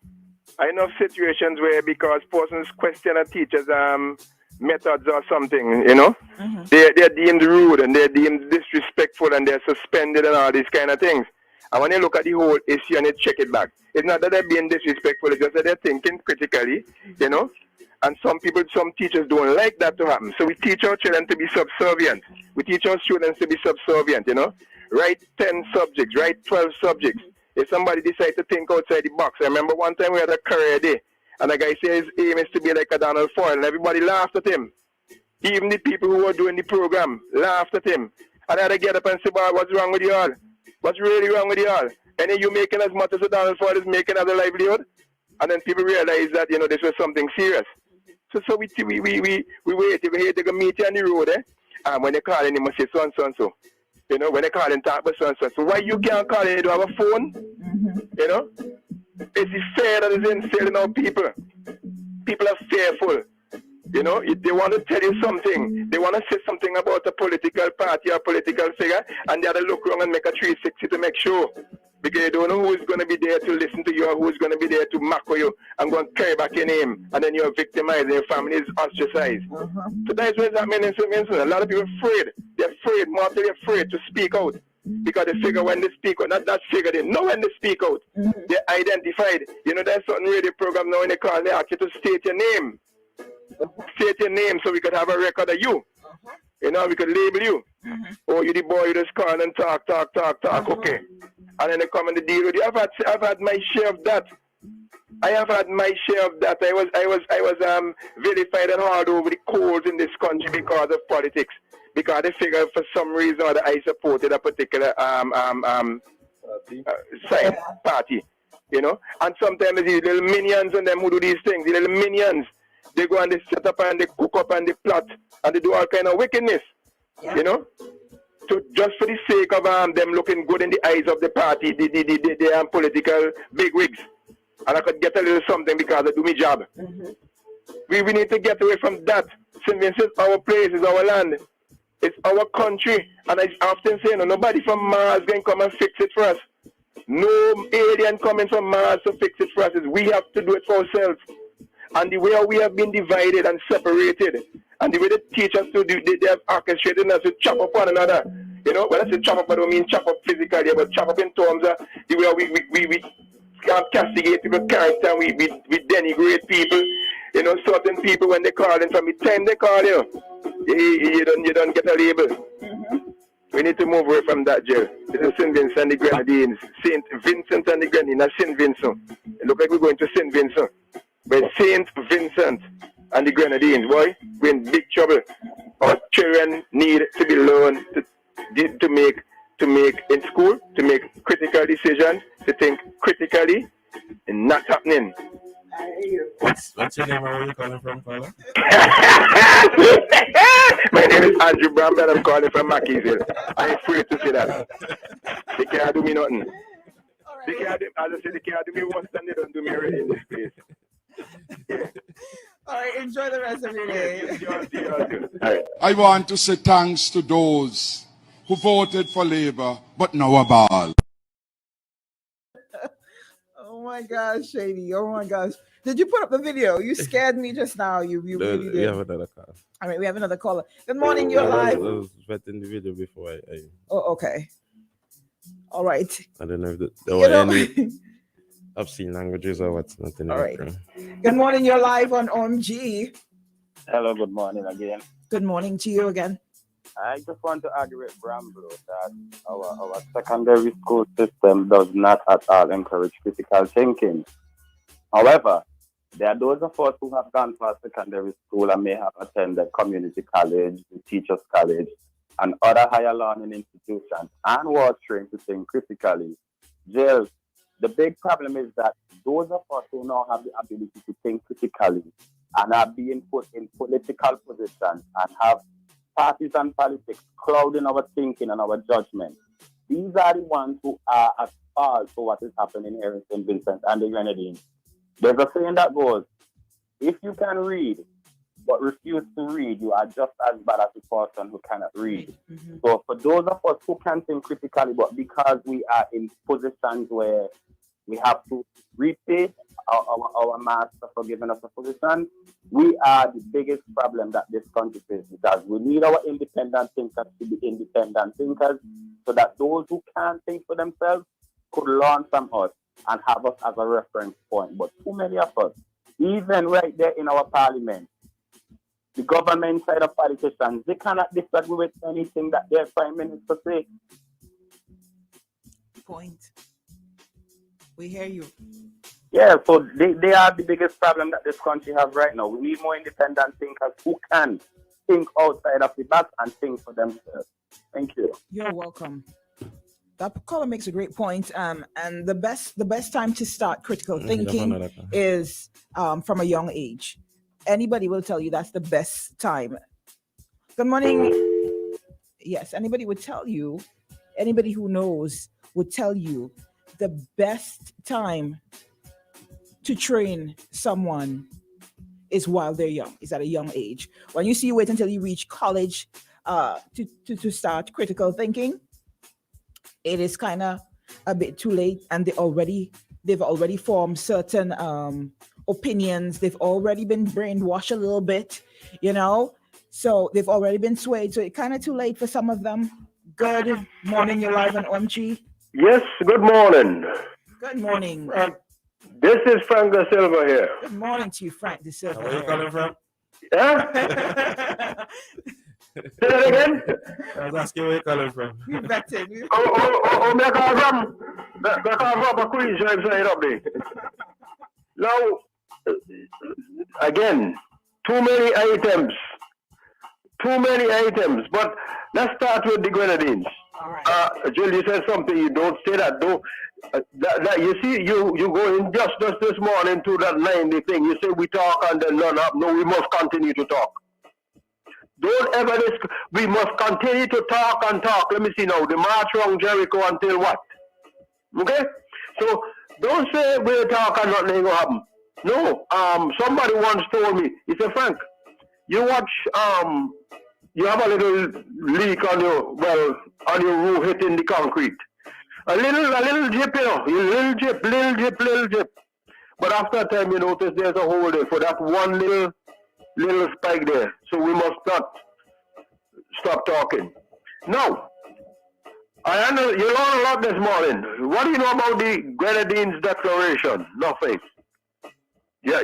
I know situations where because persons question a teacher's methods or something, Mm-hmm. they're deemed rude and they're deemed disrespectful and they're suspended and all these kind of things. And when you look at the whole issue and you check it back, it's not that they're being disrespectful, it's just that they're thinking critically, And some teachers don't like that to happen. So we teach our children to be subservient. We teach our students to be subservient, Write 10 subjects, write 12 subjects. If somebody decides to think outside the box. I remember one time we had a career day, and the guy said his aim is to be like a Donald Ford, and everybody laughed at him. Even the people who were doing the program laughed at him. And I had to get up and say, boy, what's wrong with you all? What's really wrong with you all? And then you making as much as a Donald Ford is making as a livelihood? And then people realize that, this was something serious. So we wait. If we to go meet you on the road, and when they call in, they must say so and so and so. When they call in, talk about so and so. So why you can't call in? You don't have a phone? Mm-hmm. It's the fear that is instilling our people. People are fearful. If they want to tell you something, they want to say something about a political party or political figure, and they have to look around and make a 360 to make sure. Because you don't know who is going to be there to listen to you or who is going to be there to mock you and go and carry back your name. And then you're victimized and your family is ostracized. So that's what's happening in Vincent. A lot of people are afraid. They're afraid, more they're afraid to speak out. Because they figure when they speak out, not that figure, they know when they speak out. They're identified. There's certain radio program now when they call, they ask you to state your name. State your name so we could have a record of you. We could label you. Oh, you the boy, you just call and talk. Okay. And then they come and they deal with you. I've had my share of that. I have had my share of that. I was vilified and hauled over the coals in this country because of politics. Because they figured for some reason or I supported a particular side party. And sometimes these little minions and them who do these things, the little minions, they go and they set up and they cook up and they plot and they do all kind of wickedness. So just for the sake of them looking good in the eyes of the party, the political bigwigs, and I could get a little something because I do my job. We need to get away from that. St. Vincent, our place, is our land. It's our country. And I often say, nobody from Mars can come and fix it for us. No alien coming from Mars to fix it for us. We have to do it for ourselves. And the way we have been divided and separated, and the way they teach us to do, they have orchestrated us to chop up one another. When I say chop up, I don't mean chop up physically, but chop up in terms of the way we castigate people's character, and we denigrate people. Certain people, when they call in from the time they call you, you don't get a label. We need to move away from that, Jill. This is St. Vincent and the Grenadines. St. Vincent and the Grenadines, not St. Vincent. It looks like we're going to St. Vincent. But St. Vincent and the Grenadines, boy, we're in big trouble. Our children need to be learned to make in school, to make critical decisions, to think critically, and not happening. What's your name and where you calling from, Carla? My name is Andrew Bramble, I'm calling from Mackeyville. I'm afraid to say that. They can't do me nothing. They can't do me worse than they don't do me already in this place. All right, enjoy the rest of your day. I want to say thanks to those who voted for Labour but now are ball. Oh my gosh, Shady. Oh my gosh. Did you put up the video? You scared me just now. You really did. We have another call. All right, we have another caller. Good morning, you're live. I was vetting the video before I Oh, okay. All right. I don't know if there were any obscene languages or what's not in the background. Good morning, you're live on OMG. Hello, good morning again. Good morning to you again. I just want to argue with Bramble that our secondary school system does not at all encourage critical thinking. However, there are those of us who have gone past secondary school and may have attended community college, teachers college, and other higher learning institutions and were trained to think critically. Jill, the big problem is that those of us who now have the ability to think critically and are being put in political positions and have parties and politics clouding our thinking and our judgment, these are the ones who are at fault for what is happening here in St. Vincent and the Grenadines. There's a saying that goes, if you can read but refuse to read, you are just as bad as the person who cannot read. So for those of us who can think critically, but because we are in positions where we have to repay our master for giving us a position, we are the biggest problem that this country faces, because we need our independent thinkers to be independent thinkers so that those who can't think for themselves could learn from us and have us as a reference point. But too many of us, even right there in our parliament, the government side of politicians, they cannot disagree with anything that their prime minister says. Point. We hear you. Yeah, so they are the biggest problem that this country has right now. We need more independent thinkers who can think outside of the box and think for themselves. Thank you. You're welcome. That caller makes a great point. And the best time to start critical thinking is from a young age. Anybody will tell you that's the best time. Good morning. Yes, anybody would tell you, anybody who knows would tell you the best time to train someone is while they're young, is at a young age. When you see you wait until you reach college to start critical thinking, it is kind of a bit too late, and they've already formed certain opinions. They've already been brainwashed a little bit, so they've already been swayed. So it's kind of too late for some of them. Good morning, you're live on OMG. Yes, good morning. Good morning. This is Frank Da Silva here. Good morning to you, Frank Da Silva. Where are you calling from? Yeah? Say that again? I was asking where you're calling from. We vetted. Me call from a Queen's Drive side up there. Now, again, too many items. But let's start with the Grenadines. Jill, you said something. You don't say that. That you see, you go in just this morning to that 90 thing. You say we talk and then none up. No, we must continue to talk. Don't ever we must continue to talk and talk. Let me see now. The march around Jericho until what? Okay? So don't say we'll talk and nothing will happen. No, somebody once told me, he said, Frank, you watch, you have a little leak on your, on your roof hitting the concrete. A little drip, you know, little drip. But after a time, you notice there's a hole there for that one little spike there. So we must not stop talking. Now, I know you learned a lot this morning. What do you know about the Grenadines Declaration? Nothing. Yeah.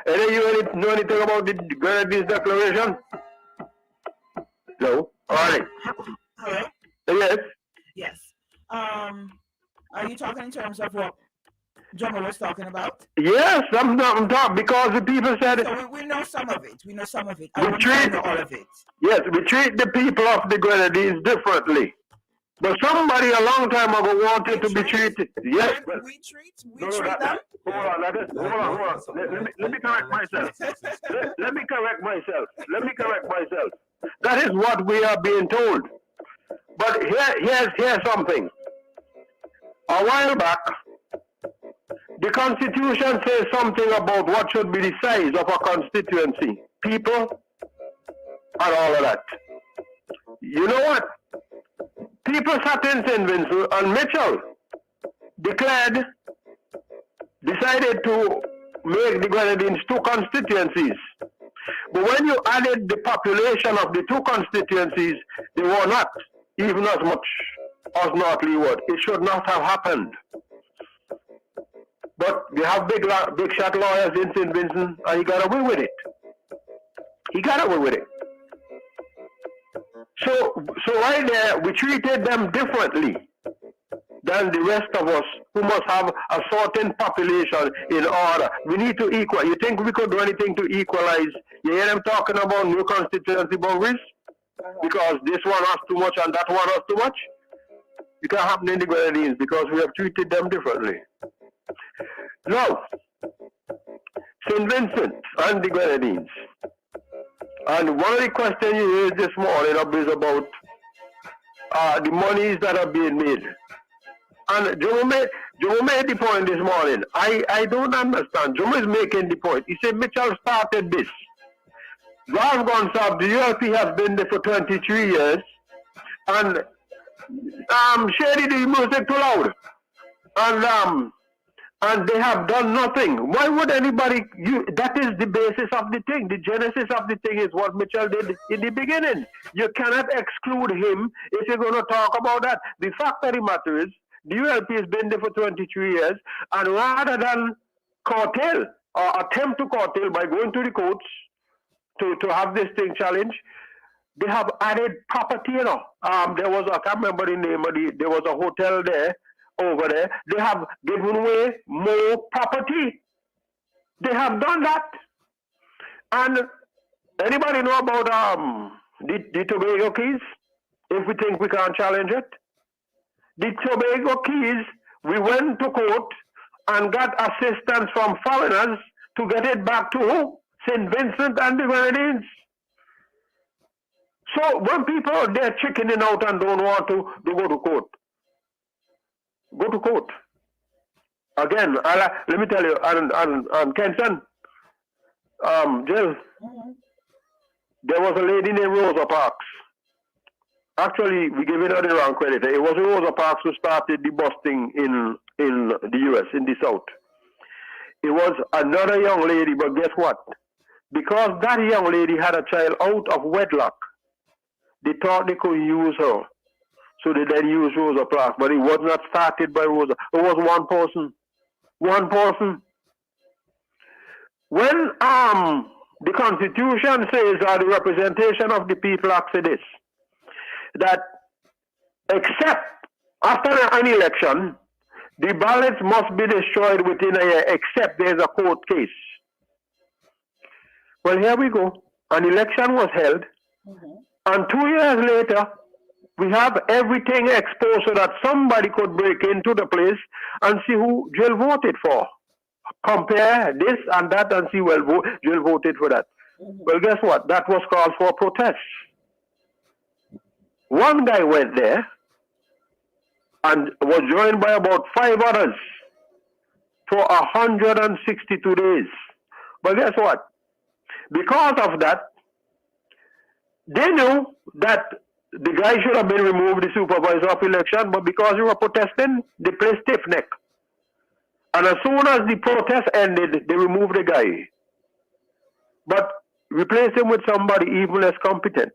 Any you know anything about the Grenadines Declaration? No. All right. Hello? Yes. Yes. Are you talking in terms of what Jomo was talking about? Yes, I'm talking because the people said. So we know some of it. We know some of it. We treat all of it. Yes, we treat the people of the Grenadines differently. But somebody a long time ago wanted to be treated. Yes. We treat them. Hold on. Let me correct myself. Let me correct myself. That is what we are being told. But here's something. A while back, the Constitution says something about what should be the size of a constituency, people, and all of that. You know what? People sat in St. Vincent and Mitchell decided to make the Grenadines 2 constituencies. But when you added the population of the 2 constituencies, they were not even as much as North Leeward. It should not have happened. But they have big shot lawyers in St. Vincent, and he got away with it. So right there, we treated them differently than the rest of us who must have a certain population in order. We need to equal. You think we could do anything to equalize? You hear them talking about new constituency boundaries? Because this one has too much and that one has too much? It can't happen in the Grenadines because we have treated them differently. Now, St. Vincent and the Grenadines. And one of the questions you raised this morning is about the monies that are being made. And Jomo made the point this morning. I don't understand. Jomo is making the point. He said Mitchell started this. Ralph Gonsalves, the ULP has been there for 23 years. And Shady the music too loud. And they have done nothing. Why would anybody? That is the basis of the thing. The genesis of the thing is what Mitchell did in the beginning. You cannot exclude him if you're going to talk about that. The fact of the matter is, the ULP has been there for 23 years, and rather than curtail or attempt to curtail by going to the courts to have this thing challenged, they have added property. You know, there was I can't remember the name of there was a hotel there. Over there, they have given away more property. They have done that. And anybody know about the Tobago Keys? If we think we can't challenge it, the Tobago Keys, we went to court and got assistance from foreigners to get it back to who? St. Vincent and the Grenadines. So when people they're chickening out and don't want to go to court. Go to court. Again, let me tell you, and Kenton, Jill, there was a lady named Rosa Parks. Actually, we gave her the wrong credit. It was Rosa Parks who started the busting in the U.S., in the South. It was another young lady, but guess what? Because that young lady had a child out of wedlock, they thought they could use her. So they then used Rosa Parks, but it was not started by Rosa. It was one person. One person. When the Constitution says, or the representation of the people acts this, that except after an election, the ballots must be destroyed within a year, except there's a court case. Well, here we go. An election was held, and 2 years later, we have everything exposed so that somebody could break into the place and see who Jill voted for. Compare this and that and see, well, Jill voted for that. Well, guess what? That was called for protest. One guy went there and was joined by about 5 others for 162 days. But guess what? Because of that, they knew that the guy should have been removed, the supervisor of election, but because they were protesting, they played stiff neck. And as soon as the protest ended, they removed the guy. But replaced him with somebody even less competent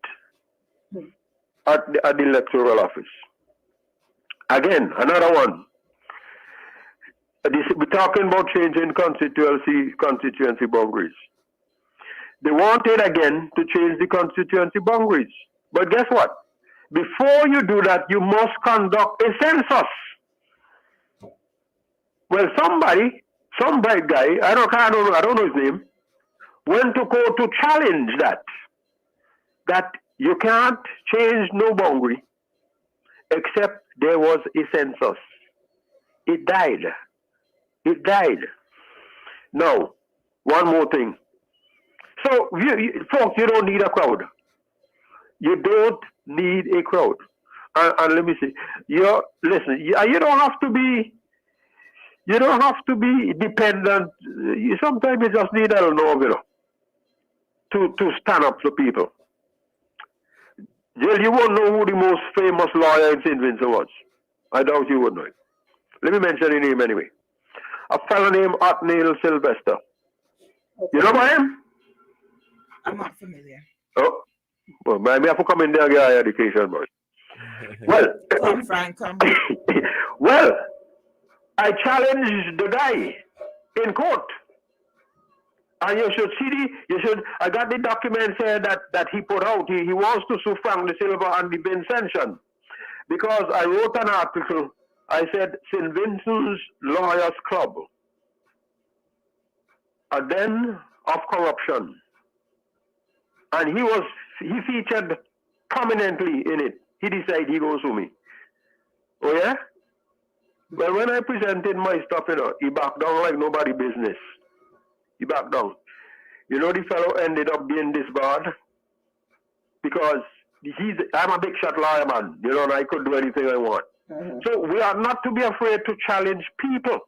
at the electoral office. Again, another one. We're talking about changing constituency boundaries. They wanted again to change the constituency boundaries. But guess what? Before you do that, you must conduct a census. Well, somebody, some bright guy, I don't know his name, went to court to challenge that you can't change no boundary except there was a census. It died. It died. Now, one more thing. So, folks, you don't need a crowd. You don't need a crowd. And let me see. Listen. You don't have to be. You don't have to be dependent. Sometimes you just need a little nerve, to stand up for people. Jill, you won't know who the most famous lawyer in St. Vincent was. I doubt you would know it. Let me mention his name anyway. A fellow named Othniel Sylvester. You know about him? I'm not familiar. Oh, well, maybe I have to come in there and get higher education, boy. Well, come, Frank, come. Well, I challenged the guy in court. And you should see I got the document here that he put out. He wants to sue Frank De Silva and the Vincentian. Because I wrote an article, I said, St. Vincent's Lawyers Club, a den of corruption. And he featured prominently in it. He decided he goes to me. Oh yeah? Well, when I presented my stuff, he backed down like nobody business. He backed down. You know, the fellow ended up being disbarred because I'm a big shot lawyer, man. And I could do anything I want. Mm-hmm. So we are not to be afraid to challenge people.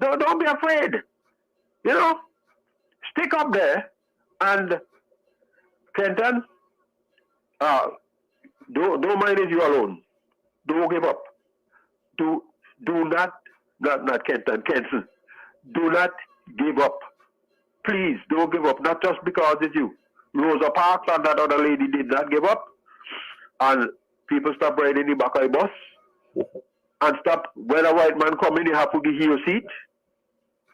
Don't be afraid. Stick up there and Kenton, don't mind it you alone. Don't give up. Do not Kenton, Kenson. Do not give up. Please don't give up. Not just because it's you. Rosa Parks and that other lady did not give up. And people stop riding the back of the bus. And stop, when a white man come in, you have to give you a seat.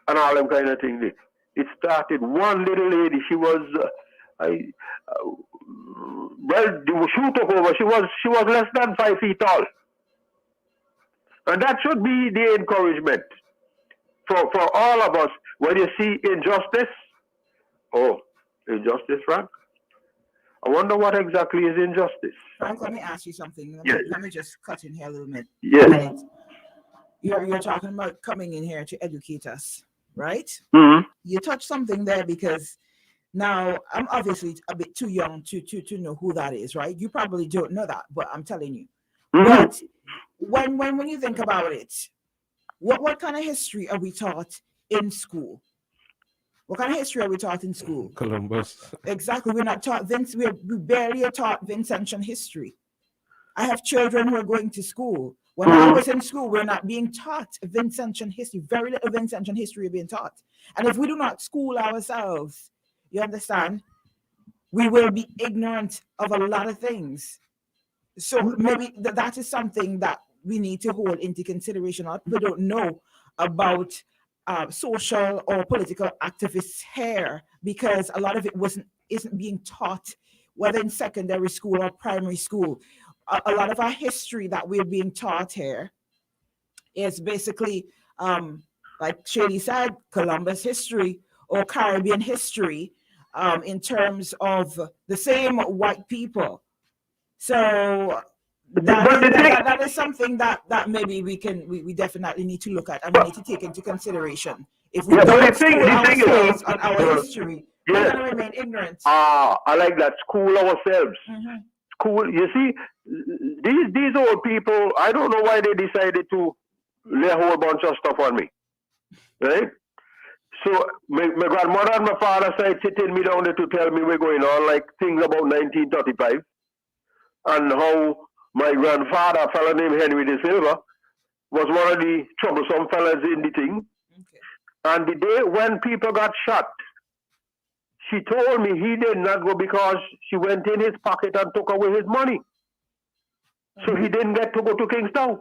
And all them kind of things. It started one little lady. She was, the shoe took over. She was less than 5 feet tall. And that should be the encouragement for all of us. When you see injustice, injustice, Frank? I wonder what exactly is injustice. Frank, let me ask you something. Let me just cut in here a little bit. Yes. You're talking about coming in here to educate us, right? Mm-hmm. You touched something there because now I'm obviously a bit too young to know who that is, right? You probably don't know that, but I'm telling you. Mm-hmm. But when you think about it, what kind of history are we taught in school? What kind of history are we taught in school? Columbus. Exactly. We're not taught we barely are taught Vincentian history. I have children who are going to school. When I was in school, we're not being taught Vincentian history. Very little Vincentian history being taught. And if we do not school ourselves, you understand, we will be ignorant of a lot of things. So maybe that is something that we need to hold into consideration. We don't know about social or political activists here because a lot of it isn't being taught, whether in secondary school or primary school. A lot of our history that we're being taught here is basically, like Shady said, Columbus history or Caribbean history in terms of the same white people. So that is something that maybe we definitely need to look at and we need to take into consideration. If we don't school ourselves on our history, we're going to remain ignorant. I like that. School ourselves. Mm-hmm. School. You see, these old people, I don't know why they decided to lay a whole bunch of stuff on me. right? So my grandmother and my father side sitting me down there to tell me we're going on like things about 1935 and how my grandfather, a fellow named Henry De Silva, was one of the troublesome fellas in the thing. And the day when people got shot, she told me he did not go because she went in his pocket and took away his money. So he didn't get to go to Kingstown.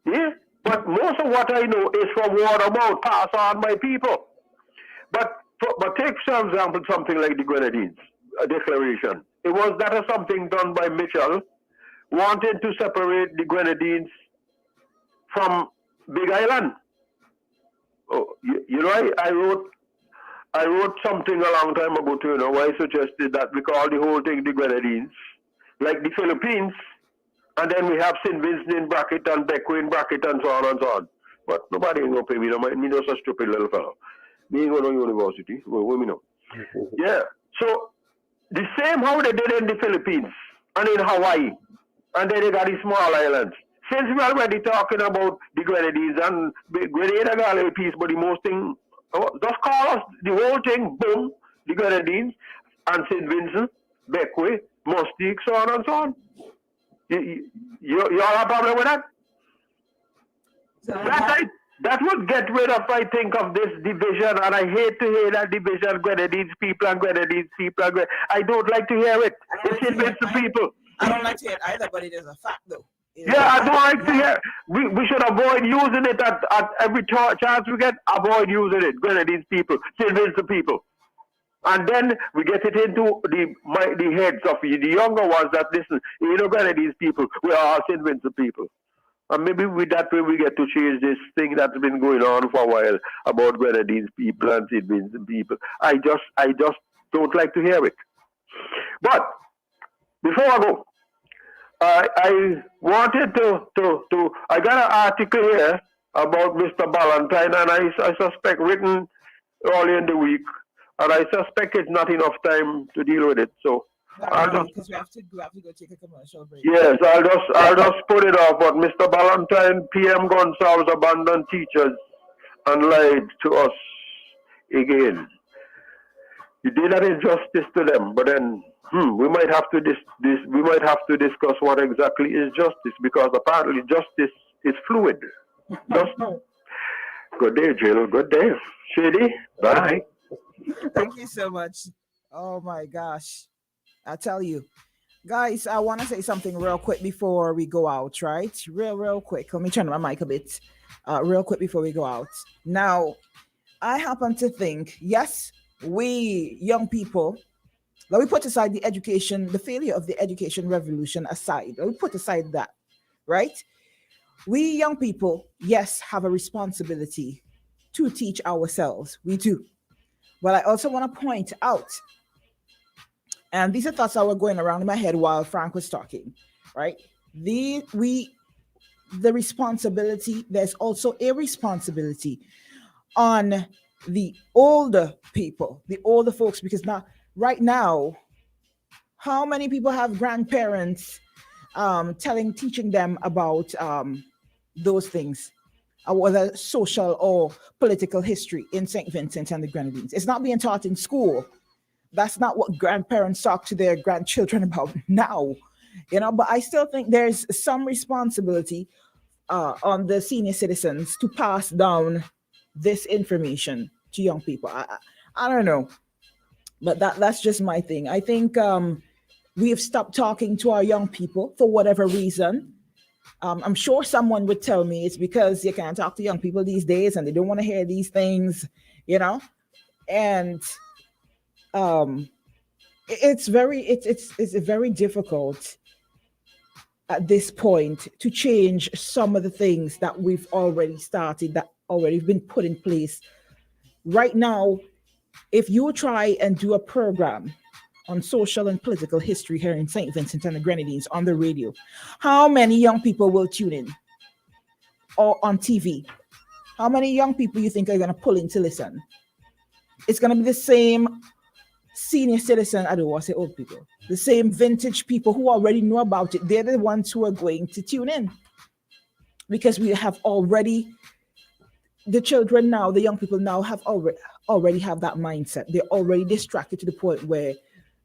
Yeah? But most of what I know is from word of mouth, passed on by people. But take, for example, something like the Grenadines Declaration. It was that or something done by Mitchell, wanting to separate the Grenadines from Big Island. Oh, you know, I wrote something a long time ago too, where I suggested that we call the whole thing the Grenadines, like the Philippines, and then we have St. Vincent in bracket and Bequia in bracket and so on and so on. But nobody ain't gonna pay me no mind. Me just a stupid little fellow. Me ain't going to university. What me know? Yeah. So the same how they did in the Philippines and in Hawaii, and then they got the small islands. Since we're already talking about the Grenadines and Grenada got a piece, but the most thing, just call us the whole thing, boom, the Grenadines and St. Vincent, Bequia, Mustique, so on and so on. You all have a problem with that? That would get rid of, I think, of this division, and I hate to hear that division, Grenadines people and Grenadines people. I don't like to hear it. It's against the people. I don't like to hear it either, but it is a fact, though. Yeah, I don't like to hear. We should avoid using it at every chance we get. Avoid using it, Grenadines people, St. Vincent people, and then we get it into the heads of the younger ones that listen. You know, Grenadines people, we are St. Vincent people, and maybe with that way we get to change this thing that's been going on for a while about Grenadines people and St. Vincent people. I just don't like to hear it. But before I go, I wanted to I got an article here about Mr. Ballantyne, and I suspect written early in the week, and I suspect it's not enough time to deal with it. So because we have to go take a commercial break. Yes, I'll just put it off. But Mr. Ballantyne, PM Gonsalves abandoned teachers and lied to us again. He did an injustice to them, but then we might have to discuss what exactly is justice, because apparently justice is fluid. Good day, Jill. Good day, Shady. Bye. Thank you so much. Oh my gosh, I tell you, guys, I want to say something real quick before we go out. Right, real quick. Let me turn my mic a bit. Real quick before we go out. Now, I happen to think, yes, we young people. Let me put aside the education, the failure of the education revolution aside. Let me put aside that, right? We young people, yes, have a responsibility to teach ourselves. We do. But I also want to point out, and these are thoughts that were going around in my head while Frank was talking, right? The responsibility, there's also a responsibility on the older people, the older folks, because right now, how many people have grandparents teaching them about those things, whether social or political history in St. Vincent and the Grenadines? It's not being taught in school. That's not what grandparents talk to their grandchildren about now, but I still think there's some responsibility on the senior citizens to pass down this information to young people. I don't know. But that's just my thing. I think we have stopped talking to our young people for whatever reason. I'm sure someone would tell me it's because you can't talk to young people these days and they don't want to hear these things, And it's very difficult at this point to change some of the things that we've already started, that already been put in place. Right now, if you try and do a program on social and political history here in St. Vincent and the Grenadines on the radio, how many young people will tune in? Or on TV? How many young people you think are going to pull in to listen? It's going to be the same senior citizen, I don't want to say old people, the same vintage people who already know about it. They're the ones who are going to tune in, because we have already the children now, the young people now have already have that mindset. They're already distracted to the point where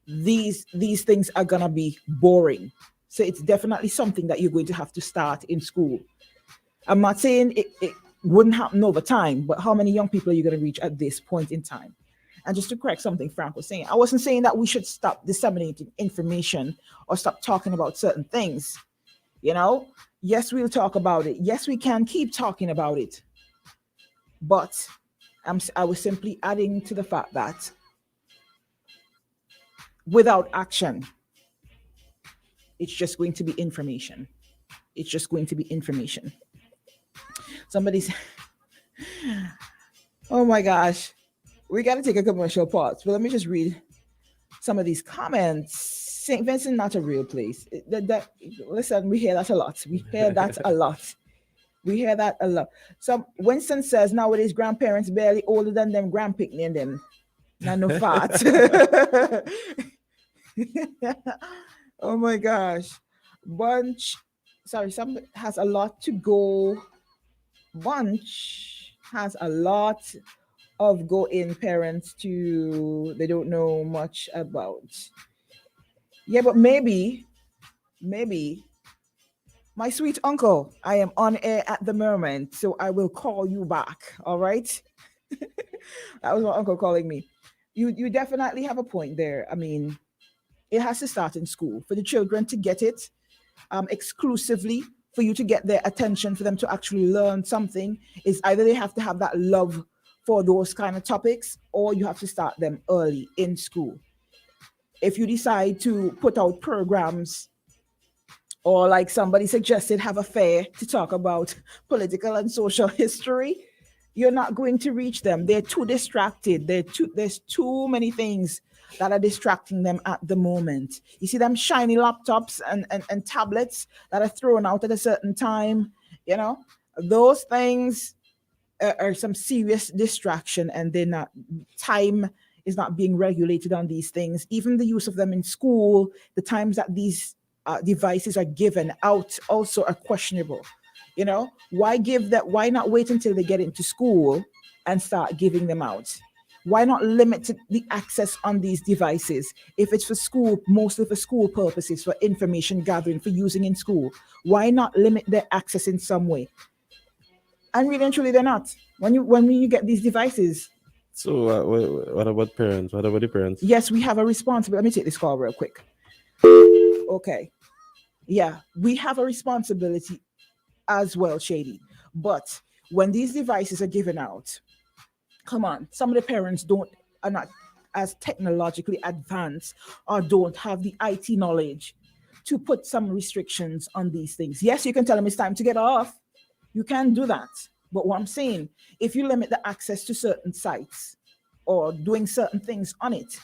these things are gonna be boring. So it's definitely something that you're going to have to start in school. I'm not saying it wouldn't happen over time, but how many young people are you going to reach at this point in time? And just to correct something Frank was saying, I wasn't saying that we should stop disseminating information or stop talking about certain things. You know, yes, we'll talk about it. Yes, we can keep talking about it. But I was simply adding to the fact that without action, it's just going to be information. It's just going to be information. Somebody's, oh my gosh, we got to take a commercial pause. But let me just read some of these comments. St. Vincent, not a real place. Listen, we hear that a lot. We hear that a lot. We hear that a lot. So Winston says nowadays grandparents barely older than them grandpicking them. Not no fat. Oh my gosh. Some has a lot to go. Bunch has a lot of go-in parents too. They don't know much about. Yeah, but maybe, my sweet uncle, I am on air at the moment, so I will call you back. All right. That was my uncle calling me. You definitely have a point there. I mean, it has to start in school for the children to get it exclusively, for you to get their attention, for them to actually learn something. Is either they have to have that love for those kind of topics, or you have to start them early in school. If you decide to put out programs, or like somebody suggested, have a fair to talk about political and social history, you're not going to reach them. They're too distracted. There's too many things that are distracting them at the moment. You see them shiny laptops and tablets that are thrown out at a certain time, you know, those things are some serious distraction, and time is not being regulated on these things. Even the use of them in school, the times that these devices are given out also are questionable. You know, why not wait until they get into school and start giving them out? Why not limit the access on these devices? If it's for school, mostly for school purposes, for information gathering, for using in school, why not limit their access in some way? And really and truly, they're not. When you get these devices. So what about parents? What about the parents? Yes, we have a responsibility. Let me take this call real quick. Okay. Yeah, we have a responsibility as well, Shady. But when these devices are given out, come on, some of the parents are not as technologically advanced or don't have the IT knowledge to put some restrictions on these things. Yes, you can tell them it's time to get off. You can do that. But what I'm saying, if you limit the access to certain sites or doing certain things on it,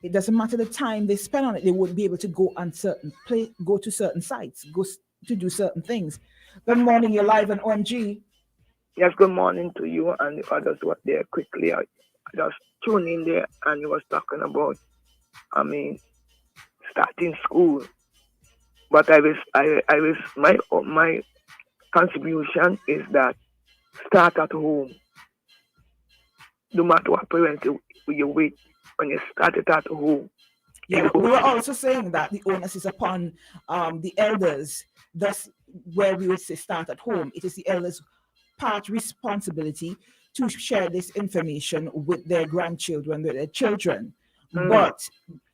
it doesn't matter the time they spend on it. They wouldn't be able to go to certain sites, go to do certain things. Good morning, you're live on OMG. Yes, good morning to you and the others who are there quickly. I just tuned in there and you was talking about, starting school. But my contribution is that start at home. No matter what parents you with, when you start it at home. Yeah, we were also saying that the onus is upon the elders. Thus, where we would say start at home, it is the elders' part responsibility to share this information with their grandchildren, with their children. But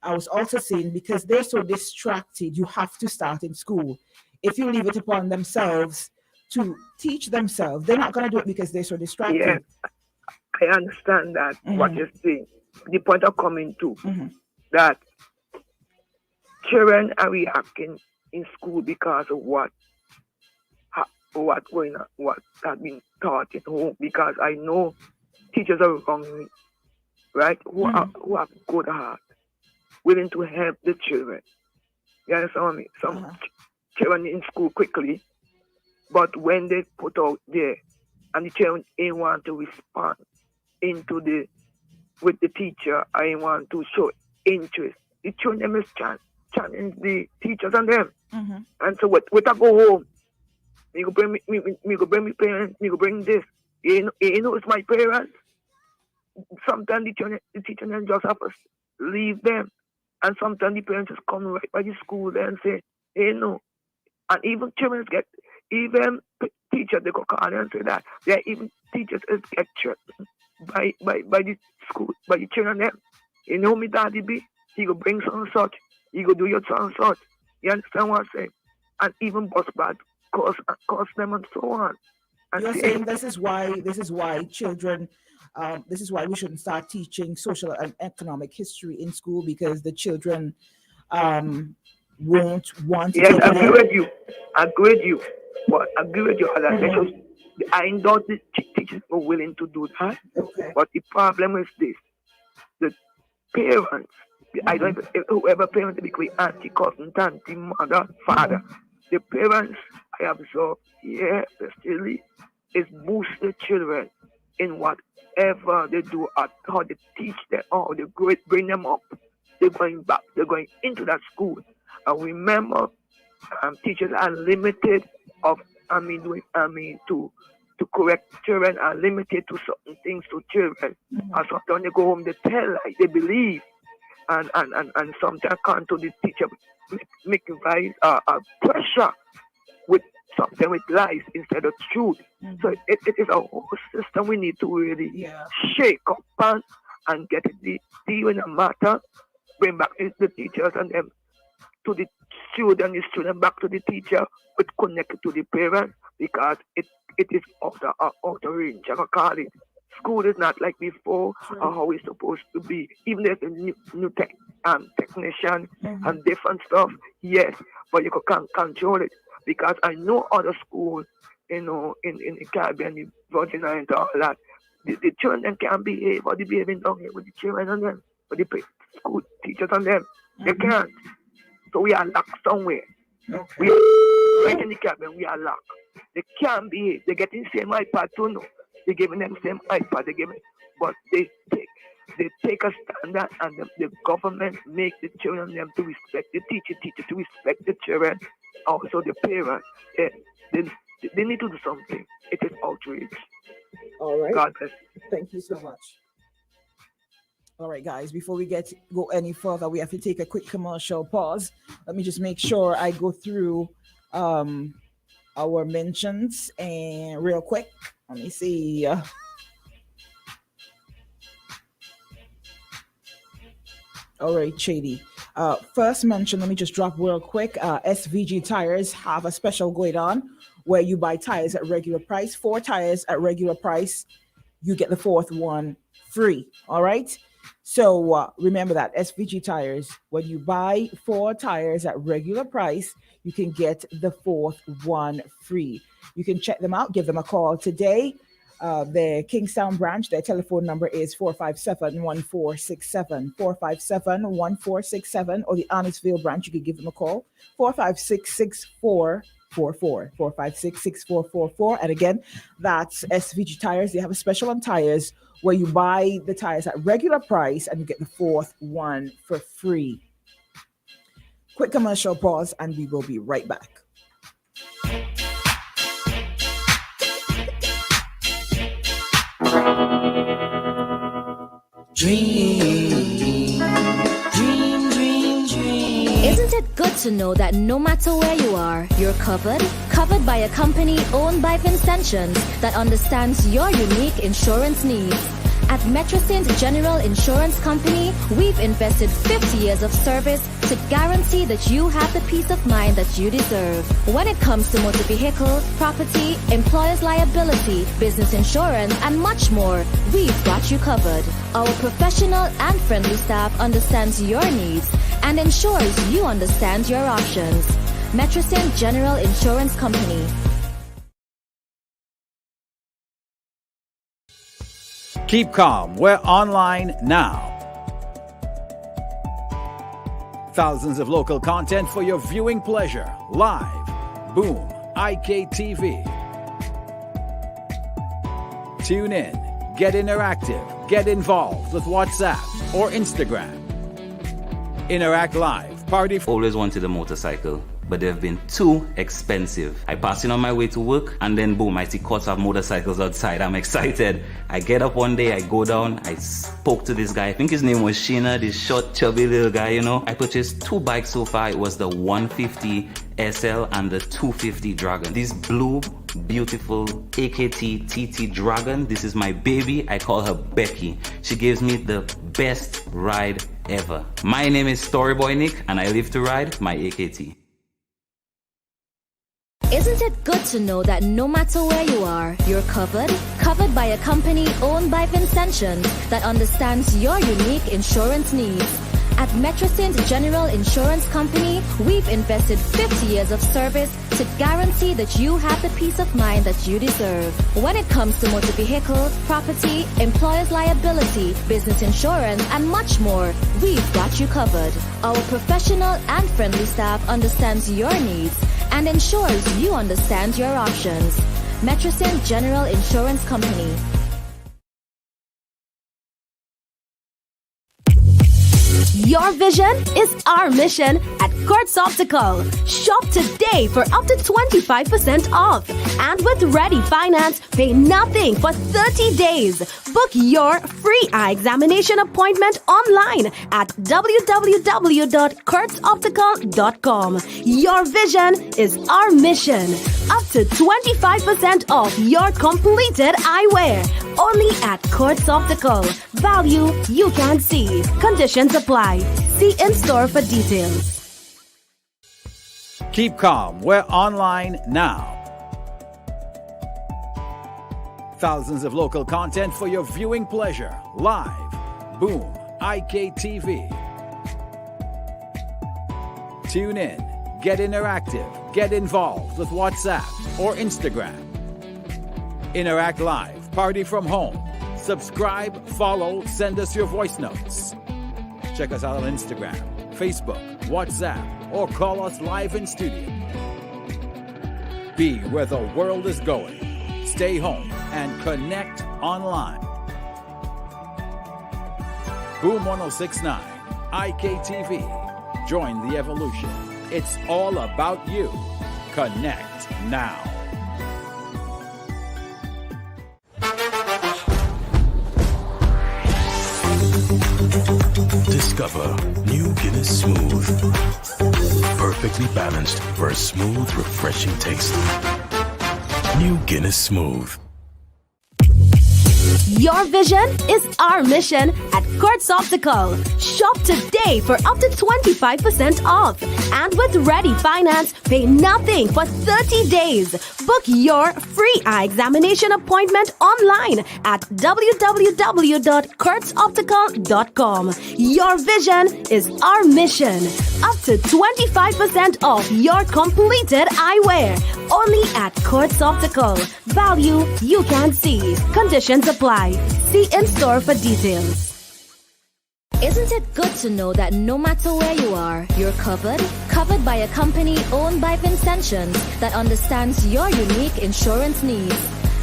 I was also saying, because they're so distracted, you have to start in school. If you leave it upon themselves to teach themselves, they're not going to do it because they're so distracted. Yeah, I understand that, what you're saying. The point of coming to that children are reacting in school because of what has been taught at home. Because I know teachers are around me, right? Who have good heart, willing to help the children. You understand me? Some children in school quickly, but when they put out there and the children ain't want to respond with the teacher, I want to show interest. The children is challenge the teachers and them. And so with I go home, me go bring me parents, me go bring this. You know, it's my parents. Sometimes the teacher just have to leave them. And sometimes the parents just come right by the school there and say, hey, no. And even children even teachers, they go call and say that. Yeah, even teachers get threatened by the school, by the children them. You know me daddy be? He go bring some such. He go do your son such. You understand what I'm saying? And even bus bad cost them and so on. And you're saying this is why children, this is why we shouldn't start teaching social and economic history in school, because the children won't want to. Yes, I agree with you. But I agree with you. I know the teachers are willing to do that. Okay. But the problem is this: the parents, I don't know whoever parents be auntie, cousin, auntie, mother, father. The parents I observe here, especially, is boost the children in whatever they do, at how they teach them, how they bring them up. They're going back. They're going into that school. And remember, teachers are limited to correct children, are limited to certain things to children. And sometimes they go home, they tell like they believe, and sometimes come to the teacher making pressure with something with lies instead of truth. So it is a whole system we need to really shake up and get it deal in a matter, bring back the teachers and them to the student back to the teacher, but connected to the parents, because it is out of range. I can call it. School is not like before or how it's supposed to be. Even there's a new technician and different stuff, yes, but you can't control it. Because I know other schools, in the Caribbean, the Virgin Islands, all that, the children can't behave, or they behaving down here with the children and them, with the school teachers and them. They can't. So we are locked somewhere. Okay. Right in the Caribbean, we are locked. They can't behave. They're getting the same iPad too, no. They're giving them the same iPad. But they take a standard, and the government make the children them to respect the teacher to respect the children, also the parents. They need to do something. It is outrage. All right. God bless. Thank you so much. All right, guys, before we go any further, we have to take a quick commercial pause. Let me just make sure I go through our mentions and real quick. Let me see. All right, Shady. First mention, let me just drop real quick. SVG Tires have a special going on where you buy tires at regular price. 4 tires at regular price, you get the 4th one free. All right. So remember that SVG Tires, when you buy 4 tires at regular price, you can get the 4th one free. You can check them out. Give them a call today. The Kingstown branch, their telephone number is 457-1467, 457-1467, or the Arnottsville branch, you can give them a call, 456-6444, 456-6444. And again, that's SVG Tires. They have a special on tires where you buy the tires at regular price and you get the 4th one for free. Quick commercial pause and we will be right back. Dream, dream, dream, dream. Isn't it good to know that no matter where you are, you're covered? Covered by a company owned by Vincentians that understands your unique insurance needs. At Metrosaint General Insurance Company, we've invested 50 years of service to guarantee that you have the peace of mind that you deserve. When it comes to motor vehicle, property, employer's liability, business insurance, and much more, we've got you covered. Our professional and friendly staff understands your needs and ensures you understand your options. Metrosaint General Insurance Company. Keep calm. We're online now. Thousands of local content for your viewing pleasure. Live. Boom. IKTV. Tune in. Get interactive. Get involved with WhatsApp or Instagram. Interact Live. Party. Always wanted a motorcycle, but they've been too expensive. I pass in on my way to work, and then boom, I see courts of motorcycles outside. I'm excited. I get up one day, I go down, I spoke to this guy. I think his name was Sheena, this short, chubby little guy, you know. I purchased 2 bikes so far. It was the 150 SL and the 250 Dragon. This blue, beautiful AKT TT Dragon, this is my baby. I call her Becky. She gives me the best ride ever. My name is Storyboy Nick, and I live to ride my AKT. Isn't it good to know that no matter where you are, you're covered? Covered by a company owned by Vincentians that understands your unique insurance needs. At Metrosint General Insurance Company, we've invested 50 years of service to guarantee that you have the peace of mind that you deserve. When it comes to motor vehicle, property, employer's liability, business insurance, and much more, we've got you covered. Our professional and friendly staff understands your needs and ensures you understand your options. Metrosint General Insurance Company. Your vision is our mission at Kurtz Optical. Shop today for up to 25% off. And with Ready Finance, pay nothing for 30 days. Book your free eye examination appointment online at www.kurtzoptical.com. Your vision is our mission. Up to 25% off your completed eyewear. Only at Kurtz Optical. Value you can see. Conditions apply. See in store for details. Keep calm. We're online now. Thousands of local content for your viewing pleasure. Live. Boom. IKTV. Tune in. Get interactive. Get involved with WhatsApp or Instagram. Interact live. Party from home. Subscribe, follow, send us your voice notes. Check us out on Instagram, Facebook, WhatsApp, or call us live in studio. Be where the world is going. Stay home and connect online. Boom 1069, IKTV. Join the evolution. It's all about you. Connect now. Discover new Guinness Smooth. Perfectly balanced for a smooth, refreshing taste. New Guinness Smooth. Your vision is our mission at Kurtz Optical. Shop today for up to 25% off. And with Ready Finance, pay nothing for 30 days. Book your free eye examination appointment online at www.kurtzoptical.com. Your vision is our mission. Up to 25% off your completed eyewear. Only at Kurtz Optical. Value you can see. Conditions apply. See in store for details. Isn't it good to know that no matter where you are, you're covered? Covered by a company owned by Vincentians that understands your unique insurance needs.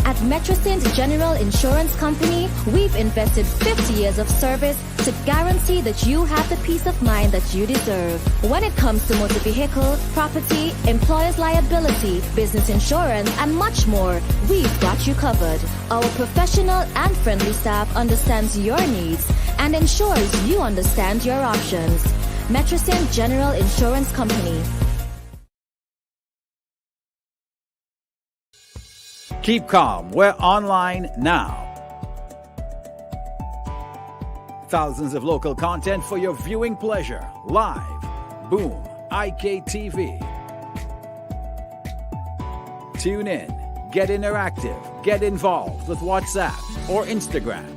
At Metrosint General Insurance Company, we've invested 50 years of service to guarantee that you have the peace of mind that you deserve. When it comes to motor vehicle, property, employer's liability, business insurance, and much more, we've got you covered. Our professional and friendly staff understands your needs and ensures you understand your options. Metrosint General Insurance Company. Keep calm. We're online now. Thousands of local content for your viewing pleasure. Live. Boom. IKTV. Tune in. Get interactive. Get involved with WhatsApp or Instagram.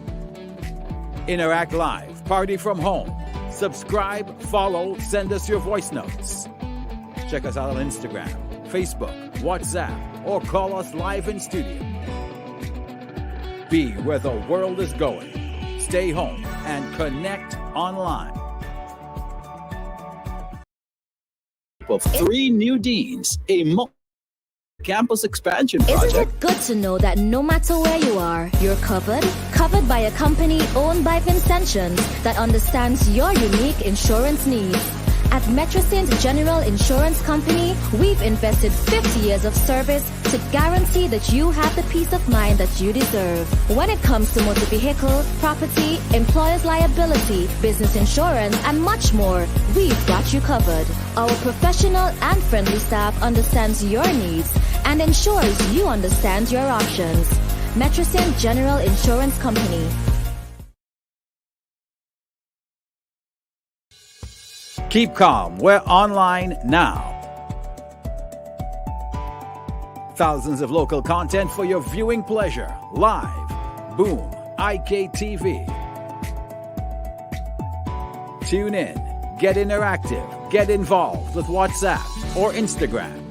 Interact live. Party from home. Subscribe, follow, send us your voice notes. Check us out on Instagram, Facebook, WhatsApp, or call us live in studio. Be where the world is going. Stay home and connect online. Of 3 new deans, a campus expansion project. Isn't it good to know that no matter where you are, you're covered? Covered by a company owned by Vincentians that understands your unique insurance needs. At Metro Saint General Insurance Company, we've invested 50 years of service to guarantee that you have the peace of mind that you deserve. When it comes to motor vehicle, property, employer's liability, business insurance, and much more, we've got you covered. Our professional and friendly staff understands your needs and ensures you understand your options. Metro Saint General Insurance Company. Keep calm. We're online now. Thousands of local content for your viewing pleasure. Live. Boom. IKTV. Tune in. Get interactive. Get involved with WhatsApp or Instagram.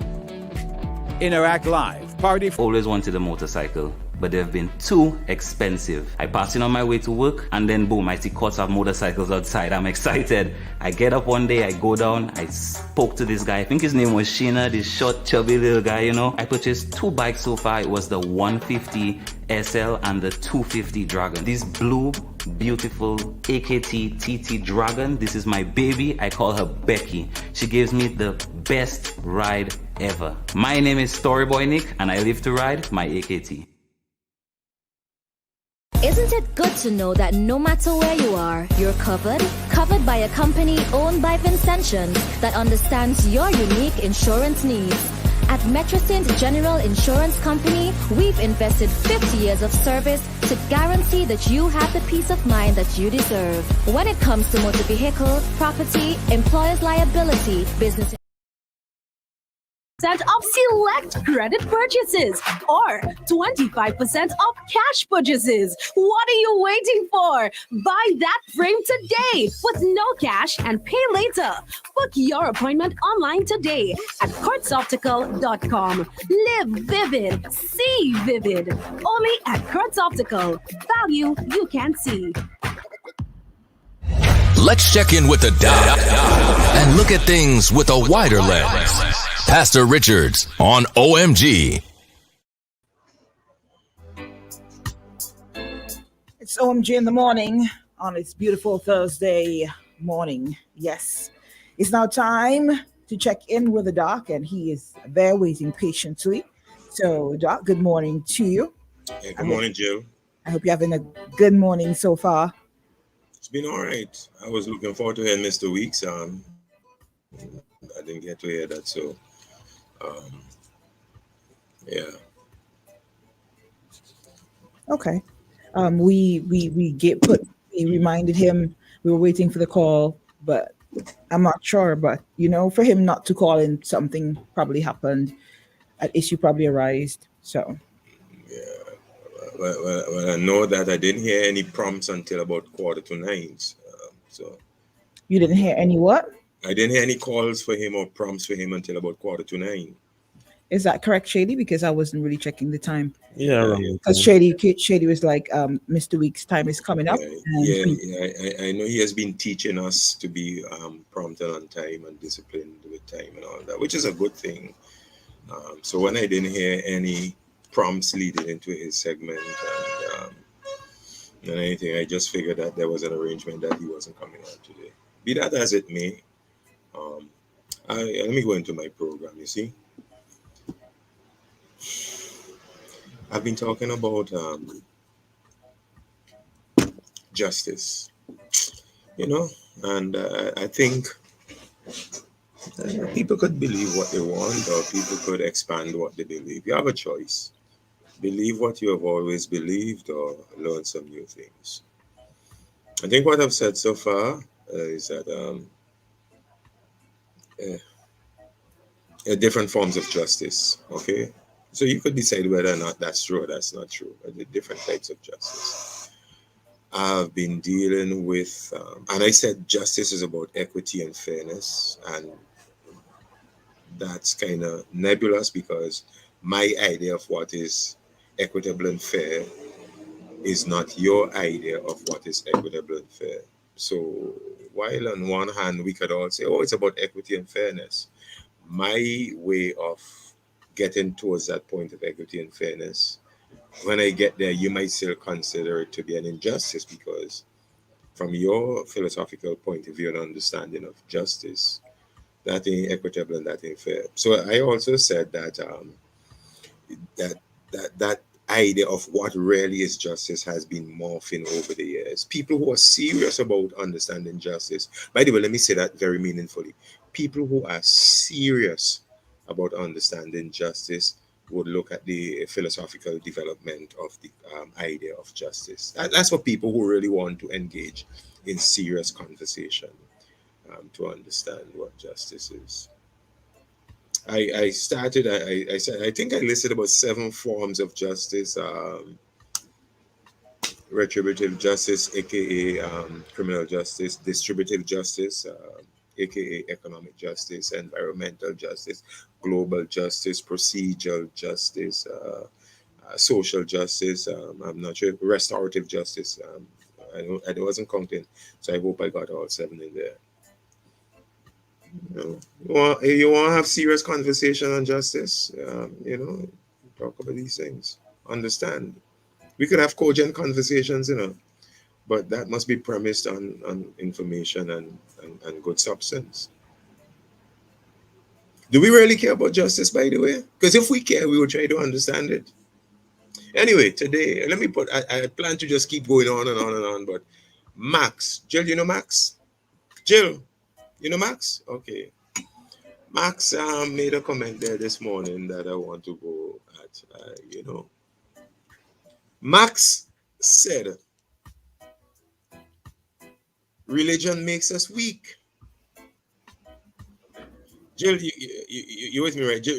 Interact Live. Party. Always wanted a motorcycle, but they've been too expensive. I pass in on my way to work, and then boom, I see courts of motorcycles outside. I'm excited. I get up one day, I go down, I spoke to this guy. I think his name was Sheena, this short, chubby little guy, you know. I purchased 2 bikes so far. It was the 150 SL and the 250 Dragon. This blue, beautiful AKT TT Dragon, this is my baby. I call her Becky. She gives me the best ride ever. My name is Storyboy Nick, and I live to ride my AKT. Isn't it good to know that no matter where you are, you're covered? Covered by a company owned by Vincentians that understands your unique insurance needs. At Metro Saint General Insurance Company, we've invested 50 years of service to guarantee that you have the peace of mind that you deserve. When it comes to motor vehicle, property, employer's liability, business of select credit purchases or 25% off cash purchases. What are you waiting for? Buy that frame today with no cash and pay later. Book your appointment online today at kurtzoptical.com. Live vivid, see vivid. Only at Kurtz Optical. Value you can see. Let's check in with the doc and look at things with a wider lens. Pastor Richards on OMG. It's OMG in the morning on this beautiful Thursday morning. Yes, it's now time to check in with the doc, and he is there waiting patiently. So, Doc, good morning to you. Hey, good morning, Jill. I hope you're having a good morning so far. It's been all right. I was looking forward to hearing Mr. Weeks. I didn't get to hear that, so yeah. Okay. We reminded him we were waiting for the call, but I'm not sure. But for him not to call in, something probably happened. An issue probably arose. So. Yeah. Well, I know that I didn't hear any prompts until about 8:45. So. You didn't hear any what? I didn't hear any calls for him or prompts for him until about 8:45. Is that correct, Shady? Because I wasn't really checking the time. Yeah. Because Shady was like, Mr. Weeks' time is coming up. I know he has been teaching us to be prompt and on time and disciplined with time and all that, which is a good thing. So when I didn't hear any prompts leading into his segment and anything, I just figured that there was an arrangement that he wasn't coming on today. Be that as it may, let me go into my program. You see, I've been talking about justice, and I think people could believe what they want, or people could expand what they believe. You have a choice. Believe what you have always believed, or learn some new things. I think what I've said so far is that different forms of justice, okay? So you could decide whether or not that's true or that's not true, but the different types of justice. I've been dealing with, and I said justice is about equity and fairness, and that's kind of nebulous because my idea of what is equitable and fair is not your idea of what is equitable and fair. So while on one hand we could all say, oh, it's about equity and fairness, my way of getting towards that point of equity and fairness, when I get there, you might still consider it to be an injustice, because from your philosophical point of view and understanding of justice, that ain't equitable and that ain't fair. So I also said that that idea of what really is justice has been morphing over the years. People who are serious about understanding justice, by the way, let me say that very meaningfully. People who are serious about understanding justice would look at the philosophical development of the idea of justice. That's for people who really want to engage in serious conversation to understand what justice is. I started, I said, I think I listed about 7 forms of justice. Retributive justice, aka criminal justice, distributive justice, aka economic justice, environmental justice, global justice, procedural justice, social justice. I'm not sure, restorative justice. I wasn't counting, so I hope I got all 7 in there. You want to have serious conversation on justice, talk about these things, understand. We could have cogent conversations, but that must be premised on information and good substance. Do we really care about justice, by the way? Because if we care, we will try to understand it. Anyway, today, I plan to just keep going on and on and on, but Max, Jill, you know Max? Jill, you know Max? Okay. Max made a comment there this morning that I want to go at, Max said, religion makes us weak. Jill, you with me, right? Jill,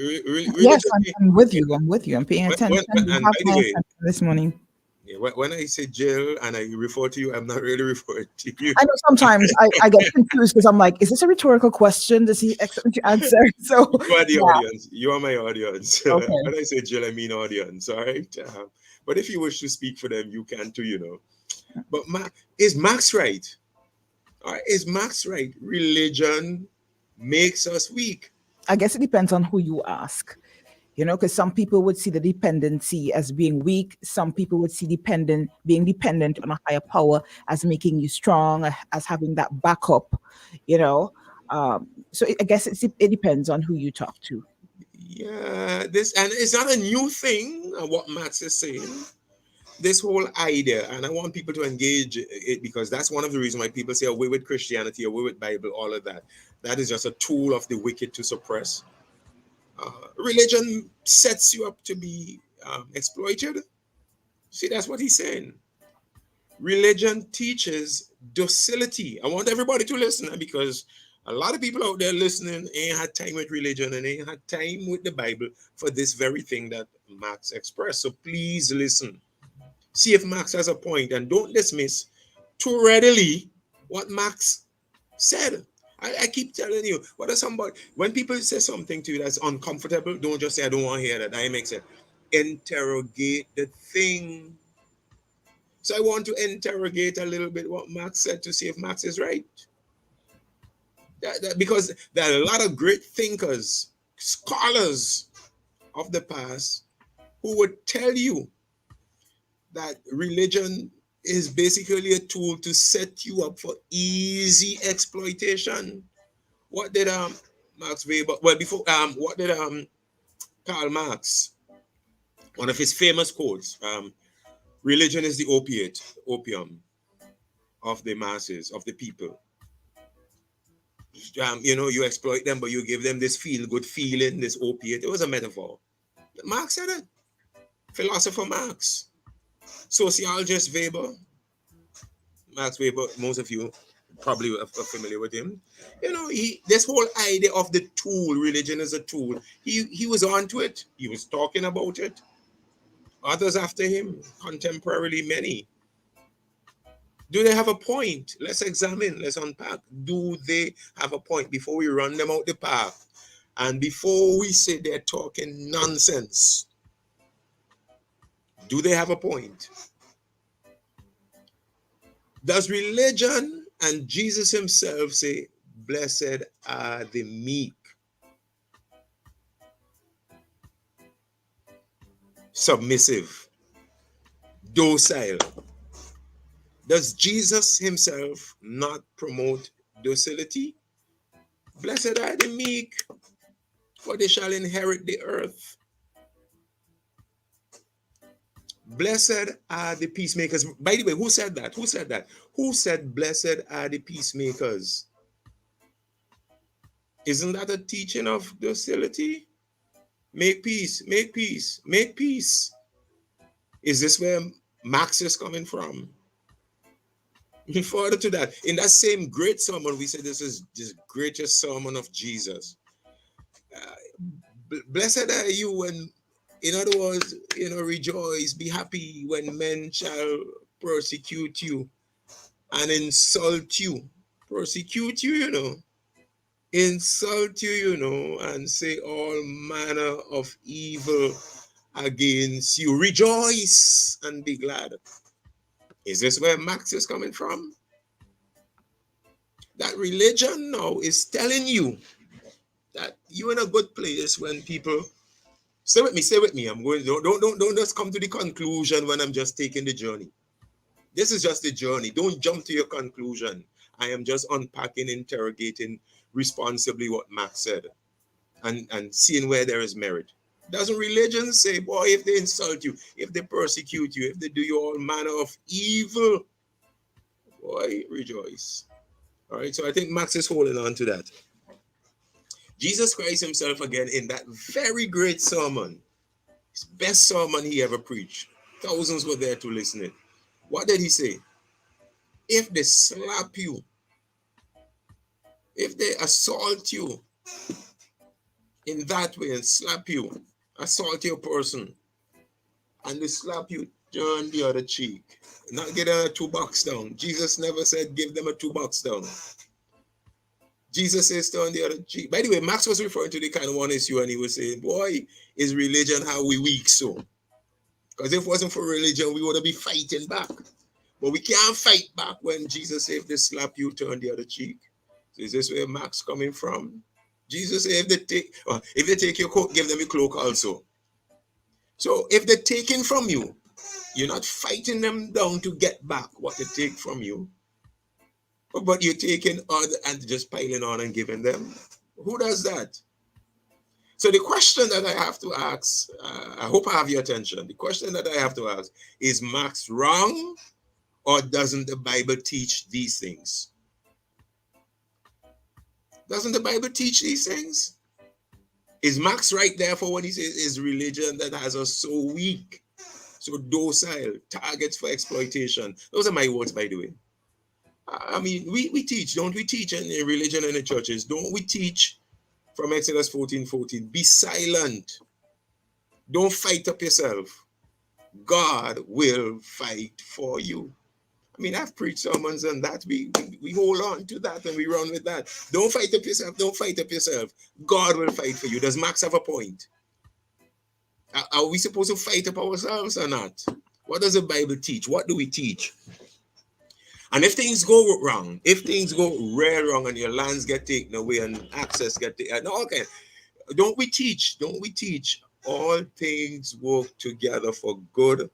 yes, I'm with you. I'm paying attention. This morning. Yeah, when I say Jill and I refer to you, I'm not really referring to you. I know sometimes I get confused because I'm like, is this a rhetorical question? Does he expect me to answer? So you are the audience. You are my audience. Okay. When I say Jill, I mean audience. All right. But if you wish to speak for them, you can too. But is Max right? All right. Is Max right? Religion makes us weak. I guess it depends on who you ask. Because some people would see the dependency as being weak. Some people would see being dependent on a higher power as making you strong, as having that backup, So I guess it depends on who you talk to. Yeah, and it's not a new thing, what Max is saying. This whole idea, and I want people to engage it because that's one of the reasons why people say away with Christianity, away with Bible, all of that. That is just a tool of the wicked to suppress. Religion sets you up to be exploited. See, that's what he's saying. Religion teaches docility. I want everybody to listen because a lot of people out there listening ain't had time with religion and ain't had time with the Bible for this very thing that Max expressed. So please listen. See if Max has a point and don't dismiss too readily what Max said. I keep telling you, when people say something to you that's uncomfortable, don't just say, I don't want to hear that. I make sense. Interrogate the thing. So I want to interrogate a little bit what Max said to see if Max is right. Because there are a lot of great thinkers, scholars of the past who would tell you that religion is basically a tool to set you up for easy exploitation. What did Max Weber? Well, before what did Karl Marx? One of his famous quotes: "Religion is the opium of the masses, of the people. You exploit them, but you give them this feel-good feeling, this opiate." It was a metaphor. Marx said it. Philosopher Marx. Sociologist Weber, Max Weber, most of you probably are familiar with him. This whole idea of the tool, religion is a tool, he was onto it. He was talking about it. Others after him, contemporarily many. Do they have a point? Let's examine, let's unpack. Do they have a point before we run them out the path? And before we say they're talking nonsense? Do they have a point? Does religion and Jesus himself say, blessed are the meek, submissive, docile? Does Jesus himself not promote docility? Blessed are the meek, for they shall inherit the earth. Blessed are the peacemakers. By the way, who said that? Who said that? Who said blessed are the peacemakers? Isn't that a teaching of docility? Make peace, make peace, make peace. Is this where Max is coming from? Further to that, in that same great sermon, we said this is the greatest sermon of Jesus. Blessed are you when, in other words, rejoice, be happy when men shall persecute you and insult you. Persecute you, insult you, and say all manner of evil against you. Rejoice and be glad. Is this where Max is coming from? That religion now is telling you that you're in a good place when people stay with me. I'm going. Don't just come to the conclusion when I'm just taking the journey. This is just the journey. Don't jump to your conclusion. I am just unpacking, interrogating responsibly what Max said, and seeing where there is merit. Doesn't religion say, boy, if they insult you, if they persecute you, if they do you all manner of evil, boy, rejoice. All right, so I think Max is holding on to that. Jesus Christ himself, again, in that very great sermon, his best sermon he ever preached. Thousands were there to listen it. What did he say? If they slap you, if they assault you in that way and slap you, assault your person, and they slap you, turn the other cheek. Not get a $2 down. Jesus never said give them a $2 down. Jesus says turn the other cheek. By the way, Max was referring to the kind of one issue, and he was saying, boy, is religion how we weak so? Because if it wasn't for religion, we would be fighting back. But we can't fight back when Jesus said if they slap you, turn the other cheek. So is this where Max coming from? Jesus said if they take your coat, give them your cloak also. So if they're taking from you, you're not fighting them down to get back what they take from you, but you're taking other and just piling on and giving them. Who does that? So the question that I have to ask, I hope I have your attention. The question that I have to ask is Max wrong, or doesn't the Bible teach these things? Doesn't the Bible teach these things? Is Max right there for when he says is religion that has us so weak, so docile, targets for exploitation? Those are my words, by the way. I mean, we teach, don't we teach in religion and in churches? Don't we teach from Exodus 14:14? Be silent. Don't fight up yourself. God will fight for you. I mean, I've preached sermons on that. We hold on to that and we run with that. Don't fight up yourself. Don't fight up yourself. God will fight for you. Does Max have a point? Are we supposed to fight up ourselves or not? What does the Bible teach? What do we teach? And if things go wrong, if things go real wrong and your lands get taken away and access get taken, okay, don't we teach all things work together for good?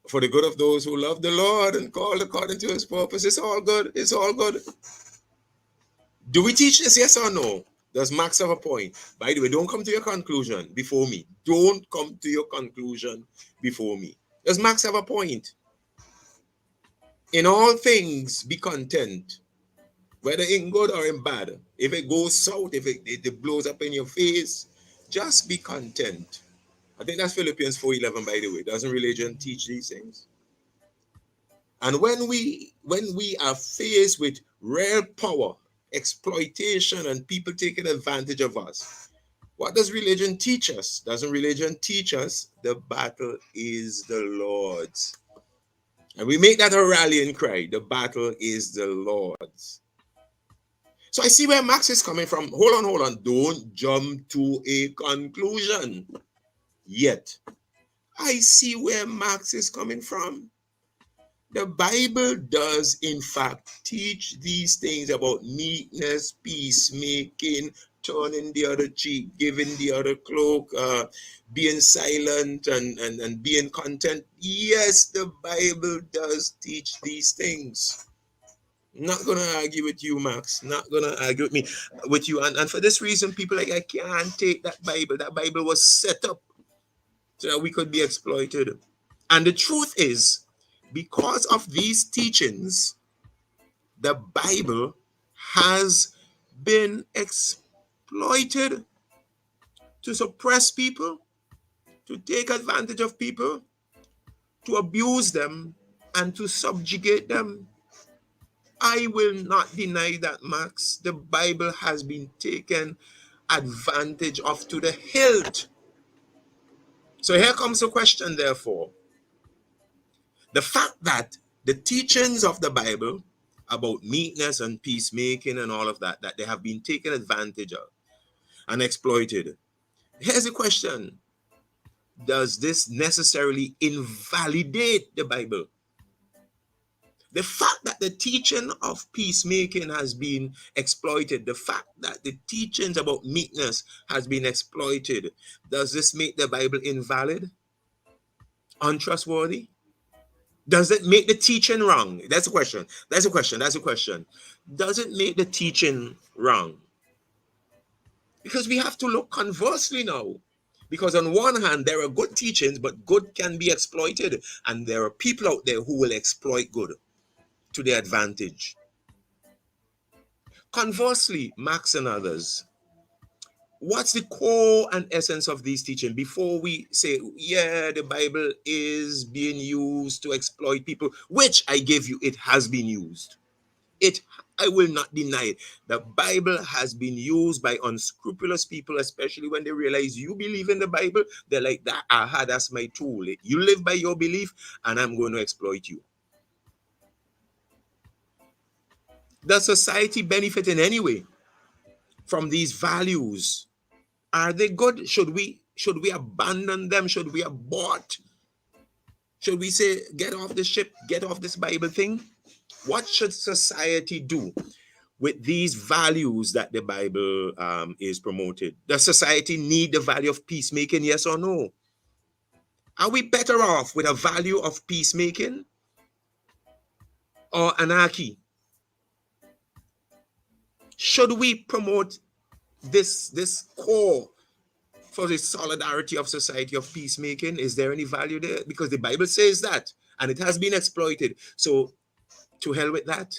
For the good of those who love the Lord and called according to his purpose. It's all good. It's all good. Do we teach this, yes or no? Does Max have a point? By the way, don't come to your conclusion before me. Don't come to your conclusion before me. Does Max have a point? In all things, be content, whether in good or in bad. If it goes south, if it blows up in your face, just be content. I think that's Philippians 4:11, by the way. Doesn't religion teach these things? And when we are faced with real power, exploitation, and people taking advantage of us, what does religion teach us? Doesn't religion teach us the battle is the Lord's? And we make that a rallying cry. The battle is the Lord's. So I see where Max is coming from. Hold on. Don't jump to a conclusion yet. I see where Max is coming from. The Bible does, in fact, teach these things about meekness, peacemaking, turning the other cheek, giving the other cloak, being silent and being content. Yes, the Bible does teach these things. Not gonna argue with you, Max. Not gonna argue with you. And for this reason, people like, I can't take that Bible. That Bible was set up so that we could be exploited. And the truth is, because of these teachings, the Bible has been exploited to suppress people, to take advantage of people, to abuse them, and to subjugate them. I will not deny that, Max. The Bible has been taken advantage of to the hilt. So here comes the question, therefore. The fact that the teachings of the Bible about meekness and peacemaking and all of that, that they have been taken advantage of and exploited. Here's the question. Does this necessarily invalidate the Bible? The fact that the teaching of peacemaking has been exploited, the fact that the teachings about meekness has been exploited, does this make the Bible invalid? Untrustworthy? Does it make the teaching wrong? That's the question. That's the question. That's the question. Does it make the teaching wrong? Because we have to look conversely now. Because on one hand, there are good teachings, but good can be exploited. And there are people out there who will exploit good to their advantage. Conversely, Max and others, what's the core and essence of these teachings? Before we say, yeah, the Bible is being used to exploit people, which I give you, it has been used. I will not deny it. The Bible has been used by unscrupulous people, especially when they realize you believe in the Bible. They're like, that's my tool. You live by your belief, and I'm going to exploit you. Does society benefit in any way from these values? Are they good? Should we abandon them? Should we abort? Should we say, get off the ship, get off this Bible thing? What should society do with these values that the Bible is promoted? Does society need the value of peacemaking, yes or no? Are we better off with a value of peacemaking or anarchy? Should we promote this core for the solidarity of society of peacemaking? Is there any value there? Because the Bible says that, and it has been exploited. So to hell with that.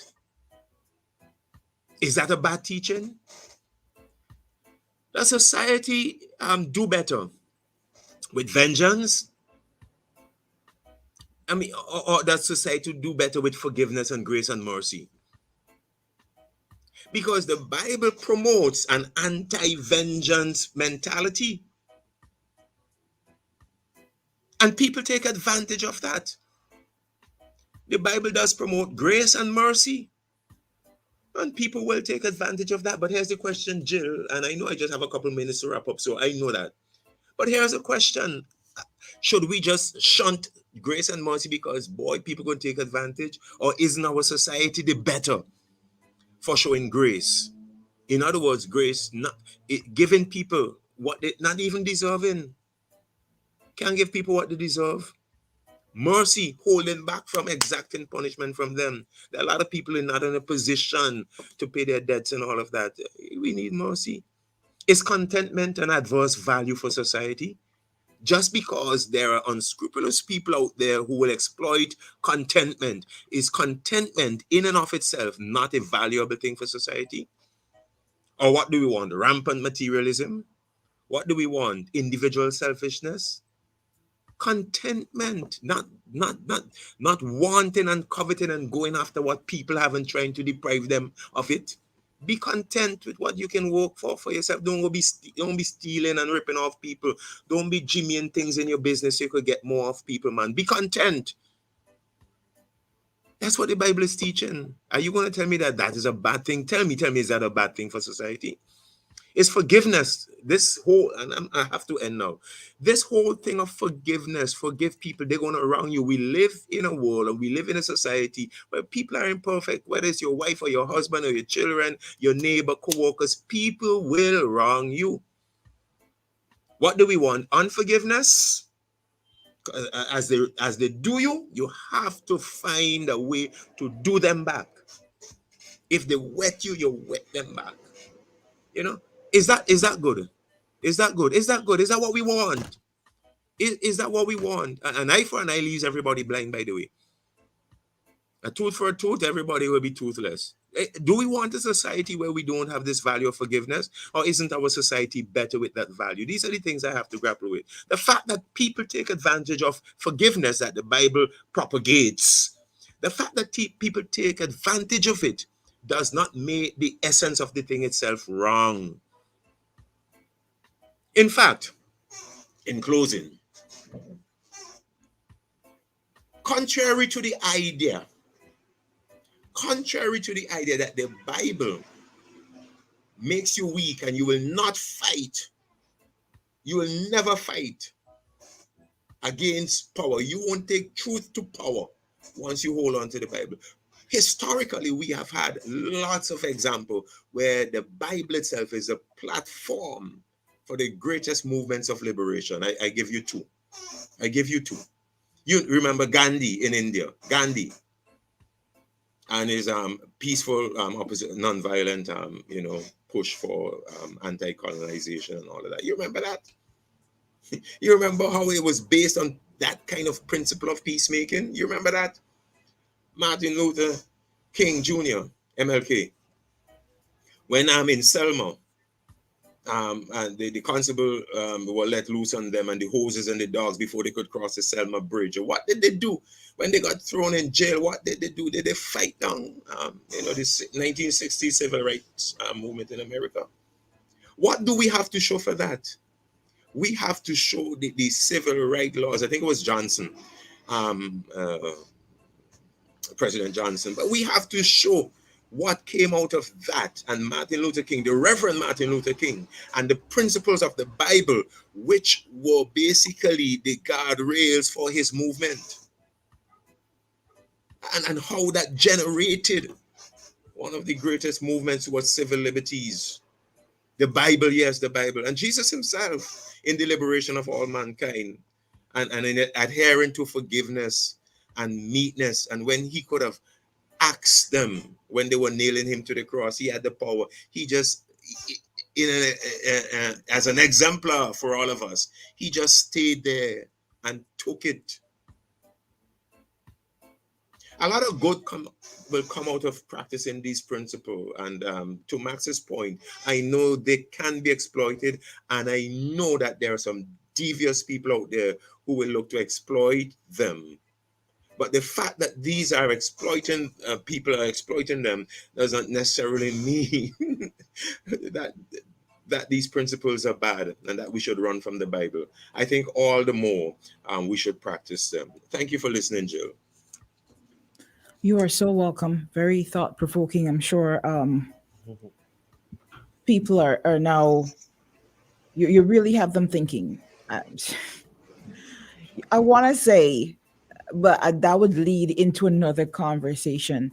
Is that a bad teaching? Does society do better with vengeance? I mean, or does society do better with forgiveness and grace and mercy? Because the Bible promotes an anti-vengeance mentality. And people take advantage of that. The Bible does promote grace and mercy. And people will take advantage of that. But here's the question, Jill, and I know I just have a couple minutes to wrap up, so I know that. But here's a question. Should we just shunt grace and mercy because, boy, people going to take advantage? Or isn't our society the better for showing grace? In other words, grace, giving people what they not even deserving. Can't give people what they deserve. Mercy, holding back from exacting punishment from them. There are a lot of people not in a position to pay their debts and all of that. We need mercy. Is contentment an adverse value for society? Just because there are unscrupulous people out there who will exploit contentment, is contentment in and of itself not a valuable thing for society? Or what do we want? Rampant materialism? What do we want? Individual selfishness? Contentment, not wanting and coveting and going after what people have and trying to deprive them of it. Be content with what you can work for yourself. Don't be stealing and ripping off people. Don't be jimmying things in your business so you could get more off people, man. Be content. That's what the Bible is teaching. Are you going to tell me that is a bad thing? Tell me, is that a bad thing for society? It's forgiveness. This whole, and I have to end now. This whole thing of forgiveness, forgive people, they're going around you. We live in a world and we live in a society where people are imperfect, whether it's your wife or your husband or your children, your neighbor, co-workers, people will wrong you. What do we want? Unforgiveness? As they do you have to find a way to do them back. If they wet you, you wet them back. You know, is that good? Is that good? Is that good? Is that what we want? Is that what we want? An eye for an eye leaves everybody blind, by the way. A tooth for a tooth, everybody will be toothless. Do we want a society where we don't have this value of forgiveness? Or isn't our society better with that value? These are the things I have to grapple with. The fact that people take advantage of forgiveness that the Bible propagates, the fact that people take advantage of it does not make the essence of the thing itself wrong. In fact, in closing, contrary to the idea that the Bible makes you weak and you will not fight, you will never fight against power. You won't take truth to power once you hold on to the Bible. Historically, we have had lots of examples where the Bible itself is a platform for the greatest movements of liberation. I give you two. You remember Gandhi in India. Gandhi and his peaceful, non-violent, push for anti-colonization and all of that. You remember that? You remember how it was based on that kind of principle of peacemaking? You remember that? Martin Luther King Jr., MLK. When I'm in Selma, and the constable were let loose on them and the horses and the dogs before they could cross the Selma Bridge. What did they do when they got thrown in jail? What did they do? Did they fight down, this 1960s civil rights movement in America? What do we have to show for that? We have to show the civil rights laws. I think it was Johnson, President Johnson, but we have to show what came out of that, and Martin Luther King, the Reverend Martin Luther King, and the principles of the Bible, which were basically the guardrails for his movement, and how that generated one of the greatest movements towards civil liberties. The Bible, yes, the Bible, and Jesus himself in the liberation of all mankind, and in adhering to forgiveness and meekness, and when he could have asked them when they were nailing him to the cross, he had the power. He just, as an exemplar for all of us, he just stayed there and took it. A lot of good will come out of practicing these principles. And to Max's point, I know they can be exploited, and I know that there are some devious people out there who will look to exploit them. But the fact that these are exploiting, people are exploiting them, doesn't necessarily mean that these principles are bad and that we should run from the Bible. I think all the more we should practice them. Thank you for listening, Jill. You are so welcome. Very thought-provoking. I'm sure people are now, you really have them thinking. I want to say, but that would lead into another conversation.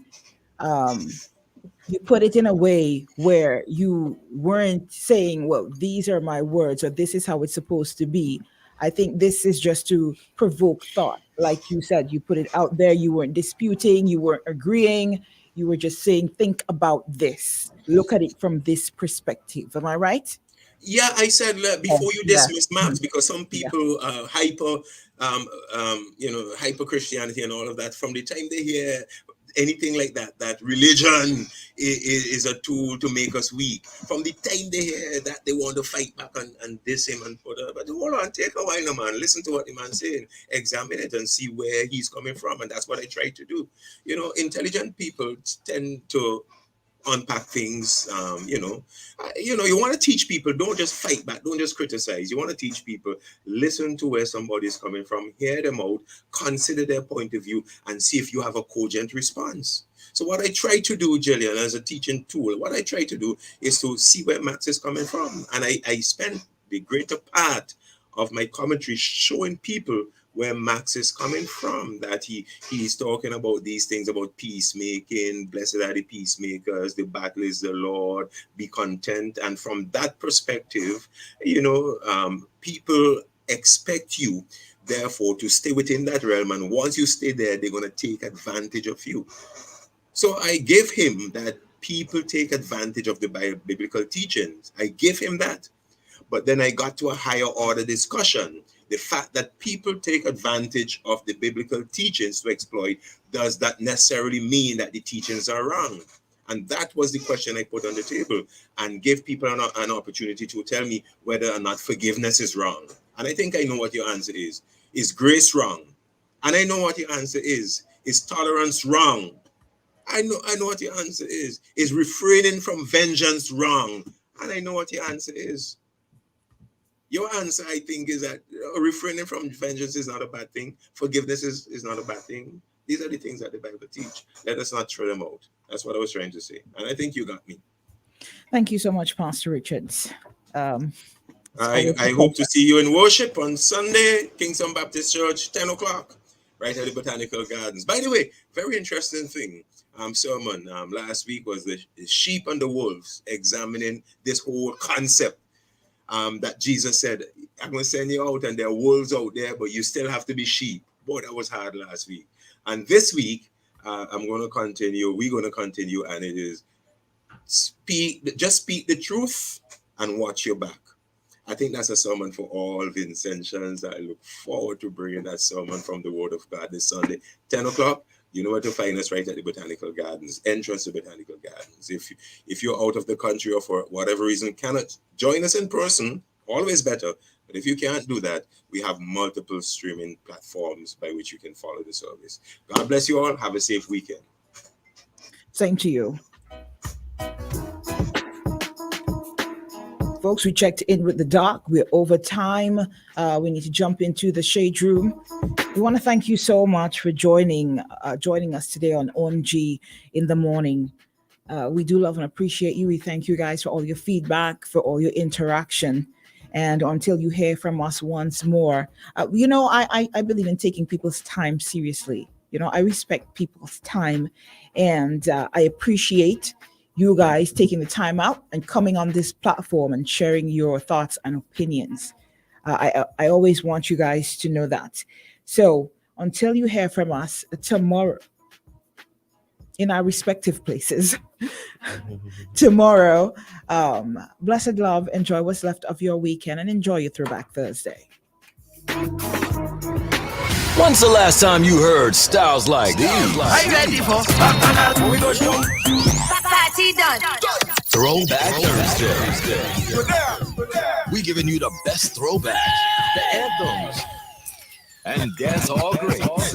You put it in a way where you weren't saying, well, these are my words, or this is how it's supposed to be. I think this is just to provoke thought. Like you said, you put it out there. You weren't disputing. You weren't agreeing. You were just saying, think about this. Look at it from this perspective. Am I right? Yeah, I said before you dismiss Max, because some people hyper Christianity and all of that, from the time they hear anything like that religion is a tool to make us weak. From the time they hear that, they want to fight back and diss him and put but hold on, take a while, man. Listen to what the man's saying, examine it and see where he's coming from, and that's what I try to do. Intelligent people tend to unpack things. You want to teach people, don't just fight back, don't just criticize. You want to teach people, listen to where somebody's coming from, hear them out, consider their point of view, and see if you have a cogent response. So what I try to do, Jillian, as a teaching tool, what I try to do is to see where Max is coming from. And I spend the greater part of my commentary showing people where Max is coming from, that he's talking about these things about peacemaking, blessed are the peacemakers, the battle is the Lord, be content. And from that perspective, people expect you, therefore, to stay within that realm. And once you stay there, they're going to take advantage of you. So I gave him that people take advantage of the biblical teachings. I give him that. But then I got to a higher order discussion. The fact that people take advantage of the biblical teachings to exploit, does that necessarily mean that the teachings are wrong? And that was the question I put on the table, and give people an opportunity to tell me whether or not forgiveness is wrong. And I think I know what your answer is. Is grace wrong? And I know what your answer is. Is tolerance wrong? I know what your answer is. Is refraining from vengeance wrong? And I know what your answer is. Your answer, I think, is that refraining from vengeance is not a bad thing. Forgiveness is not a bad thing. These are the things that the Bible teach. Let us not throw them out. That's what I was trying to say. And I think you got me. Thank you so much, Pastor Richards. I hope to see you in worship on Sunday, Kingston Baptist Church, 10 o'clock, right at the Botanical Gardens. By the way, very interesting thing. Sermon last week was the sheep and the wolves, examining this whole concept that Jesus said, I'm going to send you out and there are wolves out there, but you still have to be sheep. Boy, that was hard last week. And this week, we're going to continue, and it is just speak the truth and watch your back. I think that's a sermon for all Vincentians. I look forward to bringing that sermon from the Word of God this Sunday, 10 o'clock. You know where to find us, right at the Botanical Gardens, entrance to Botanical Gardens. If you're out of the country or for whatever reason cannot join us in person, always better. But if you can't do that, we have multiple streaming platforms by which you can follow the service. God bless you all. Have a safe weekend. Same to you. Folks, we checked in with the doc. We're over time. We need to jump into the shade room. We want to thank you so much for joining us today on OMG in the morning. We do love and appreciate you. We thank you guys for all your feedback, for all your interaction. And until you hear from us once more, I believe in taking people's time seriously. I respect people's time, and I appreciate you guys taking the time out and coming on this platform and sharing your thoughts and opinions. I always want you guys to know that. So until you hear from us tomorrow in our respective places, tomorrow, blessed love, enjoy what's left of your weekend, and enjoy your Throwback Thursday. When's the last time you heard styles like these? Are you ready for Party done. Throwback Thursday. We giving you the best throwbacks, the anthems, and dance all greats.